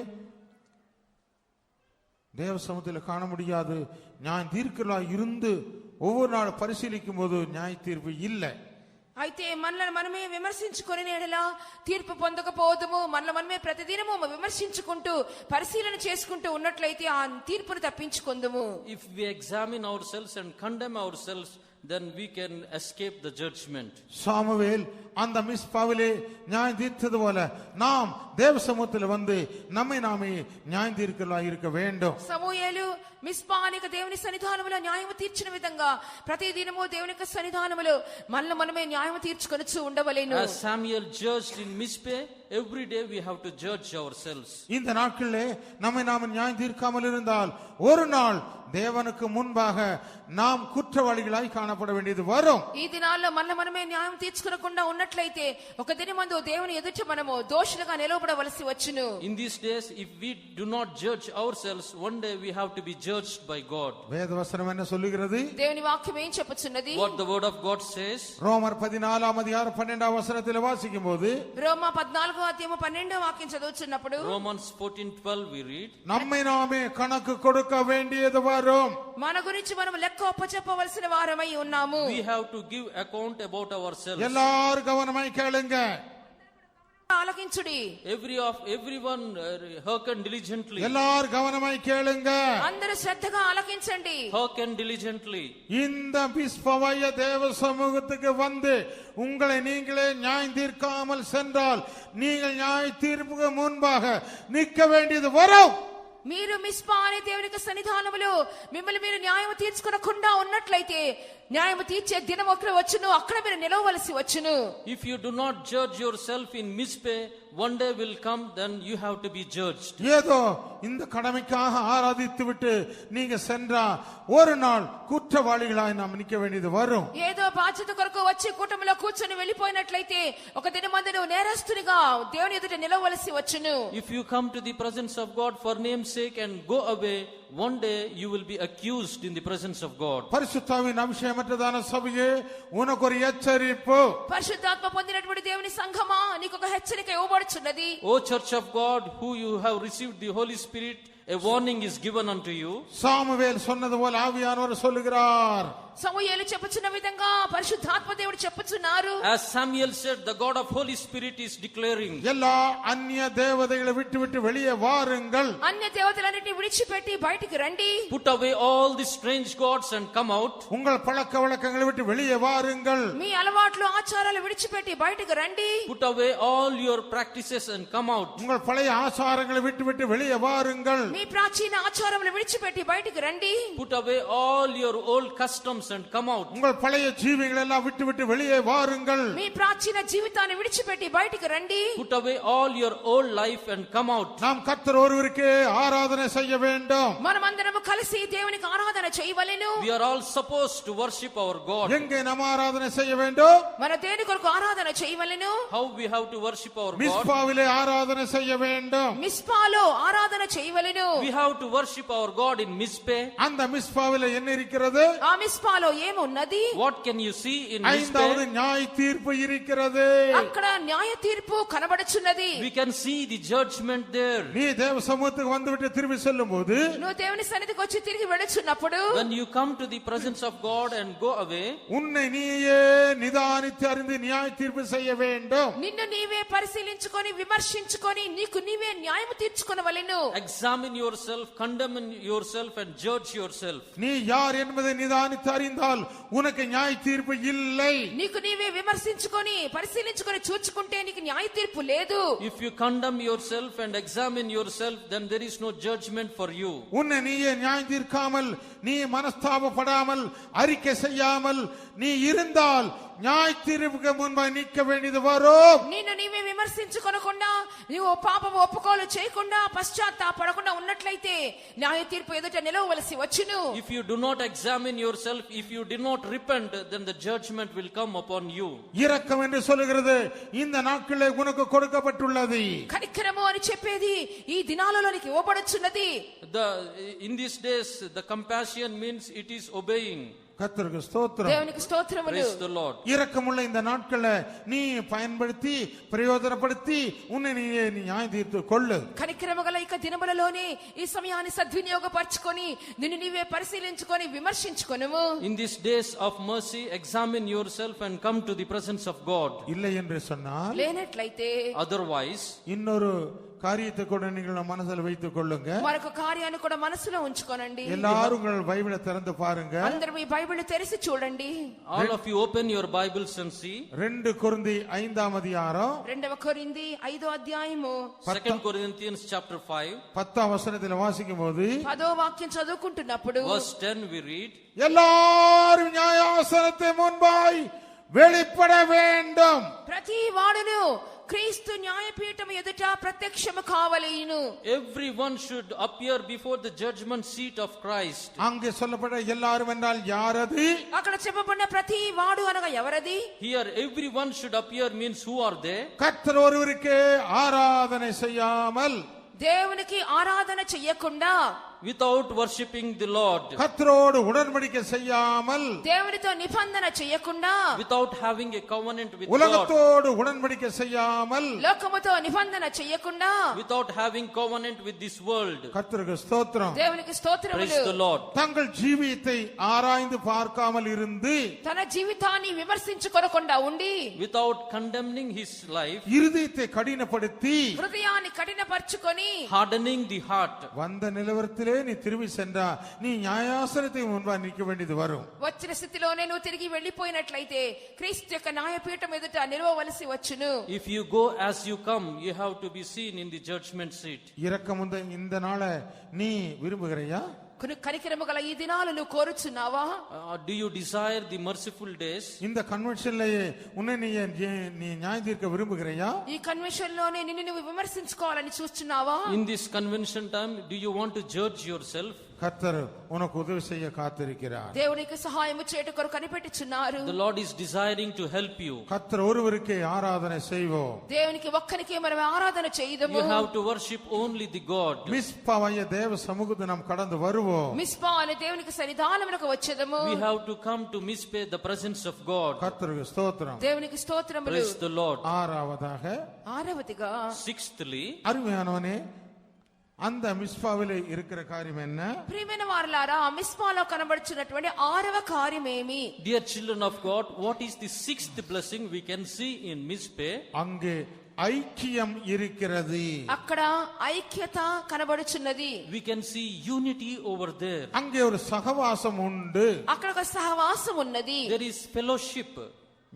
தேவ சமூகத்தில் காண முடியாது. நியாயம் தீர்க்கிறா இருந்து ஒவ்வொரு நாள் பரிசீலிக்கும் போது நியாய தீர்ப்பு இல்லை. అయితే మనల్ని మనమే విమర్శించుకొని ఎడలా తీర్పు పొందకపోదుము. మనల్ని మనమే ప్రతిదినము విమర్శించుకుంటూ పరిశీలన చేసుకుంటూ ఉన్నట్లయితే ఆ తీర్పును తప్పించుకుందుము. If we examine ourselves and condemn ourselves, then we can escape the judgment. Samuel அந்த மிஸ்பாவிலே நியாயம் தீர்த்தது போல நாம் தேவ சமூகத்தில் வந்து நம்மை நாமே நியாயம் தீர்க்கிறதா இருக்க வேண்டும். సమూయేలు మిస్పా అనేక దేవుని సన్నిధానములో న్యాయము తీర్చిన విధంగా ప్రతి దినము దేవుని యొక్క సన్నిధానములో మనల్ని మనమే న్యాయము తీర్చుకొనుచు ఉండవలెను. As Samuel judged in Mizpeh, every day we have to judge ourselves. இந்த நாட்களிலே நம்மை நாம நியாயம் தீர்க்காமல் இருந்தால் ஒரு நாள் தேவனுக்கு முன்பாக நாம் குற்றவாளிகளாய் காணப்பட வேண்டியது வரும். ఈ దినాల్లో మనల్ని మనమే న్యాయం తీర్చుకోకుండా ఉన్నట్లయితే ఒక దినమందు దేవుని ఎదుట మనము దోషులుగా నిలవబడవలసి వచ్చును. In these days, if we do not judge ourselves, one day we have to be judged by God. வேதவசனம் என்ன சொல்லுகிறது? దేవుని వాక్యం ఏం చెప్పుచున్నది? What the word of God says? ரோமர் 14:12 வசனத்தில் வாசிக்கும் போது, రోమా 14:12 వాక్యం చదువుచున్నప్పుడు, Romans 14:12 we read, நம்மை நாமே கணக்கு கொடுக்க வேண்டியது வரும். మన గురించి మనం లెక్క అప్పచెప్పవలసిన వారమై ఉన్నాము. we have to give account about ourselves. எல்லாரும் கவனமாய் கேளுங்க, ఆలకించుడి. everyone hearken diligently. எல்லாரும் கவனமாய் கேளுங்க, అందరూ శ్రద్ధగా ఆలకించండి. hearken diligently. இந்த பிஸ்பவய தேவ சமூகத்துக்கு வந்து உங்களை நீங்களே நியாயம் தீர்க்காமல் சென்றால் நீங்கள் நியாய தீர்ப்புக்கு முன்பாக நிற்க வேண்டியது வரும். మీరు మిస్పా అనే దేవుని యొక్క సన్నిధానములో మిమ్మల్ని మీరు న్యాయం తీర్చుకోకుండా ఉన్నట్లయితే న్యాయం తీర్చే దినం ఒకరు వచ్చును, అక్కడ మీరు నిలవవలసి వచ్చును. If you do not judge yourself in Mizpeh, one day will come, then you have to be judged. ஏதோ இந்த கடமைக்காக ஆராதித்து விட்டு நீங்க சென்றா ஒரு நாள் குற்றவாளிகளாய் நாம் நிற்க வேண்டியது வரும். ఏదో బాధ్యత కొరకు వచ్చి కూటమిలో కూర్చొని వెళ్ళిపోయినట్లయితే ఒక దినమందు నువ్వు నేరస్తునిగా దేవుని ఎదుట నిలవవలసి వచ్చును. If you come to the presence of God for name's sake and go away, one day you will be accused in the presence of God. பரிசுத்தாவின் அபிஷேகமற்றதான சபையே, உனக்கு ஒரு எச்சரிப்பு. పరిశుద్ధాత్మ పొందినటువంటి దేవుని సంఘమా, నీకు ఒక హెచ్చరిక ఇవ్వబడుచున్నది. O Church of God, who you have received the Holy Spirit, a warning is given unto you. Samuel சொன்னது போல ஆவியானவர் சொல்லுகிறார். సమూయేలు చెప్పుచున్న విధంగా పరిశుద్ధాత్మ దేవుడు చెప్పుచున్నారు. As Samuel said, the God of Holy Spirit is declaring, எல்லா அந்நிய தேவதைகளை விட்டு வெளியே வாருங்கள். అన్య దేవతలన్నిటిని విడిచిపెట్టి బయటికి రండి. put away all the strange gods and come out. உங்கள் பழக்க வழக்கங்களை விட்டு வெளியே வாருங்கள். మీ అలవాట్లు ఆచారాలు విడిచిపెట్టి బయటికి రండి. put away all your practices and come out. உங்கள் பழைய ஆசாரங்களை விட்டு வெளியே வாருங்கள். మీ ప్రాచీన ఆచారములు విడిచిపెట్టి బయటికి రండి. put away all your old customs and come out. உங்கள் பழைய ஜீவிகளை எல்லாம் விட்டு வெளியே வாருங்கள். మీ ప్రాచీన జీవితాన్ని విడిచిపెట్టి బయటికి రండి. put away all your old life and come out. நாம் கர்த்தர் ஒருவருக்கே ஆராதனை செய்ய வேண்டும். మనమందరము కలిసి దేవునికి ఆరాధన చేయవలెను. we are all supposed to worship our God. எங்கே நாம் ஆராதனை செய்ய வேண்டும்? మన దేని కొరకు ఆరాధన చేయవలెను? how we have to worship our God? மிஸ்பாவிலே ஆராதனை செய்ய வேண்டும். మిస్పాలో ఆరాధన చేయవలెను. we have to worship our God in Mizpeh. அந்த மிஸ்பாவிலே என்ன இருக்கிறது? ఆ మిస్పాలో ఏమున్నది? what can you see in ஐந்தாவது Mizpeh? நியாய தீர்ப்பு இருக்கிறது. అక్కడ న్యాయ తీర్పు కనబడుచున్నది. we can see the judgment there. நீ தேவ சமூகத்துக்கு வந்துவிட்டு திரும்பி செல்லும்போது, నువ్వు దేవుని సన్నిధికి వచ్చి తిరిగి వెళుచున్నప్పుడు, when you come to the presence of God and go away, உன்னை நீயே நிதானித்து அறிந்து நியாய தீர்ப்பு செய்ய வேண்டும். నిన్ను నీవే పరిశీలించుకొని విమర్శించుకొని నీకు నీవే న్యాయం తీర్చుకొనవలెను. examine yourself, condemn yourself and judge yourself. நீ யார் என்பதை நிதானித்து அறிந்தால் உனக்கு நியாய தீர்ப்பு இல்லை. నీకు నీవే విమర్శించుకొని పరిశీలించుకొని చూచుకుంటే నీకు న్యాయ తీర్పు లేదు. if you condemn yourself and examine yourself, then there is no judgment for you. உன்னை நீயே நியாயம் தீர்க்காமல், நீ மனஸ்தாபப்படாமல், அறிக்கை செய்யாமல் நீ இருந்தால் நியாய தீர்ப்புக்கு முன்பாக நிற்க வேண்டியது வரும். నిన్ను నీవే విమర్శించుకొనకుండా, నీవు పాపము ఒప్పుకోలు చేయకుండా, పశ్చాత్తాపడకుండా ఉన్నట్లయితే న్యాయ తీర్పు ఎదుట నిలవవలసి వచ్చును. if you do not examine yourself, if you do not repent, then the judgment will come upon you. இரக்கம் என்று சொல்லுகிறது இந்த நாட்களே உனக்கு கொடுக்கப்பட்டுள்ளது. కనికరము అని చెప్పేది ఈ దినాలలో నీకు ఇవ్వబడుచున్నది. In these days, the compassion means it is obeying. கர்த்தருக்கு ஸ்தோத்திரம். దేవునికి స్తోత్రములు. Praise the Lord. இரக்கமுள்ள இந்த நாட்களை நீ பயன்படுத்தி பிரயோஜனப்படுத்தி உன்னை நீ நியாயம் தீர்த்து கொள்ளு. కనికరము గల ఇక దినములలోనే ఈ సమయాన్ని సద్వినియోగపరచుకొని నిన్ను నీవే పరిశీలించుకొని విమర్శించుకొనుము. In these days of mercy, examine yourself and come to the presence of God. இல்லை என்று சொன்னால், లేనట్లయితే Otherwise, இன்னொரு காரியத்தை கூட நீங்கள் மனதில் வைத்துக் கொள்ளுங்க. మరొక కార్యాన్ని కూడా మనసులో ఉంచుకోనండి. எல்லாரும் உங்கள் பைபிளை திறந்து பாருங்க. అందరూ మీ బైబిల్ తెరిచి చూడండి. all of you open your Bibles and see. 2 కొరింథీ 5వ అధ్యాయం 2 కొరింథీ 5వ అధ్యాయము 2 Corinthians chapter 5 10వ వచనத்தில் వాసిக்கும்போது 10వ వాక్యం చదువుకుంటున్నప్పుడు verse 10 we read, எல்லாரும் நியாயாசனத்தை முன்பாய் வெளிப்பட வேண்டும். ప్రతి వాడును క్రీస్తు న్యాయపీఠం ఎదుట ప్రత్యక్షము కావలేను. everyone should appear before the judgment seat of Christ. அங்கே சொல்லப்பட்ட எல்லாரும் என்றால் யாரது? అక్కడ చెప్పబడిన ప్రతి వాడు అనగా ఎవరది? Here everyone should appear means who are they? கர்த்தர் ஒருவருக்கே ஆராதனை செய்யாமல், దేవునికి ఆరాధన చెయ్యకుండా, without worshipping the Lord, கர்த்தரோடு உடன்படிக்கை செய்யாமல், దేవునితో నిబంధన చెయ్యకుండా, without having a covenant with God, உலகத்தோடு உடன்படிக்கை செய்யாமல், లోకముతో నిబంధన చెయ్యకుండా, without having covenant with this world. கர்த்தருக்கு ஸ்தோத்திரம். దేవునికి Praise స్తోత్రములు. the Lord. தங்கள் ஜீவியத்தை ஆராய்ந்து பார்க்காமல் இருந்து, తన జీవితాన్ని విమర్శించుకొనకుండా ఉండి, without condemning his life, இருதயத்தை கடினப்படுத்தி, హృదయాన్ని కఠినపరచుకొని, hardening the heart, வந்த நிலவரத்திலே நீ திரும்பி சென்றா நீ நியாயாசனத்தை முன்பா நிற்க வேண்டியது வரும். వచ్చిన స్థితిలోనే నువ్వు తిరిగి వెళ్లిపోయినట్లయితే క్రీస్తు యొక్క న్యాయపీఠం ఎదుట నిలవవలసి వచ్చును. if you go as you come, you have to be seen in the judgment seat. இரக்கமுந்த இந்த நாளை நீ விரும்புகிறையா? కనికరము గల ఈ దినాలు నువ్వు కోరుచున్నావా? Do you desire the merciful days? இந்த கன்வென்ஷன்லயே உன்னை நீ நியாயம் தீர்க்க விரும்புகிறையா? ఈ కన్వెన్షన్ లోనే నిన్ను నువ్వు విమర్శించుకోవాలని చూస్తున్నావా? In this convention time, do you want to judge yourself? கர்த்தர் உனக்கு உதவி செய்ய காத்திருக்கிறார். దేవునికి సహాయము చేయుట కొరకు కనిపెట్టుచున్నారు. The Lord is desiring to help you. கர்த்தர் ஒருவருக்கே ஆராதனை செய்வோம். దేవునికి ఒక్కనికే మనం ఆరాధన చేయుదము. You have to worship only the God. மிஸ்பாவைய தேவ சமூகத்தை நாம் கடந்து வருவோம். మిస్పా అనే దేవునికి సన్నిధానమునకు వచ్చేదము. We have to come to Mizpeh, the presence of God. கர்த்தருக்கு ஸ்தோத்திரம். దేవునికి స్తోత్రములు. Praise the Lord. ஆறாவதாக, ఆరవదిగా, Sixthly, அருமையானவனே, அந்த மிஸ்பாவிலே இருக்கிற காரியம் என்ன? ప్రియమైన వారలారా, ఆ మిస్పాలో కనబడుచున్నటువంటి ఆరవ కార్యమేమి? dear children of God, what is the sixth blessing we can see in Mizpeh? அங்கே ஐக்கியம் இருக்கிறது. అక్కడ ఐక్యత కనబడుచున్నది. We can see unity over there. அங்கே ஒரு சகவாசம் உண்டு. అక్కడ ఒక సహవాసం ఉన్నది. There is fellowship.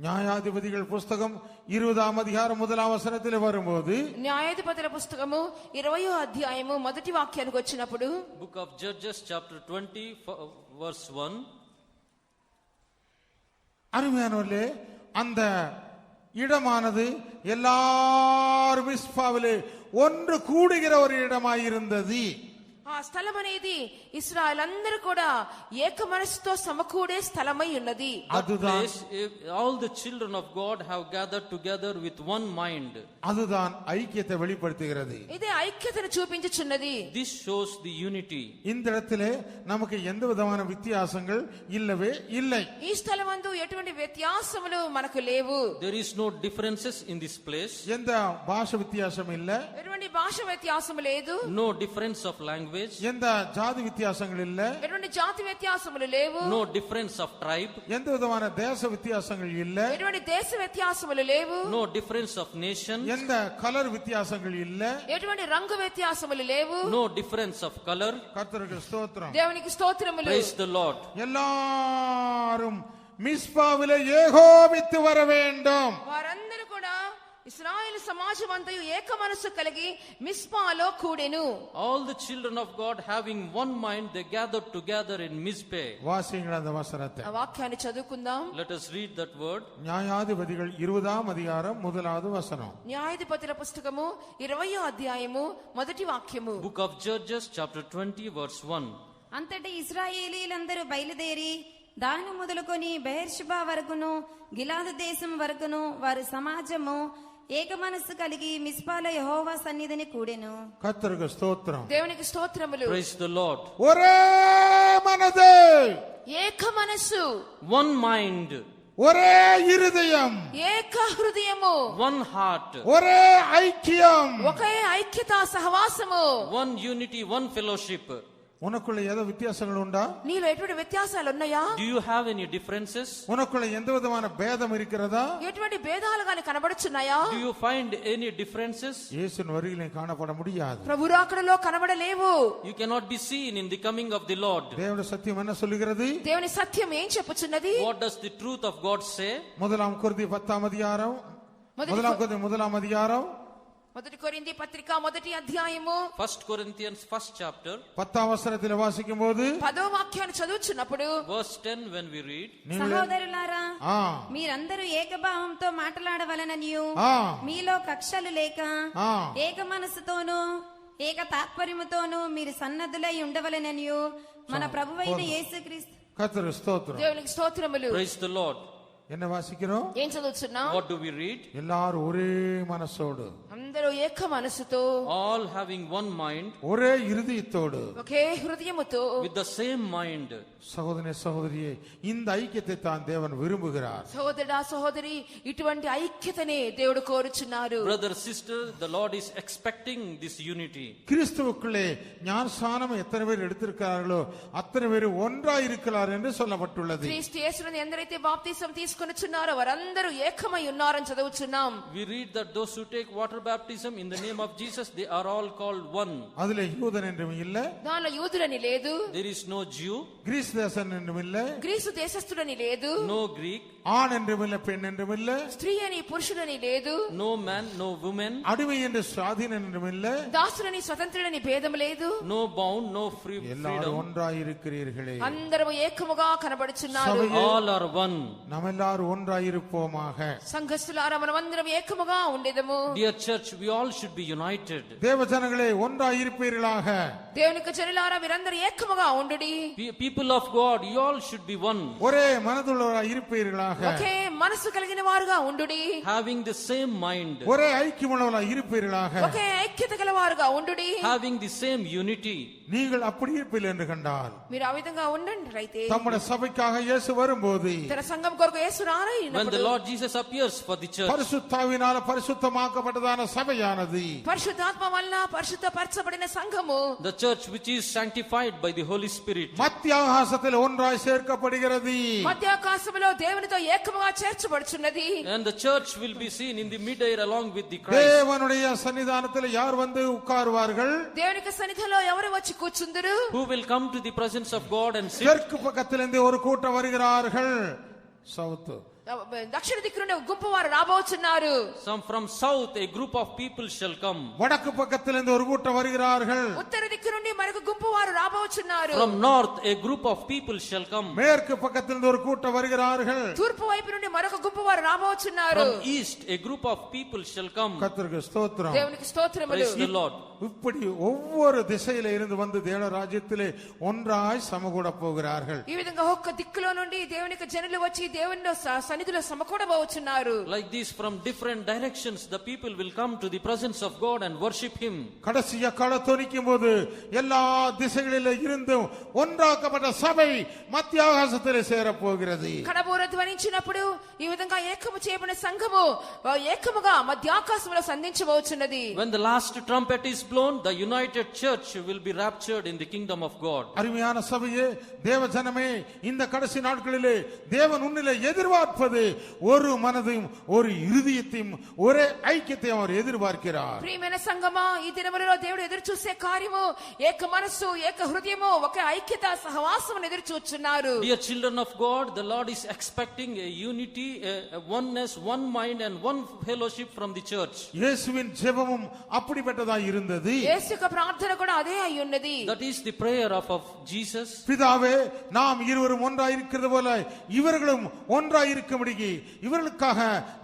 நியாயாதிபதிகள் புஸ்தகம் 20వ అధ్యాయం 1వ వచనத்தில் வரும்போது, న్యాయాధిపతుల పుస్తకము 20వ అధ్యాయము మొదటి వాక్యానికి వచ్చినప్పుడు, Book of Judges chapter 20 verse 1. அருமையானவர்களே, அந்த இடமானது எல்லாரும் மிஸ்பாவிலே ஒன்று கூடுகிற ஒரு இடமாயிருந்தது. ఆ స్థలం అనేది ఇశ్రాయేల్ అందరూ కూడా ఏక మనసుతో సమకూడే స్థలమై ఉన్నది. அதுதான் Place, all the children of God have gathered together with one mind. அதுதான் ஐக்கியத்தை வெளிப்படுத்துகிறது. ఇదే ఐక్యతను చూపించుచున్నది. This shows the unity. இந்த இடத்திலே நமக்கு எந்த விதமான வித்தியாசங்கள் இல்லவே இல்லை. ఈ స్థలమందు ఎటువంటి వ్యత్యాసములు మనకు లేవు. There is no differences in this place. எந்த பாஷை வித்தியாசம் இல்ல, ఎటువంటి భాష వ్యత్యాసము లేదు. No difference of language. எந்த ஜாதி வித்தியாசங்கள் இல்ல, ఎటువంటి జాతి వ్యత్యాసములు లేవు. No difference of tribe. எந்த விதமான தேச வித்தியாசங்கள் இல்ல, ఎటువంటి దేశ వ్యత్యాసములు లేవు. No difference of nation. எந்த கலர் வித்தியாசங்கள் இல்ல. ఎటువంటి రంగు వ్యత్యాసములు లేవు. No difference of color. கர்த்தருக்கு ஸ்தோத்திரம். దేవునికి స్తోత్రములు. Praise the Lord. எல்லாரும் மிஸ்பாவிலே ஏகோபித்து வர வேண்டும். వారందరూ కూడా ఇశ్రాయేలు సమాజం అంతయు ఏక మనస్సు కలిగి మిస్పాలో కూడెను. All the children of God having one mind, they gathered together in Mizpeh. வாசிங்கள் அந்த வசனத்தை. ఆ వాక్యాన్ని చదువుకుందాం. Let us read that word. நியாயாதிபதிகள் 20వ అధ్యాయం 1వ వచనం. న్యాయాధిపతుల పుస్తకము 20వ అధ్యాయము మొదటి వాక్యము. Book of Judges chapter 20 verse 1. అంతటి ఇశ్రాయేలీలందరూ బయలుదేరి దాని మొదలుకొని బెహెర్షెబా వరకును గిలాదు దేశం వరకును వారి సమాజము ఏక మనస్సు కలిగి మిస్పాలో యెహోవా సన్నిధిని కూడెను. கர்த்தருக்கு ஸ்தோத்திரம். దేవునికి స్తోత్రములు. Praise the Lord. ஒரே மனது, ఏక మనస్సు, One mind, ஒரே இருதயம், ఏక హృదయము, one heart, ஒரே ஐக்கியம். ఒకే ఐక్యత, సహవాసము, one unity, one fellowship. உனக்குள்ள ஏதோ வித்தியாசங்கள் உண்டா? నీలో ఎటువంటి వ్యత్యాసాలు ఉన్నాయా? Do you have any differences? உனக்குள்ள எந்த விதமான பேதம் இருக்கிறதா? ఎటువంటి భేదాలు గాని కనబడుచున్నాయా? Do you find any differences? இயேசுவின் வருகையிலே காணப்பட முடியாது. ప్రభు రాకడలో కనబడలేవు. You cannot be seen in the coming of the Lord. தேவனுடைய சத்தியம் என்ன சொல்லுகிறது? దేవుని సత్యం ఏం చెప్పుచున్నది? What does the truth of God say? முதலாம் கொரிந்தி 10ஆம் அதிகாரம், முதலாம் கொரிந்தி 1ஆம் அதிகாரம், మొదటి కొరింథీ పత్రిక 1వ అధ్యాయము 1 Corinthians 1st chapter, 10ஆம் வசனத்தில் வாசிக்கும் போது 10వ వాక్యాన్ని చదువుచున్నప్పుడు verse 10, when we read, సహోదరులారా, ஆ మీరందరూ ఏకభావంతో మాట్లాడవలననియు ஆ మీలో కక్షలు లేక ఆ ఏక మనస్సుతోనూ ఏక తాత్పర్యముతోనూ మీరు సన్నద్ధులై ఉండవలననియు మన ప్రభువైన యేసుక్రీస్తు. கர்த்தருக்கு ஸ்தோத்திரம். దేవునికి స్తోత్రములు. praise the Lord. என்ன வாசிக்கிறோம்? ఏం చదువుచున్నాం? What do we read? எல்லாரும் ஒரே மனசோடு, అందరూ ఏక మనసుతో, All having one mind, ஒரே இருதயத்தோடு, ఒకే హృదయముతో, with the same mind. சகோதரனே சகோதரியே, இந்த ஐக்கியத்தை தான் தேவன் விரும்புகிறார். సహోదరుడా సహోదరి, ఇటువంటి ఐక్యతనే దేవుడు కోరుచున్నారు. Brother, sister, the Lord is expecting this unity. கிறிஸ்துவுக்குள்ளே ஞானஸ்நானம் எத்தனை பேர் எடுத்திருக்கிறார்களோ அத்தனை பேர் ஒன்றாய் இருக்கிறார் என்று சொல்லப்பட்டுள்ளது. క్రీస్తు యేసుని ఎందరైతే బాప్తిసం తీసుకొనుచున్నారో వారందరూ ఏకమై ఉన్నారని చదువుచున్నాం. We read that those who take water baptism in the name of Jesus, they are all called one. அதுல யூதன் என்றும் இல்ல, దానిలో యూదులని లేదు, There is no Jew, Greece தேசன் என்றும் இல்ல, గ్రీసు దేశస్థుడని లేదు, no Greek, ஆண் என்றும் இல்ல, பெண் என்றும் இல்ல, స్త్రీ అని పురుషుడని లేదు, no man, no woman, அடிமை என்று சுவாதீனன் என்றும் இல்ல, దాసుడని స్వతంత్రుడని భేదం లేదు. no bound, no free எல்லாரும் freedom. ஒன்றாய் இருக்கிறீர்களே. అందరూ ఏకముగా కనబడుచున్నారు. All are one. நாம் எல்லாரும் ஒன்றாய் இருப்போமாக. సంఘస్థులారా మనమందరం ఏకముగా ఉండేదము. Dear church, we all should be united. தேவ ஜனங்களே ஒன்றாய் இருப்பீர்களாக. దేవునికి జనులారా మీరందరూ ఏకముగా ఉండుడి. People of God, you all should be one. ஒரே மனதுள்ளவராய் இருப்பீர்களாக. ఒకే మనసు కలిగిన వారుగా ఉండుడి. Having the same mind. ஒரே ஐக்கியமுள்ளவராய் இருப்பீர்களாக. ఒకే ఐక్యత గలవారుగా ఉండుడి. Having the same unity. நீங்கள் அப்படி இருப்பீர்கள் என்று கண்டால் మీరు ఆ విధంగా ఉండండి. అయితే தம்முடைய சபைக்காக இயேசு வரும்போது, తన సంఘం కొరకు యేసు When the రానయ్యినప్పుడు Lord Jesus appears for the church, பரிசுத்தாவினால பரிசுத்தமாக்கப்பட்டதான சபையானது, పరిశుద్ధాత్మ వలన పరిశుద్ధపరచబడిన సంఘము, the church which is sanctified by the Holy Spirit, மத்தியாகாசத்தில் ஒன்றாய் சேர்க்கப்படுகிறது. మధ్యాకాశములో దేవునితో ఏకముగా చేర్చబడుచున్నది. and the church will be seen in the midair along with the Christ. தேவனுடைய சன்னிதானத்தில் யார் வந்து உட்காருவார்கள்? దేవునికి సన్నిధిలో ఎవరు వచ్చి కూర్చుందురు? Who will come to the presence of God and sit? தெற்கு பக்கத்திலிருந்து ஒரு கூட்டம் வருகிறார்கள். சவுத் దక్షిణ దిక్కు నుండి గుంపు వారు రాబోచున్నారు. Some from south, a group of people shall come. வடக்கு பக்கத்திலிருந்து ஒரு கூட்டம் வருகிறார்கள். ఉత్తర దిక్కు నుండి మరొక గుంపు వారు రాబోచున్నారు. From north, a group of people shall come. மேற்கு பக்கத்திலிருந்து ஒரு கூட்டம் வருகிறார்கள். తూర్పు వైపు నుండి మరొక గుంపు వారు రాబోచున్నారు. From east, a group of people shall come. கர்த்தருக்கு ஸ்தோத்திரம். దేవునికి స్తోత్రములు. Praise the Lord. இப்படி ஒவ்வொரு திசையில இருந்து வந்து தேவ ராஜ்யத்திலே ஒன்றாய் சமகூட போகிறார்கள். ఈ విధంగా ఒక్క దిక్కులో నుండి దేవునికి జనులు వచ్చి దేవుని సన్నిధిలో సమకూడబోచున్నారు. Like this, from different directions, the people will come to the presence of God and worship Him. கடைசி கால தொனிக்கும் போது எல்லா திசைகளில இருந்தும் ஒன்றாக்கப்பட்ட சபை மத்திய ஆகாசத்திலே சேர போகிறது. కడబూర ధ్వనించినప్పుడు ఈ విధంగా ఏకము చేయబడిన సంఘము ఏకముగా మధ్యాకాశములో సంధించబోచున్నది. When the last trumpet is blown, the united church will be raptured in the kingdom of God. அருமையான சபையே, தேவ ஜனமே, இந்த கடைசி நாட்களிலே தேவன் உன்னிலே எதிர்பார்ப்பது ஒரு மனதையும் ஒரு இருதயத்தையும் ஒரே ஐக்கியத்தையும் அவர் எதிர்பார்க்கிறார். ప్రియమైన సంఘమా, ఈ దినములలో దేవుడు ఎదురు చూసే కార్యము ఏక మనస్సు, ఏక హృదయము, ఒకే ఐక్యత, సహవాసమును ఎదురు చూస్తున్నారు. Dear children of God, the Lord is expecting a unity, a oneness, one mind and one fellowship from the church. இயேசுவின் ஜெபமும் அப்படிப்பட்டதாய் இருந்தது. యేసు యొక్క ప్రార్థన కూడా అదే అయి ఉన్నది. That is the prayer of Jesus. பிதாவே, நாம் இருவரும் ஒன்றாய் இருக்கிறது போல இவர்களும் ஒன்றாய் இருக்க இருக்கும்படிக்கு இவர்களுக்காக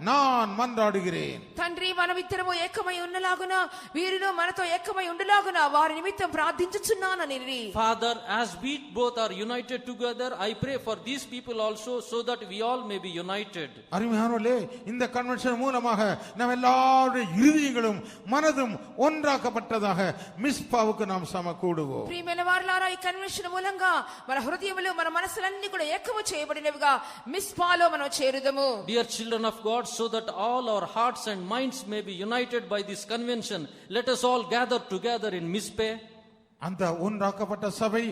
நான் மன்றாடுகிறேன். తండ్రి మనమిద్దరము ఏకమై ఉన్నలాగున వీరిలో మనతో ఏకమై ఉండలాగున వారి నిమిత్తం ప్రార్థించుచున్నానని. Father, as we both are united together, I pray for these people also, so that we all may be united. அருமையானவர்களே, இந்த கன்வென்ஷன் மூலமாக நாம் எல்லாருடைய இருதயங்களும் மனதும் ஒன்றாக்கப்பட்டதாக மிஸ்பாவுக்கு நாம் சமகூடுவோம். ప్రియమైన వారలారా, ఈ కన్వెన్షన్ మూలంగా మన హృదయములు మన మనసులన్నీ కూడా ఏకము చేయబడినవిగా మిస్పాలో మనం చేరుదము. Dear children of God, so that all our hearts and minds may be united by this convention, let us all gather together in Mizpeh. அந்த ஒன்றாக்கப்பட்ட சபை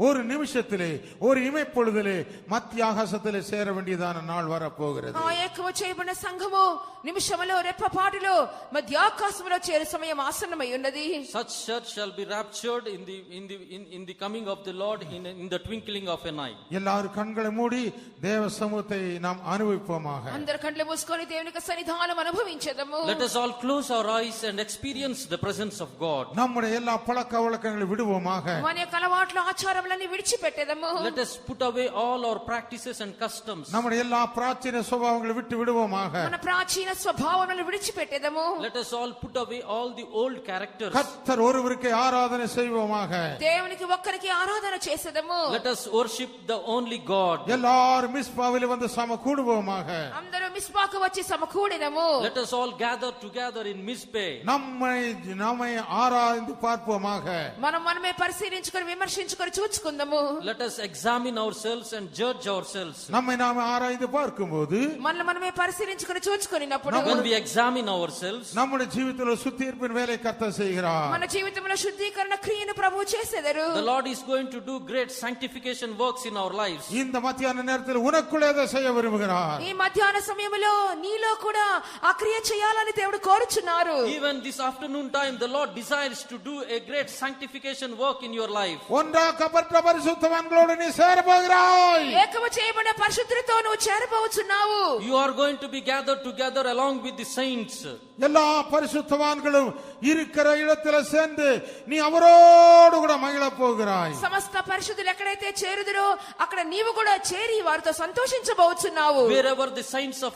ஒரு நிமிஷத்திலே ஒரு இமைப்பொழுதிலே மத்திய ஆகாசத்திலே சேர வேண்டியதான நாள் வரப்போகிறது. ఆ ఏకము చేయబడిన సంఘము నిమిషములో రెప్పపాటులో మధ్య ఆకాశములో చేరు సమయం ఆసన్నమై ఉన్నది. Such church shall be raptured in the coming of the Lord in the twinkling of an eye. எல்லாரும் கண்களை மூடி தேவ சமூகத்தை நாம் அனுபவிப்போமாக. అందరు కళ్ళు మూసుకొని దేవుని యొక్క సన్నిధానం అనుభవించదము. Let us all close our eyes and experience the presence of God. நம்முடைய எல்லா பழக்க வழக்கங்களை விடுவோமாக. మన యొక్క అలవాట్లు ఆచారములన్నీ విడిచిపెట్టేదము. Let us put away all our practices and customs. நம்முடைய எல்லா பிராச்சீன சுபாவங்களை விட்டு விடுவோமாக. మన ప్రాచీన స్వభావములను విడిచిపెట్టేదము. Let us all put away all the old characters. கர்த்தர் ஒருவருக்கே ஆராதனை செய்வோமாக. దేవునికి ఒక్కరికి ఆరాధన చేసేదము. Let us worship the only God. எல்லாரும் மிஸ்பாவிலே வந்து சமகூடுவோமாக. అందరూ మిస్పాకు వచ్చి సమకూడినము. Let us all gather together in Mizpeh. நம்மை ஆராய்ந்து பார்ப்போமாக. మనమే పరిశీలించుకొని విమర్శించుకొని చూచుకుందాము. Let us examine ourselves and judge ourselves. நம்மை நாமே ஆராய்ந்து பார்க்கும்போது, మనమే పరిశీలించుకొని చూచుకొనినప్పుడు, when we examine ourselves, நம்முடைய జీవితంలో சுத்திகரிப்பின் வேலை கர்த்தர் செய்கிறார். మన జీవితంలో శుద్ధీకరణ క్రియను ప్రభువు చేసేదరు. The Lord is going to do great sanctification works in our lives. இந்த மத்தியான நேரத்தில் உனக்குள்ளே அதை செய்ய விரும்புகிறார். ఈ మధ్యాహ్న సమయంలో నీలో కూడా ఆ క్రియ చేయాలని దేవుడు కోరుచున్నారు. Even this afternoon time, the Lord desires to do a great sanctification work in your life. ஒன்றாக்கப்பட்ட பரிசுத்தவான்களோடு நீ சேரப்போகிறாய். ఏకము చేయబడిన పరిశుద్ధులతో నువ్వు చేరబోచున్నావు. You are going to be gathered together along with the saints. எல்லா பரிசுத்தவான்களும் இருக்கிற இடத்துல சேர்ந்து நீ அவரோடு கூட மகிழ போகிறாய். సమస్త పరిశుద్ధులు ఎక్కడైతే చేరుదురో అక్కడ నీవు కూడా చేరి వారితో సంతోషించబోచున్నావు. Wherever the saints of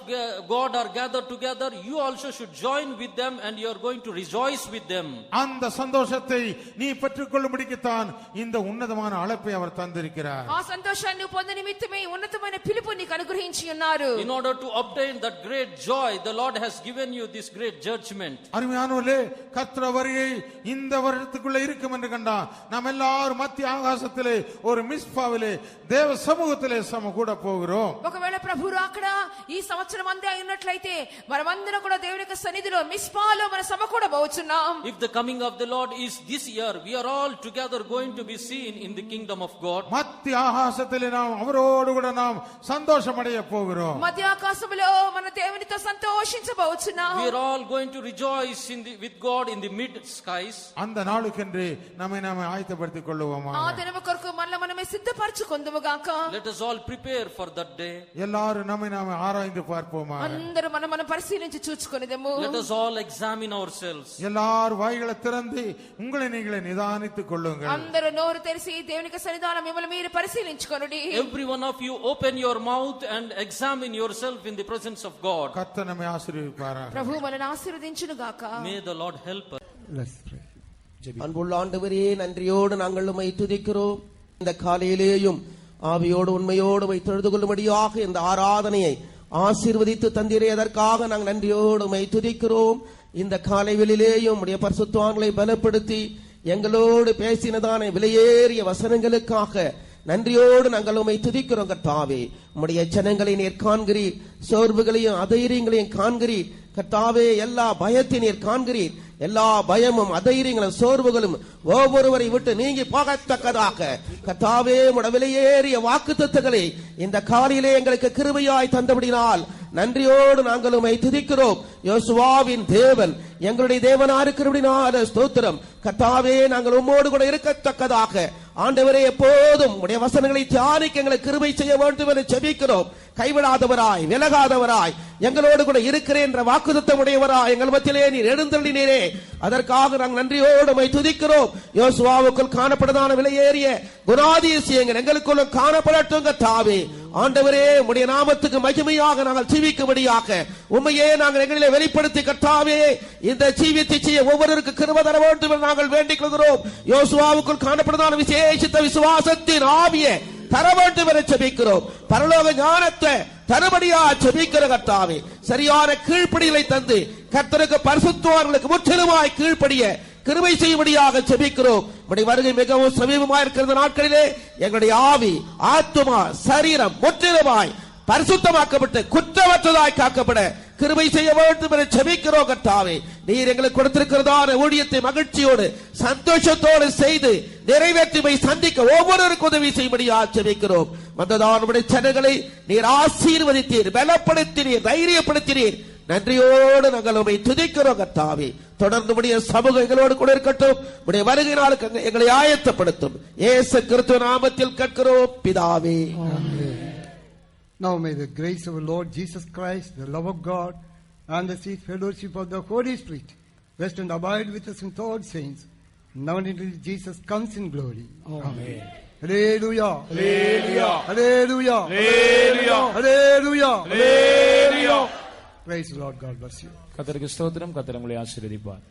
God are gathered together, you also should join with them and you are going to rejoice with them. அந்த சந்தோஷத்தை நீ பெற்றுக்கொள்ளும்படிக்குத்தான் இந்த உன்னதமான அழைப்பை அவர் தந்திருக்கிறார். ఆ సంతోషాన్ని పొందే నిమిత్తమే ఉన్నతమైన పిలుపు నీకు అనుగ్రహించి ఉన్నారు. In order to obtain that great joy, the Lord has given you this great judgment. அருமையானவர்களே, கர்த்தர் வருகை இந்த வருடத்துக்குள்ள இருக்கும் என்று கண்டா நாம் எல்லாரும் மத்திய ஆகாசத்திலே ஒரு மிஸ்பாவிலே தேவ சமூகத்திலே சமகூட போகிறோம். ఒకవేళ ప్రభు రాకడ ఈ సంవత్సరం అందే అయినట్లయితే మనమందరం కూడా దేవుని యొక్క సన్నిధిలో మిస్పాలో మన సమకూడబోచున్నాం. If the coming of the Lord is this year, we are all together going to be seen in the kingdom of God. மத்திய ஆகாசத்திலே நாம் அவரோடு கூட நாம் சந்தோஷம் அடைய போகிறோம். మధ్య ఆకాశములో మన దేవునితో సంతోషించబోచున్నాం. We are all going to rejoice with God in the mid skies. அந்த நாளுக்கென்று நம்மை நாமே ஆயத்தப்படுத்திக் கொள்ளுவோமா. ఆ దినము కొరకు మనమే సిద్ధపరచుకొందుము గాక. Let us all prepare for that day. எல்லாரும் நம்மை நாமே ஆராய்ந்து பார்ப்போமா. అందరూ మనం పరిశీలించి చూచుకొనిదము. Let us all examine ourselves. எல்லாரும் வாய்களை திறந்து உங்களை நீங்களே நிதானித்துக் கொள்ளுங்கள். అందరూ నోరు తెరిచి దేవుని యొక్క సన్నిధానం మిమ్మల్ని మీరు పరిశీలించుకొనుడి. Every one of you open your mouth and examine yourself in the presence of God. கர்த்தர் நம்மை ஆசீர்வதிப்பாராக. ప్రభు మనల్ని ఆశీర్వదించును గాక. May the Lord help us. அன்புள்ள ஆண்டவரே, நன்றியோடு நாங்கள் உம்மை துதிக்கிறோம். இந்த காலையிலேயும் ஆவியோடு உண்மையோடு உம்மை தொழுது கொள்ளும்படியாக இந்த ஆராதனையை ஆசீர்வதித்து தந்தீரே, அதற்காக நாங்கள் நன்றியோடு உம்மை துதிக்கிறோம். இந்த காலைகளிலேயும் உடைய பரிசுத்தவான்களை பலப்படுத்தி எங்களோடு பேசினதான விலையேறிய வசனங்களுக்காக நன்றியோடு நாங்கள் உம்மை துதிக்கிறோம். கர்த்தாவே, உம்முடைய ஜனங்களை நீர் காண்கிறீர், சோர்வுகளையும் அதைரியங்களையும் காண்கிறீர். கர்த்தாவே, எல்லா பயத்தை நீர் காண்கிறீர். எல்லா பயமும் அதைரியங்களும் சோர்வுகளும் ஒவ்வொருவரை விட்டு நீங்கி போகத்தக்கதாக கர்த்தாவே, உம்முடைய விலையேறிய வாக்குத்தத்தங்களை இந்த காலையிலே எங்களுக்கு கிருபையாய் தந்தபடினால் நன்றியோடு நாங்கள் உம்மை துதிக்கிறோம். யோசுவாவின் தேவன் எங்களுடைய தேவனா இருக்கிறபடினால ஸ்தோத்திரம். கர்த்தாவே, நாங்கள் உம்மோடு கூட இருக்கத்தக்கதாக ஆண்டவரே எப்போதும் உடைய வசனங்களை தியானிக்க எங்களுக்கு கிருபை செய்ய வேண்டும் என்று ஜெபிக்கிறோம். கைவிடாதவராய் விலகாதவராய் எங்களோடு கூட இருக்கிறேன் என்ற வாக்குத்தத்தம் உடையவராய் எங்கள் மத்தியிலே நீர் எழுந்தருளினீரே, அதற்காக நாங்கள் நன்றியோடு உம்மை துதிக்கிறோம். யோசுவாவுக்குள் காணப்பட்டதான விலையேறிய குணாதிசயங்கள் எங்களுக்குள்ள காணப்படட்டும் கர்த்தாவே. ஆண்டவரே உம்முடைய நாமத்துக்கு மகிமையாக நாங்கள் ஜீவிக்கும்படியாக உம்மையே நாங்கள் எங்களிலே வெளிப்படுத்தி கர்த்தாவே இந்த ஜீவியத்தை செய்ய ஒவ்வொருவருக்கு கிருபை தர வேண்டும் என்று நாங்கள் வேண்டிக் கொள்கிறோம். யோசுவாவுக்குள் காணப்படுதான விசேஷித்த விசுவாசத்தின் ஆவியை தர வேண்டும் என ஜெபிக்கிறோம். பரலோக ஞானத்தை தருபடியா ஜெபிக்கிற கர்த்தாவே சரியான கீழ்ப்படிகளை தந்து கர்த்தருக்கு பரிசுத்தவான்களுக்கு முற்றிலுமாய் கீழ்ப்படிய கிருபை செய்யும்படியாக ஜெபிக்கிறோம். உம்முடைய வருகை மிகவும் சமீபமாய் இருக்கிற நாட்களிலே எங்களுடைய ஆவி, ஆத்துமா, சரீரம் முற்றிலுமாய் பரிசுத்தமாக்கப்பட்டு குற்றமற்றதாய் காக்கப்பட கிருபை செய்ய வேண்டும் என ஜெபிக்கிறோம். கர்த்தாவே நீர் எங்களுக்கு கொடுத்திருக்கிறதான ஊழியத்தை மகிழ்ச்சியோடு சந்தோஷத்தோடு செய்து நிறைவேற்றுமை சந்திக்க ஒவ்வொருவருக்கும் உதவி செய்யும்படியாக ஜெபிக்கிறோம். வந்ததான நம்முடைய ஜனங்களை நீர் ஆசீர்வதித்தீர், பலப்படுத்தினீர், தைரியப்படுத்தினீர். நன்றியோடு நாங்கள் உம்மை துதிக்கிறோம். கர்த்தாவே தொடர்ந்து உம்முடைய சமூகம் எங்களோடு கூட இருக்கட்டும். உம்முடைய வருகை நாளுக்கு எங்களை ஆயத்தப்படுத்தும். இயேசு கிறிஸ்து நாமத்தில் கேட்கிறோம் பிதாவே. Now may the grace of our Lord Jesus Christ, the love of God, and the sweet fellowship of the Holy Spirit rest and abide with us and all saints, now and until Jesus comes in glory. Amen. Hallelujah. Hallelujah. Hallelujah. Hallelujah. Hallelujah. Hallelujah. Praise the Lord. God bless you. கர்த்தருக்கு ஸ்தோத்திரம். கர்த்தர் உங்களை ஆசீர்வதிப்பார்.